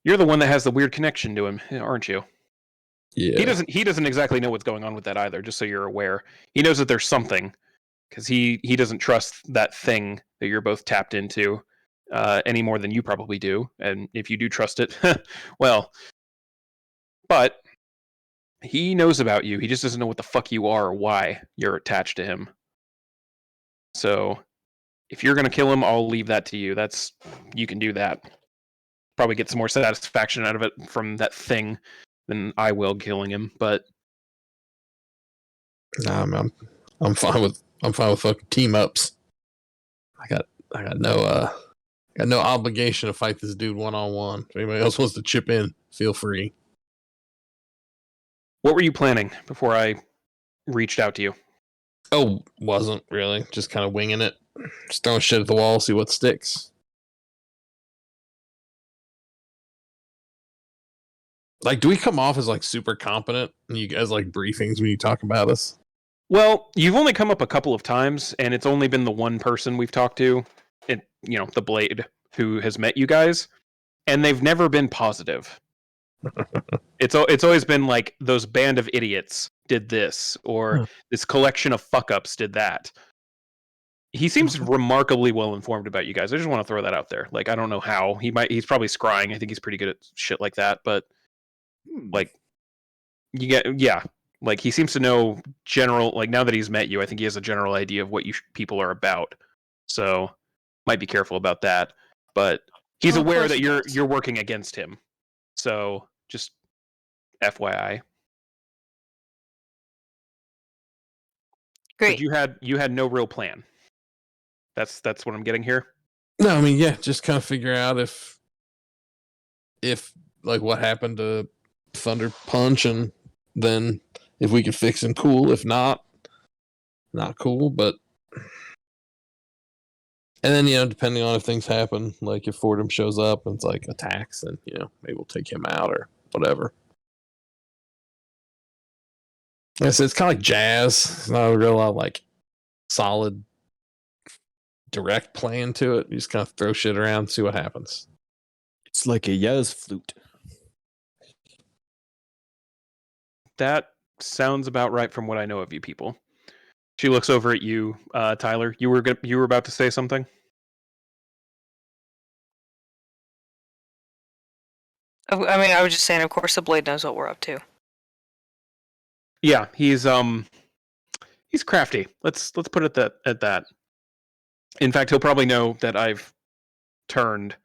You're the one that has the weird connection to him, aren't you? Yeah. He doesn't exactly know what's going on with that either, just so you're aware. He knows that there's something, because he doesn't trust that thing that you're both tapped into any more than you probably do. And if you do trust it, well, but he knows about you. He just doesn't know what the fuck you are or why you're attached to him. So if you're going to kill him, I'll leave that to you. You can do that. Probably get some more satisfaction out of it from that thing than I will killing him, but Nah, I'm fine with fucking team ups. I got no obligation to fight this dude one-on-one. If anybody else wants to chip in, feel free. what were you planning before I reached out to you? Oh, wasn't really. Just kind of winging it. Just throwing shit at the wall, see what sticks. Like, do we come off as like super competent? And you guys like briefings when you talk about us? Well, you've only come up a couple of times, and it's only been the one person we've talked to, the Blade, who has met you guys, and they've never been positive. It's always been like those band of idiots did this, or this collection of fuck ups did that. He seems remarkably well informed about you guys. I just want to throw that out there. Like, I don't know how he's probably scrying. I think he's pretty good at shit like that. But like, like he seems to know general. Like now that he's met you, I think he has a general idea of what you people are about. So might be careful about that. But he's aware that you're working against him. So just FYI. Great. But you had no real plan. That's what I'm getting here. No, I mean, yeah, just kind of figure out if like what happened to Thunder Punch, and then if we could fix him, cool. If not cool. But and then depending on if things happen, like if Fordham shows up and it's like attacks, then maybe we'll take him out or whatever. Yeah, so it's kind of like jazz. It's not a real like solid direct plan to it. You just kind of throw shit around, see what happens. It's like a jazz flute. That sounds about right from what I know of you people. She looks over at you, Tyler. You were about to say something? I mean, I was just saying, of course, the Blade knows what we're up to. Yeah, he's crafty. Let's put it at that. In fact, he'll probably know that I've turned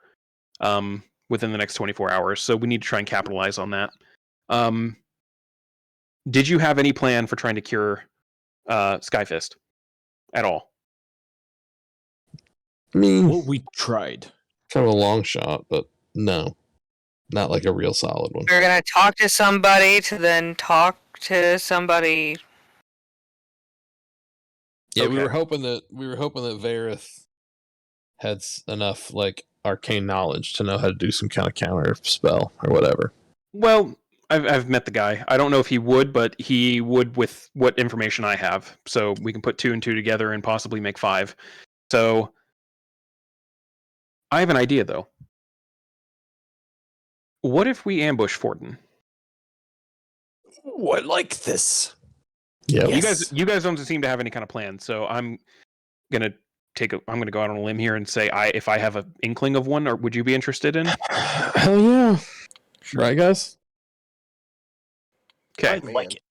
within the next 24 hours, so we need to try and capitalize on that. Did you have any plan for trying to cure Skyfist at all? I mean, Well, we tried. kind of a long shot, but no, not like a real solid one. We're gonna talk to somebody to then talk to somebody. Yeah, Okay. we were hoping that Varith had enough like arcane knowledge to know how to do some kind of counter spell or whatever. Well, I've met the guy. I don't know if he would, but he would with what information I have. So we can put 2 and 2 together and possibly make 5. So I have an idea, though. What if we ambush Forden? Ooh, I like this. Yeah, Yes. You guys don't seem to have any kind of plan. So I'm gonna go out on a limb here and say if I have an inkling of one, or would you be interested in? hell yeah, right, guys. Okay. I like it.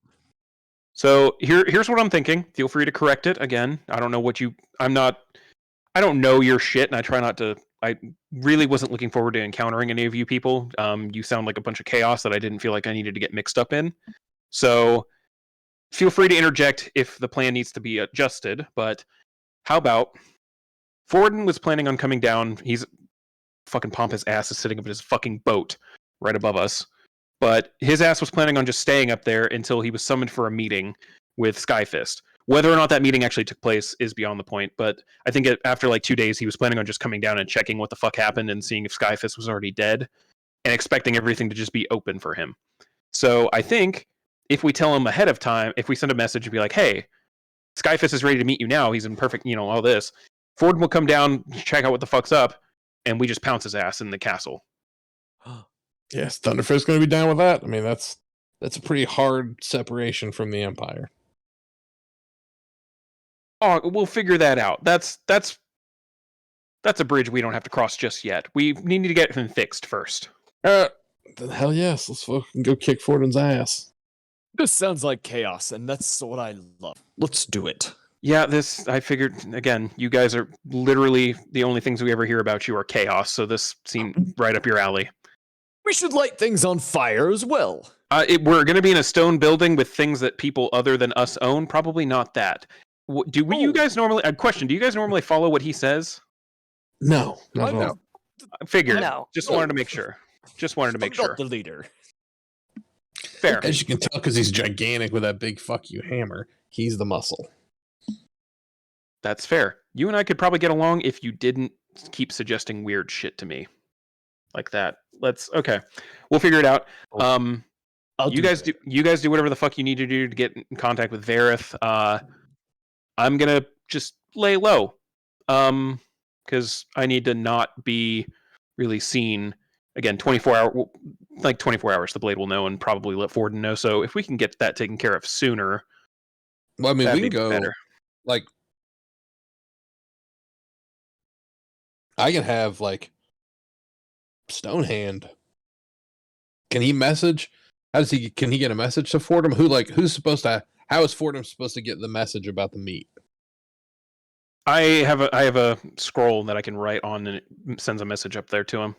So here's what I'm thinking. Feel free to correct it again. I don't know I don't know your shit, and I try not to. I really wasn't looking forward to encountering any of you people. You sound like a bunch of chaos that I didn't feel like I needed to get mixed up in. So feel free to interject if the plan needs to be adjusted. But how about Forden was planning on coming down. He's fucking pompous ass is sitting up in his fucking boat right above us. But his ass was planning on just staying up there until he was summoned for a meeting with Skyfist. Whether or not that meeting actually took place is beyond the point, but I think after like 2 days, he was planning on just coming down and checking what the fuck happened and seeing if Skyfist was already dead and expecting everything to just be open for him. So I think if we tell him ahead of time, if we send a message and be like, hey, Skyfist is ready to meet you now, he's in perfect, all this, Ford will come down, check out what the fuck's up, and we just pounce his ass in the castle. Yes, Thunderfist's going to be down with that. I mean, that's a pretty hard separation from the Empire. Oh, we'll figure that out. That's a bridge we don't have to cross just yet. We need to get him fixed first. Then hell yes, let's fucking go kick Forden's ass. This sounds like chaos, and that's what I love. Let's do it. Yeah, I figured, again, you guys are literally the only things we ever hear about you are chaos, so this seemed right up your alley. We should light things on fire as well. We're going to be in a stone building with things that people other than us own. Probably not that. You guys normally... question, do you guys normally follow what he says? No, not at all. No. I figured. No. Just wanted to make sure. I'm not the leader. Fair. As you can tell, because he's gigantic with that big fuck you hammer, he's the muscle. That's fair. You and I could probably get along if you didn't keep suggesting weird shit to me. Like that. Okay. We'll figure it out. You guys do whatever the fuck you need to do to get in contact with Varith. I'm gonna just lay low. Because I need to not be really seen again, 24 hours, the blade will know and probably let Forden know. So if we can get that taken care of sooner, Well, I mean, we that'd can be go better. like I can have like Stonehand. Can he message? Can he get a message to Fordham? Who's supposed to? How is Fordham supposed to get the message about the meat? I have a scroll that I can write on, and it sends a message up there to him.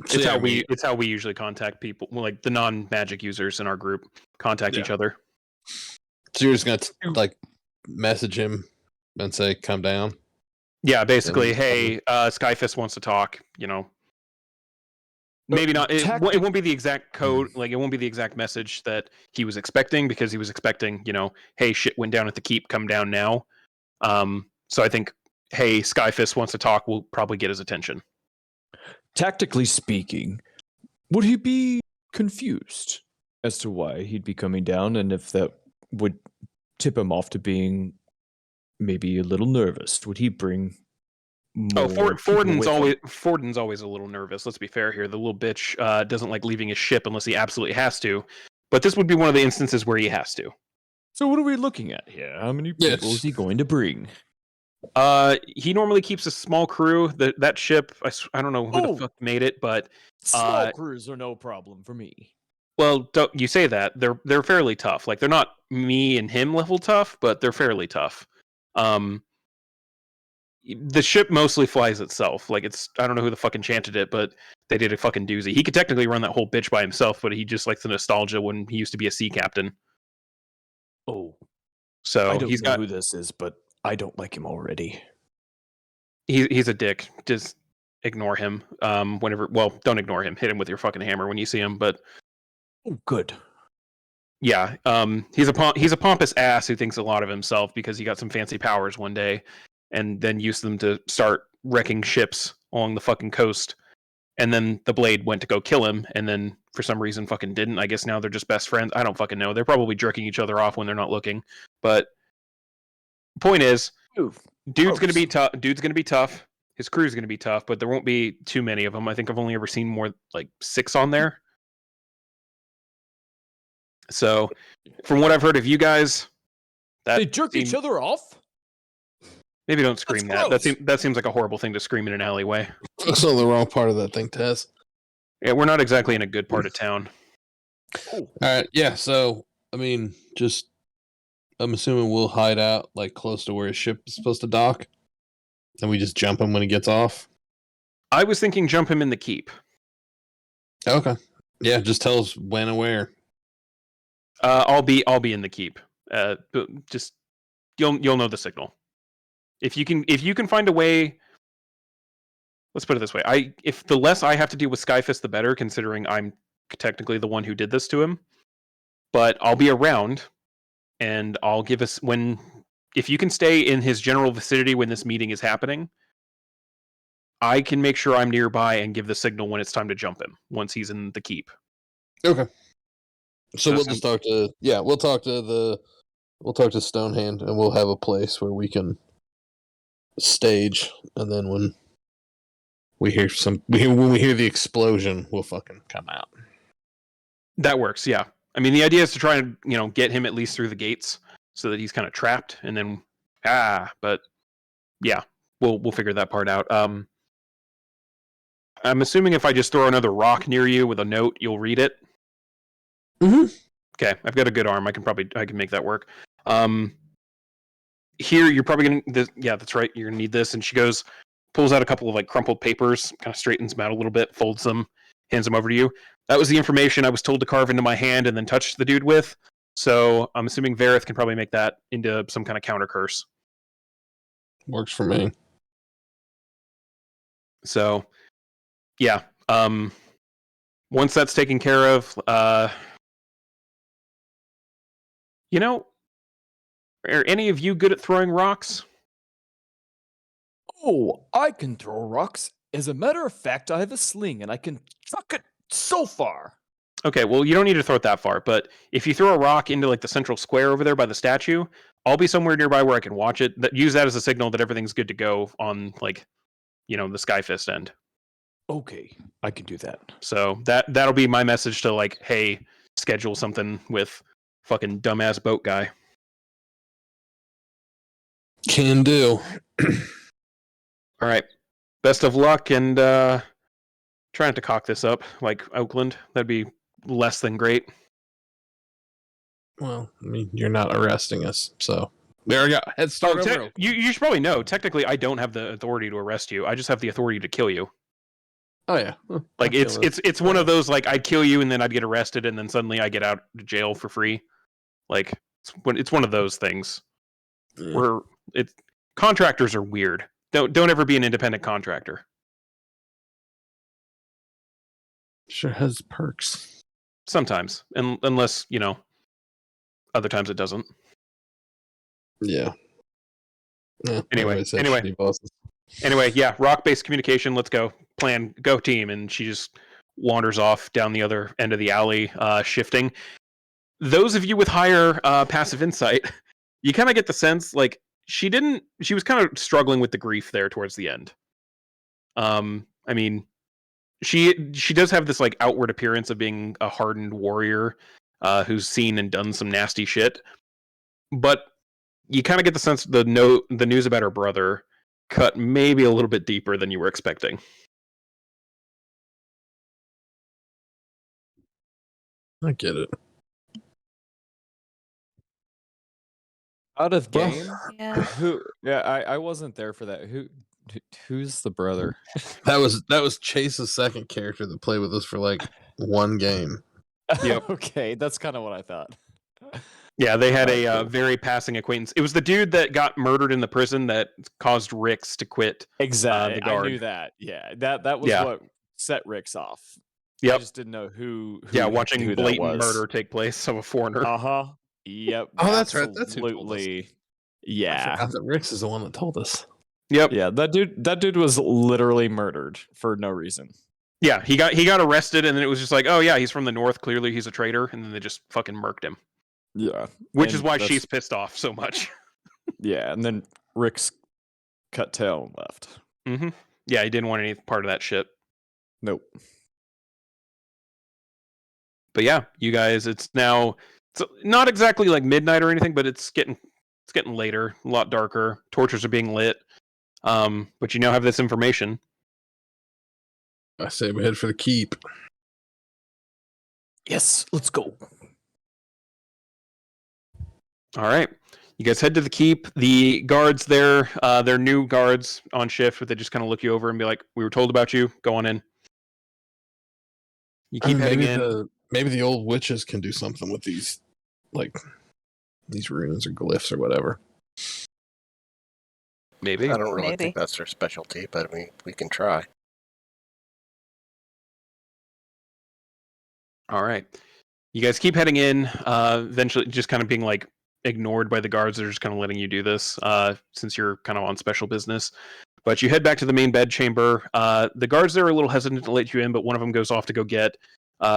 So, It's yeah, how I mean, it's how we usually contact people, like the non-magic users in our group contact each other. so you're just gonna like message him and say, "Come down." Yeah, basically, And- hey, Skyfist wants to talk. Maybe not. It won't be the exact code. Like, it won't be the exact message that he was expecting, because he was expecting, hey, shit went down at the keep. Come down now. So I think, hey, Skyfist wants to talk will probably get his attention. Tactically speaking, would he be confused as to why he'd be coming down, and if that would tip him off to being maybe a little nervous? Would he bring more people with him? Forden's always a little nervous. Let's be fair here. The little bitch doesn't like leaving his ship unless he absolutely has to. But this would be one of the instances where he has to. So what are we looking at here? How many people is he going to bring? He normally keeps a small crew. That ship, I don't know who the fuck made it, but Small crews are no problem for me. well, don't you say that. They're fairly tough. Like, they're not me and him level tough, but they're fairly tough. The ship mostly flies itself. Like, I don't know who the fuck enchanted it, but they did a fucking doozy. He could technically run that whole bitch by himself, but he just likes the nostalgia when he used to be a sea captain. Oh, So I don't know who this is, but I don't like him already. He's a dick. Just ignore him. Don't ignore him. Hit him with your fucking hammer when you see him. But Oh, good. yeah, he's a pompous ass who thinks a lot of himself because he got some fancy powers one day, and then used them to start wrecking ships along the fucking coast. And then the blade went to go kill him, and then for some reason fucking didn't. I guess now they're just best friends. I don't fucking know. They're probably jerking each other off when they're not looking. But point is, dude's gonna be tough. His crew's gonna be tough, but there won't be too many of them. I think I've only ever seen more like 6 on there. So, from what I've heard of you guys, They jerk each other off? Maybe don't scream That's that. gross. That seems like a horrible thing to scream in an alleyway. Focus on the wrong part of that thing, Tess. Yeah, we're not exactly in a good part of town. All right, yeah. So I mean, I'm assuming we'll hide out like close to where his ship is supposed to dock, and we just jump him when he gets off. I was thinking jump him in the keep. Okay. Yeah, just tell us when and where. I'll be in the keep. Just you'll know the signal. If you can find a way. Let's put it this way: if the less I have to deal with Skyfist, the better, considering I'm technically the one who did this to him. But I'll be around, and I'll give us if you can stay in his general vicinity when this meeting is happening, I can make sure I'm nearby and give the signal when it's time to jump him once he's in the keep. Okay. So we'll just talk to we'll talk to Stonehand, and we'll have a place where we can stage, and then when we hear the explosion, we'll fucking come out. That works, yeah. I mean, the idea is to try and get him at least through the gates so that he's kind of trapped, and then but yeah, we'll figure that part out. I'm assuming if I just throw another rock near you with a note, you'll read it. Mm-hmm. Okay, I've got a good arm. I can make that work. Here you're probably gonna. Yeah, that's right. You're gonna need this. And she pulls out a couple of like crumpled papers, kind of straightens them out a little bit, folds them, hands them over to you. That was the information I was told to carve into my hand and then touch the dude with. So I'm assuming Vareth can probably make that into some kind of counter curse. Works for me. So, yeah. Once that's taken care of, are any of you good at throwing rocks? Oh, I can throw rocks. As a matter of fact, I have a sling and I can chuck it so far. Okay, well, you don't need to throw it that far, but if you throw a rock into like the central square over there by the statue, I'll be somewhere nearby where I can watch it. Use that as a signal that everything's good to go on like the Skyfist end. Okay, I can do that. So that'll be my message to like, hey, schedule something with fucking dumbass boat guy. Can do. All right. Best of luck, and try not to cock this up like Oakland. That'd be less than great. Well, I mean, you're not arresting us, so we already got head start over. Oakland. You should probably know. Technically, I don't have the authority to arrest you. I just have the authority to kill you. Oh yeah, Like it's one of those like I'd kill you and then I'd get arrested and then suddenly I get out of jail for free. Like it's one of those things. Yeah. Where contractors are weird. Don't ever be an independent contractor. Sure has perks. Sometimes, unless other times it doesn't. Yeah. Anyway, yeah, rock-based communication. Let's go. Plan. Go team. And she just wanders off down the other end of the alley, shifting. Those of you with higher passive insight, you kind of get the sense like she was kind of struggling with the grief there towards the end. I mean, she does have this like outward appearance of being a hardened warrior who's seen and done some nasty shit, but you kind of get the sense the news about her brother cut maybe a little bit deeper than you were expecting. I get it. Out of game? Yeah. I wasn't there for that. Who's the brother? That was Chase's second character that played with us for like one game. Yep. Okay, that's kind of what I thought. Yeah, they had a very passing acquaintance. It was the dude that got murdered in the prison that caused Rix to quit. Exactly. the guard. I knew that. Yeah, that was what set Rix off. Yep. I just didn't know who watching who blatant murder take place of a foreigner. Uh-huh. Yep. Oh, that's right. That's who told us. Absolutely. I Yeah. forgot that Rix is the one that told us. Yep. Yeah, that dude was literally murdered for no reason. Yeah, he got arrested, and then it was just like, oh yeah, he's from the north. Clearly, he's a traitor, and then they just fucking murked him. Yeah. Which is why she's pissed off so much. Yeah, and then Rick's cut tail and left. Mm-hmm. Yeah, he didn't want any part of that shit. Nope. But yeah, you guys, it's not exactly like midnight or anything, but it's getting later, a lot darker. Torches are being lit. But you now have this information. I say we head for the keep. Yes, let's go. All right. You guys head to the keep. The guards there, they're new guards on shift, but they just kind of look you over and be like, we were told about you. Go on in. You keep heading in. Maybe the old witches can do something with these, like, these runes or glyphs or whatever. Maybe. I don't really Maybe. think that's their specialty, but we can try. All right. You guys keep heading in, eventually just kind of being like ignored by the guards that are just kind of letting you do this, since you're kind of on special business. But you head back to the main bed chamber. The guards there are a little hesitant to let you in, but one of them goes off to go get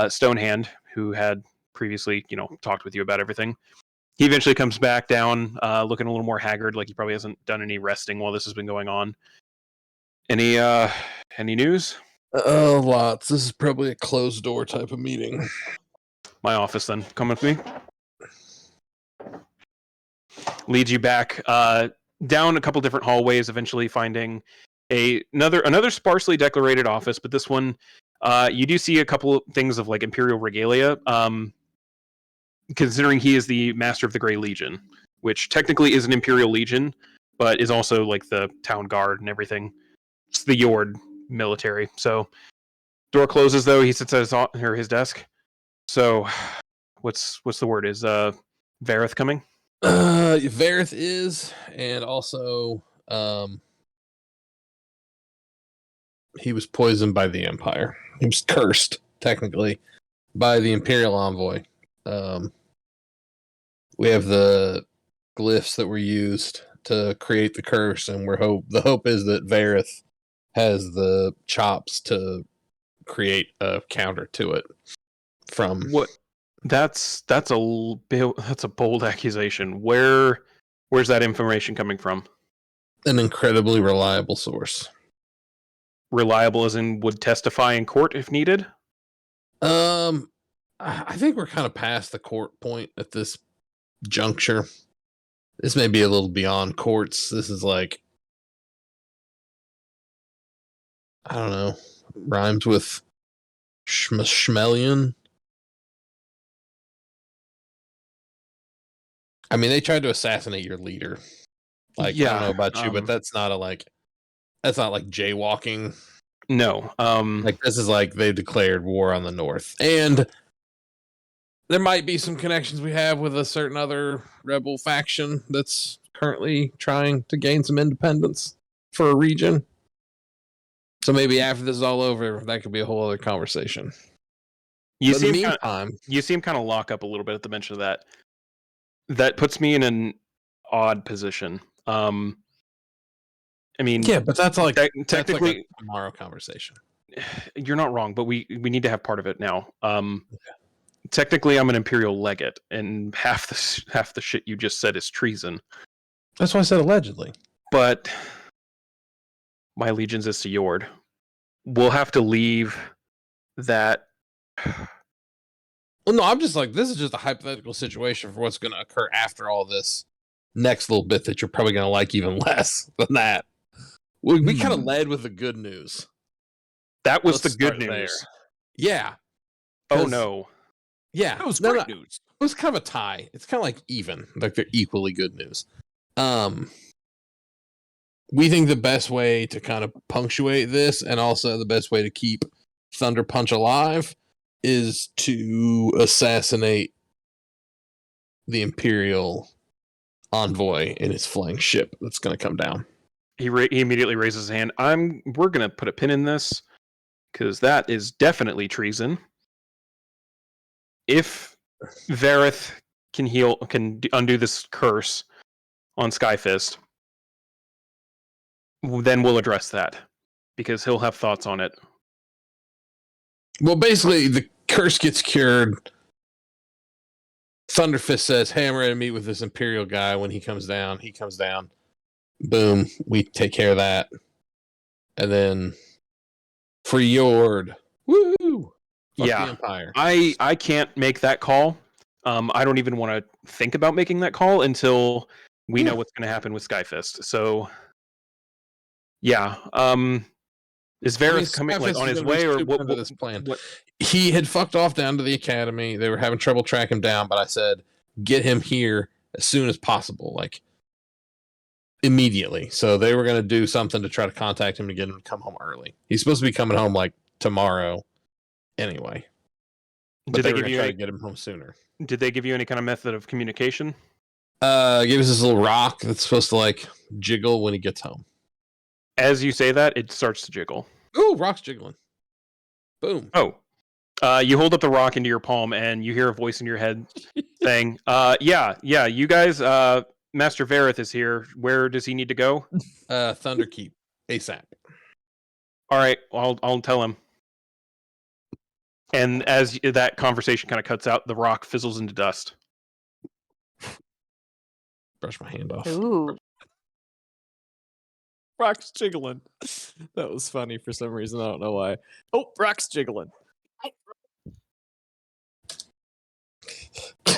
Stonehand, who had previously, talked with you about everything. He eventually comes back down, looking a little more haggard, like he probably hasn't done any resting while this has been going on. Any news? Lots. This is probably a closed door type of meeting. My office, then. Come with me. Leads you back down a couple different hallways, eventually finding another sparsely decorated office, but this one, you do see a couple of things of like Imperial regalia, considering he is the Master of the Grey Legion, which technically is an Imperial Legion, but is also like the town guard and everything. It's the Yord military. So door closes, though. He sits at his desk. So what's the word? Is Vareth coming? Vareth is, and also he was poisoned by the Empire. He was cursed, technically, by the Imperial envoy. We have the glyphs that were used to create the curse, and the hope is that Vareth has the chops to create a counter to it. From what? That's a bold accusation. Where's that information coming from? An incredibly reliable source. reliable as in would testify in court if needed? I think we're kind of past the court point at this juncture. This may be a little beyond courts. This is like, I don't know, rhymes with Schmelian. I mean, they tried to assassinate your leader. Like, I don't know about you, but that's not like jaywalking. No. Like, this is like they've declared war on the North. And there might be some connections we have with a certain other rebel faction that's currently trying to gain some independence for a region. So maybe after this is all over, that could be a whole other conversation. You But in the seem meantime, kind of lock up a little bit at the mention of that. That puts me in an odd position. I mean, yeah, but that's like technically that's like a tomorrow conversation. you're not wrong, but we need to have part of it now. Technically, I'm an Imperial legate, and half the shit you just said is treason. That's why I said allegedly. But my allegiance is to Yord. We'll have to leave that. Well, no, I'm just like, this is just a hypothetical situation for what's going to occur after all this next little bit that you're probably going to like even less than that. We kind of led with the good news. That was Let's the good start news. there. Yeah. Oh no. Yeah. That was great news. It was kind of a tie. It's kind of like even. Like they're equally good news. We think the best way to kind of punctuate this, and also the best way to keep Thunder Punch alive, is to assassinate the Imperial envoy in his flying ship that's going to come down. He immediately raises his hand. We're going to put a pin in this because that is definitely treason. If Vareth can undo this curse on Skyfist, then we'll address that because he'll have thoughts on it. Well, basically, the curse gets cured. Thunderfist says, hey, I'm ready to meet with this Imperial guy. When he comes down. Boom. We take care of that. And then for Yord. Woo! Fuck Yeah. the Empire. I can't make that call. I don't even want to think about making that call until we know what's going to happen with Skyfist. So, yeah. Is Vareth coming like on his way, or what? This plan? He had fucked off down to the academy. They were having trouble tracking him down, but I said, get him here as soon as possible, like immediately. So they were going to do something to try to contact him to get him to come home early. He's supposed to be coming home like tomorrow, anyway. But Did they give you you try to get him home sooner? Did they give you any kind of method of communication? Give us this little rock that's supposed to like jiggle when he gets home. As you say that, it starts to jiggle. Ooh, rock's jiggling. Boom. Oh. You hold up the rock into your palm, and you hear a voice in your head saying, yeah, you guys, Master Vareth is here. Where does he need to go? Thunderkeep. ASAP. All right, I'll tell him. And as that conversation kind of cuts out, the rock fizzles into dust. Brush my hand off. Ooh. Rock's jiggling. That was funny for some reason. I don't know why. Oh, Rock's jiggling.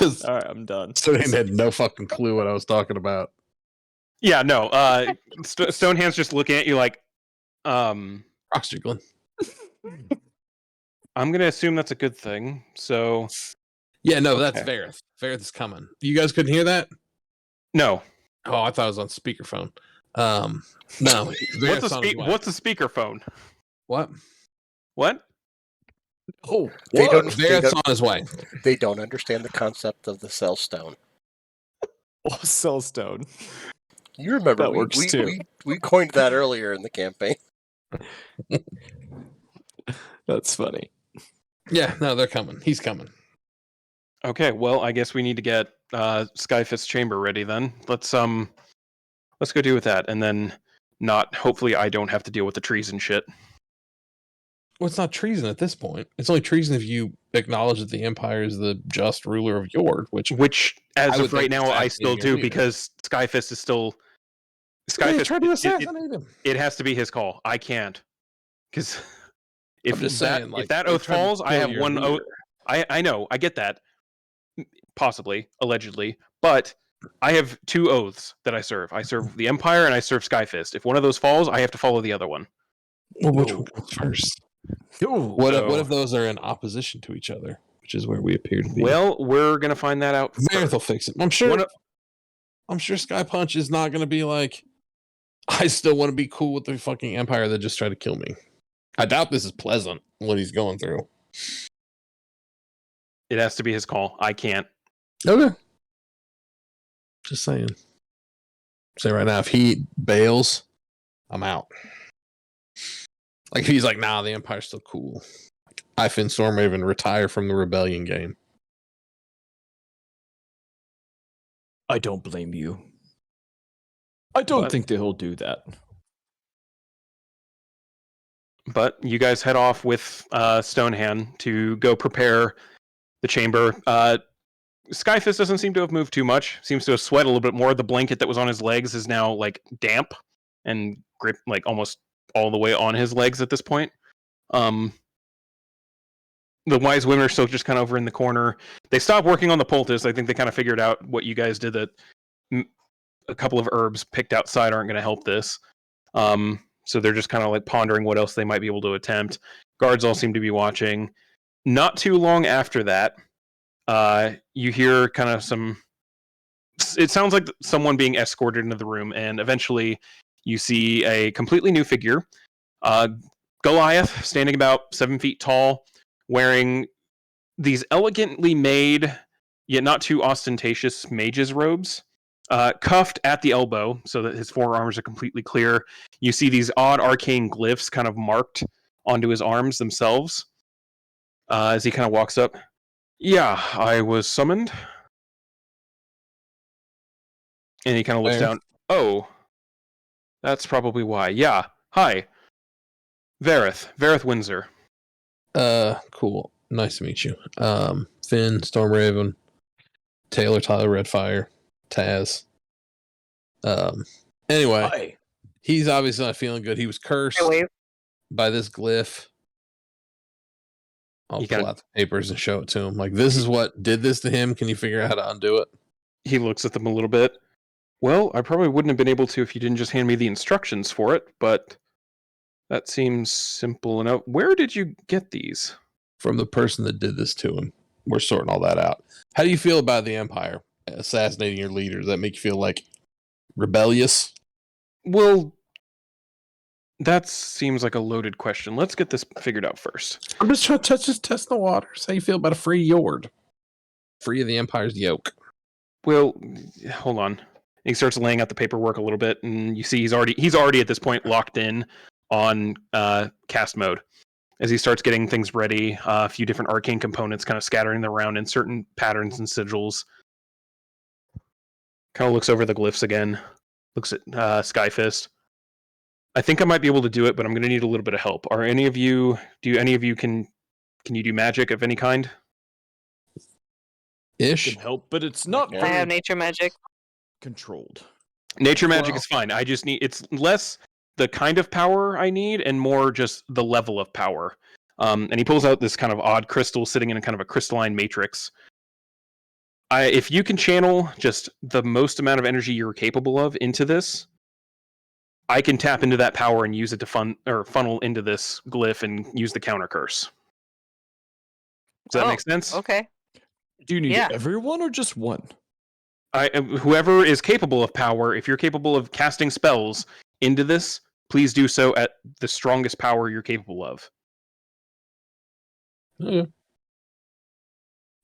All right, I'm done. Stonehand had no fucking clue what I was talking about. Yeah, no. Stonehand's just looking at you like, Rock's jiggling. I'm gonna assume that's a good thing. So, yeah, no, that's Vareth. Vareth is coming. You guys couldn't hear that? No. Oh, I thought it was on speakerphone. No. What's a speakerphone? What? What? Oh, Vareth's on his way. They don't understand the concept of the cell stone. oh, Cellstone. You remember That works too. We coined that earlier in the campaign. That's funny. Yeah, no, they're coming. He's coming. Okay, well, I guess we need to get Skyfist's chamber ready then. Let's go do with that, and then hopefully I don't have to deal with the treason shit. Well, it's not treason at this point. It's only treason if you acknowledge that the Empire is the just ruler of Yord, which as I of would right think now, I is still assassinating do your leader. because Skyfist is still. Yeah, Skyfist try to assassinate him. It has to be his call. I can't. Because I'm just saying, if that they oath tried to falls, I kill have your one oath. leader. I know, I get that. Possibly, allegedly, but I have 2 oaths that I serve. I serve the Empire and I serve Skyfist. If one of those falls, I have to follow the other one. Well, which one comes first? Oh, What So- if those are in opposition to each other, which is where we appear to be? Well, we're gonna find that out. Varith will first. fix it. I'm sure. One of- I'm sure Sky Punch is not going to be like, I still want to be cool with the fucking Empire that just tried to kill me. I doubt this is pleasant what he's going through. It has to be his call. I can't. Okay. Just saying. Say right now, if he bails, I'm out. Like if he's like, nah, the Empire's still cool. I, Finn Stormraven, retire from the rebellion game. I don't blame you. I don't But- think that he'll do that. But you guys head off with Stonehand to go prepare the chamber. Skyfist doesn't seem to have moved too much. Seems to have sweat a little bit more. The blanket that was on his legs is now like damp and grip, like almost all the way on his legs at this point. The wise women are still just kind of over in the corner. They stopped working on the poultice. I think they kind of figured out what you guys did, that a couple of herbs picked outside aren't going to help this. So they're just kind of like pondering what else they might be able to attempt. Guards all seem to be watching. Not too long after that, you hear kind of some... It sounds like someone being escorted into the room, and eventually you see a completely new figure. Goliath, standing about 7 feet tall, wearing these elegantly made, yet not too ostentatious mage's robes, cuffed at the elbow so that his forearms are completely clear. You see these odd arcane glyphs kind of marked onto his arms themselves as he kind of walks up. Yeah, I was summoned. And he kind of looks Where? down. Oh, that's probably why. Yeah, hi. Varith Windsor. Cool. Nice to meet you. Finn, Stormraven, Tyler Redfire, Taz. Anyway, Hi. he's obviously not feeling good. He was cursed I wave. by this glyph. I'll You pull gotta- out the papers and show it to him. Like, this is what did this to him. Can you figure out how to undo it? He looks at them a little bit. Well, I probably wouldn't have been able to if you didn't just hand me the instructions for it, but that seems simple enough. Where did you get these? From the person that did this to him. We're sorting all that out. How do you feel about the Empire assassinating your leader? Does that make you feel like rebellious? Well, that seems like a loaded question. Let's get this figured out first. I'm just trying to test the waters. How you feel about a free Yord? Free of the Empire's yoke. Well, hold on. He starts laying out the paperwork a little bit, and you see he's already at this point locked in on cast mode. As he starts getting things ready, a few different arcane components kind of scattering around in certain patterns and sigils. Kind of looks over the glyphs again. Looks at Skyfist. I think I might be able to do it, but I'm going to need a little bit of help. Can you do magic of any kind? Ish. Can help, but it's not Yeah. I have very nature magic. controlled. Nature magic Well- is fine. It's less the kind of power I need and more just the level of power. And he pulls out this kind of odd crystal sitting in a kind of a crystalline matrix. If you can channel just the most amount of energy you're capable of into this, I can tap into that power and use it to funnel into this glyph and use the counter curse. Does that Oh, make sense? Okay. Do you need Yeah. everyone or just one? Whoever is capable of power, if you're capable of casting spells into this, please do so at the strongest power you're capable of. Yeah.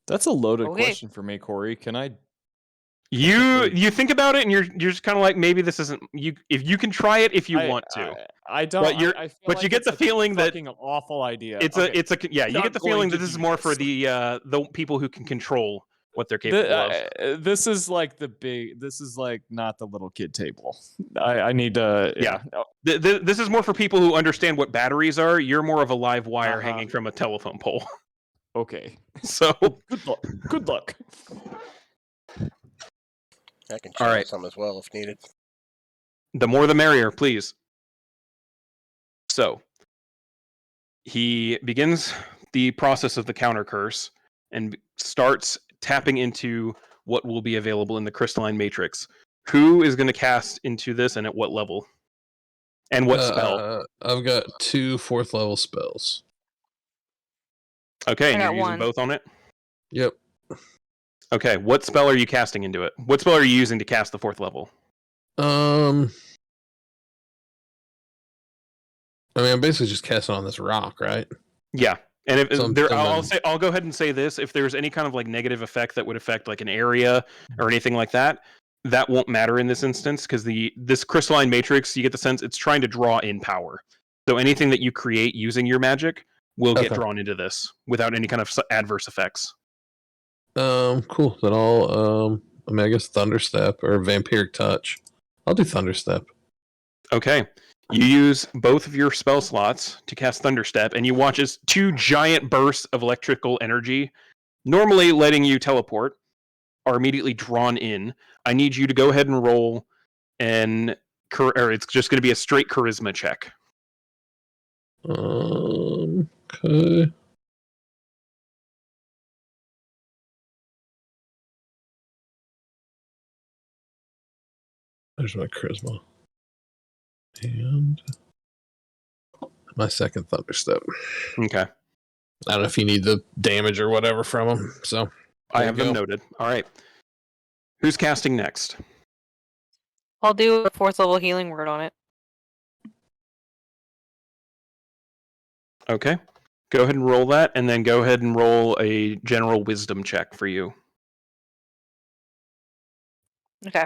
That's a loaded Okay. question for me, Corey. Can I? You think about it, and you're just kind of like, maybe this isn't you. If you can try it, if you want to, I don't. But you're- I feel but you like get it's the a feeling that fucking awful idea. it's Okay. yeah. You Not get the going feeling to that this is do more for this. the people who can control what they're capable of. This is like the big. This is like not the little kid table. I need to. Yeah. No. This is more for people who understand what batteries are. You're more of a live wire Uh-huh. hanging from a telephone pole. Okay. So Good luck. Good luck. I can All channel right. some as well if needed. the more the merrier, please. So he begins the process of the counter curse and starts tapping into what will be available in the crystalline matrix. Who is going to cast into this and at what level? And what spell? I've got 2 4th level spells. Okay, I and you're got using one. both on it? Yep. Okay, what spell are you casting into it? What spell are you using to cast the 4th level? I mean, I'm basically just casting on this rock, right? Yeah. And if So I'm there, summoning- I'll go ahead and say this: if there's any kind of like negative effect that would affect like an area or anything like that, that won't matter in this instance because this crystalline matrix, you get the sense it's trying to draw in power. So anything that you create using your magic will get Okay. drawn into this without any kind of adverse effects. Cool. Then I'll I mean, I guess Thunderstep or Vampiric Touch. I'll do Thunderstep. Okay. You use both of your spell slots to cast Thunderstep, and you watch as 2 giant bursts of electrical energy, normally letting you teleport, are immediately drawn in. I need you to go ahead and roll or it's just going to be a straight charisma check. Okay. There's my charisma. And my second Thunderstep. Okay. I don't know if you need the damage or whatever from them. So I there have you them go. noted. All right. Who's casting next? I'll do a 4th level healing word on it. Okay. Go ahead and roll that, and then go ahead and roll a general wisdom check for you. Okay.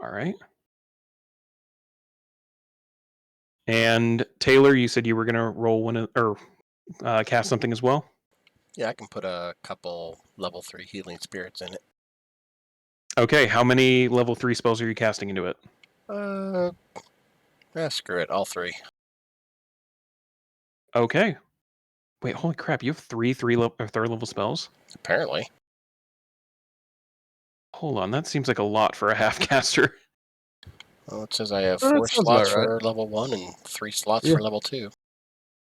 All right. And Taylor, you said you were going to roll cast something as well? Yeah, I can put a couple level 3 healing spirits in it. Okay, how many level 3 spells are you casting into it? Screw it, all 3. Okay. Wait, holy crap, you have 3 third level spells? Apparently. Hold on, that seems like a lot for a half caster. Well, it says I have Oh, that 4 sounds slots about right. for level 1 and 3 slots Yeah. for level 2.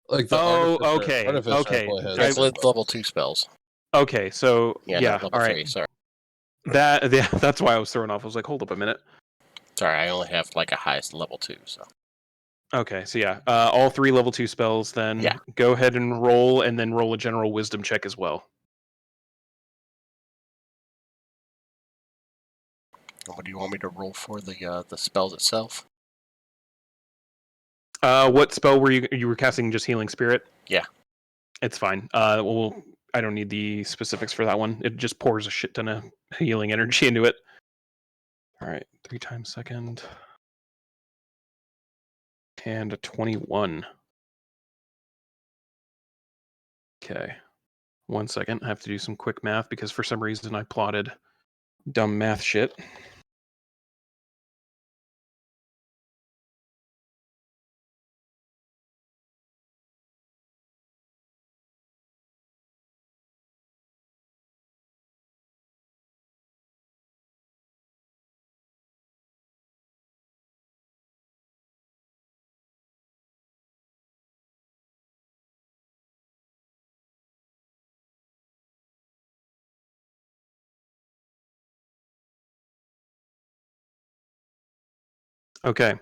Like the Okay. artificer play has That's it. level 2 spells. Okay, so Yeah, yeah, not level all 3, right. sorry. That's why I was thrown off. I was like, hold up a minute. Sorry, I only have like a highest level 2, so. Okay, so yeah, all 3 level 2 spells then. Yeah. Go ahead and roll a general wisdom check as well. What do you want me to roll for the spells itself? What spell were you were casting? Just healing spirit? Yeah. It's fine. I don't need the specifics for that one. It just pours a shit ton of healing energy into it. All right, 3 times second. And a 21. Okay. 1 second. I have to do some quick math because for some reason I plotted dumb math shit. Okay.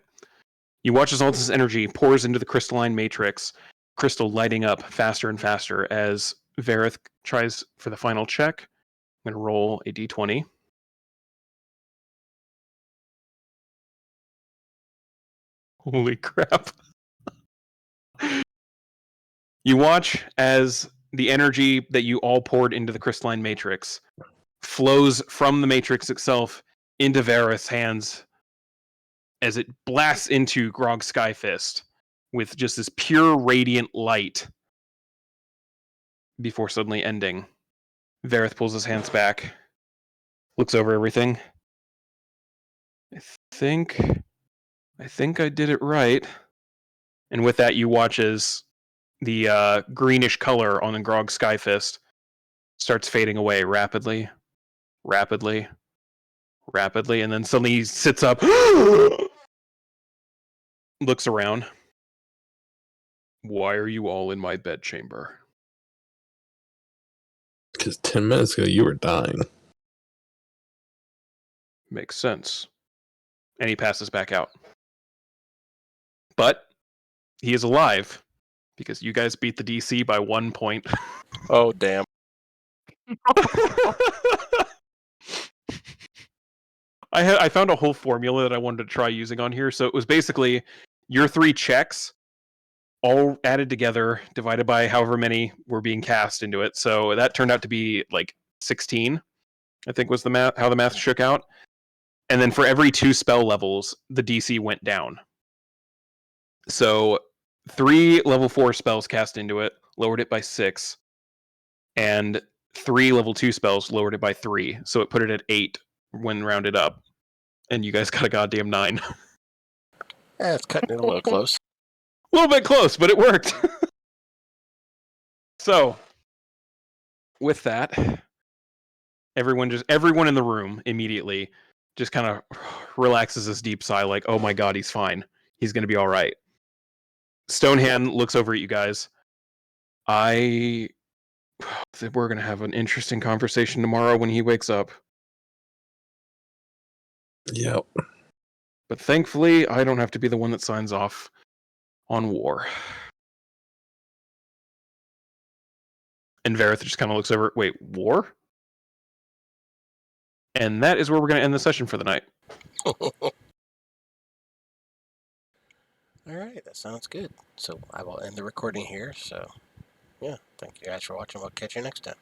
You watch as all this energy pours into the crystalline matrix, crystal lighting up faster and faster as Vareth tries for the final check. I'm going to roll a d20. Holy crap. You watch as the energy that you all poured into the crystalline matrix flows from the matrix itself into Vareth's hands as it blasts into Grog's Skyfist with just this pure radiant light before suddenly ending. Vareth pulls his hands back, looks over everything. I think I did it right. And with that, you watch as the greenish color on the Grog Skyfist starts fading away rapidly, rapidly, rapidly, and then suddenly he sits up, looks around. Why are you all in my bedchamber? Because 10 minutes ago you were dying. Makes sense. And he passes back out. But he is alive because you guys beat the DC by 1 point. Oh, damn. I found a whole formula that I wanted to try using on here. So it was basically your 3 checks all added together, divided by however many were being cast into it. So that turned out to be like 16, I think was the math, how the math shook out. And then for every 2 spell levels, the DC went down. So 3 level 4 spells cast into it, lowered it by 6. And 3 level 2 spells lowered it by 3. So it put it at 8 when rounded up. And you guys got a goddamn 9. It's cutting it a little close. A little bit close, but it worked. So, with that, everyone in the room immediately just kind of relaxes this deep sigh, like, oh my god, he's fine. He's going to be all right. Stonehand looks over at you guys. We're going to have an interesting conversation tomorrow when he wakes up. Yep. But thankfully, I don't have to be the one that signs off on war. And Vareth just kind of looks over, wait, war? And that is where we're going to end the session for the night. All right, that sounds good. So I will end the recording here. So, yeah, thank you guys for watching. We'll catch you next time.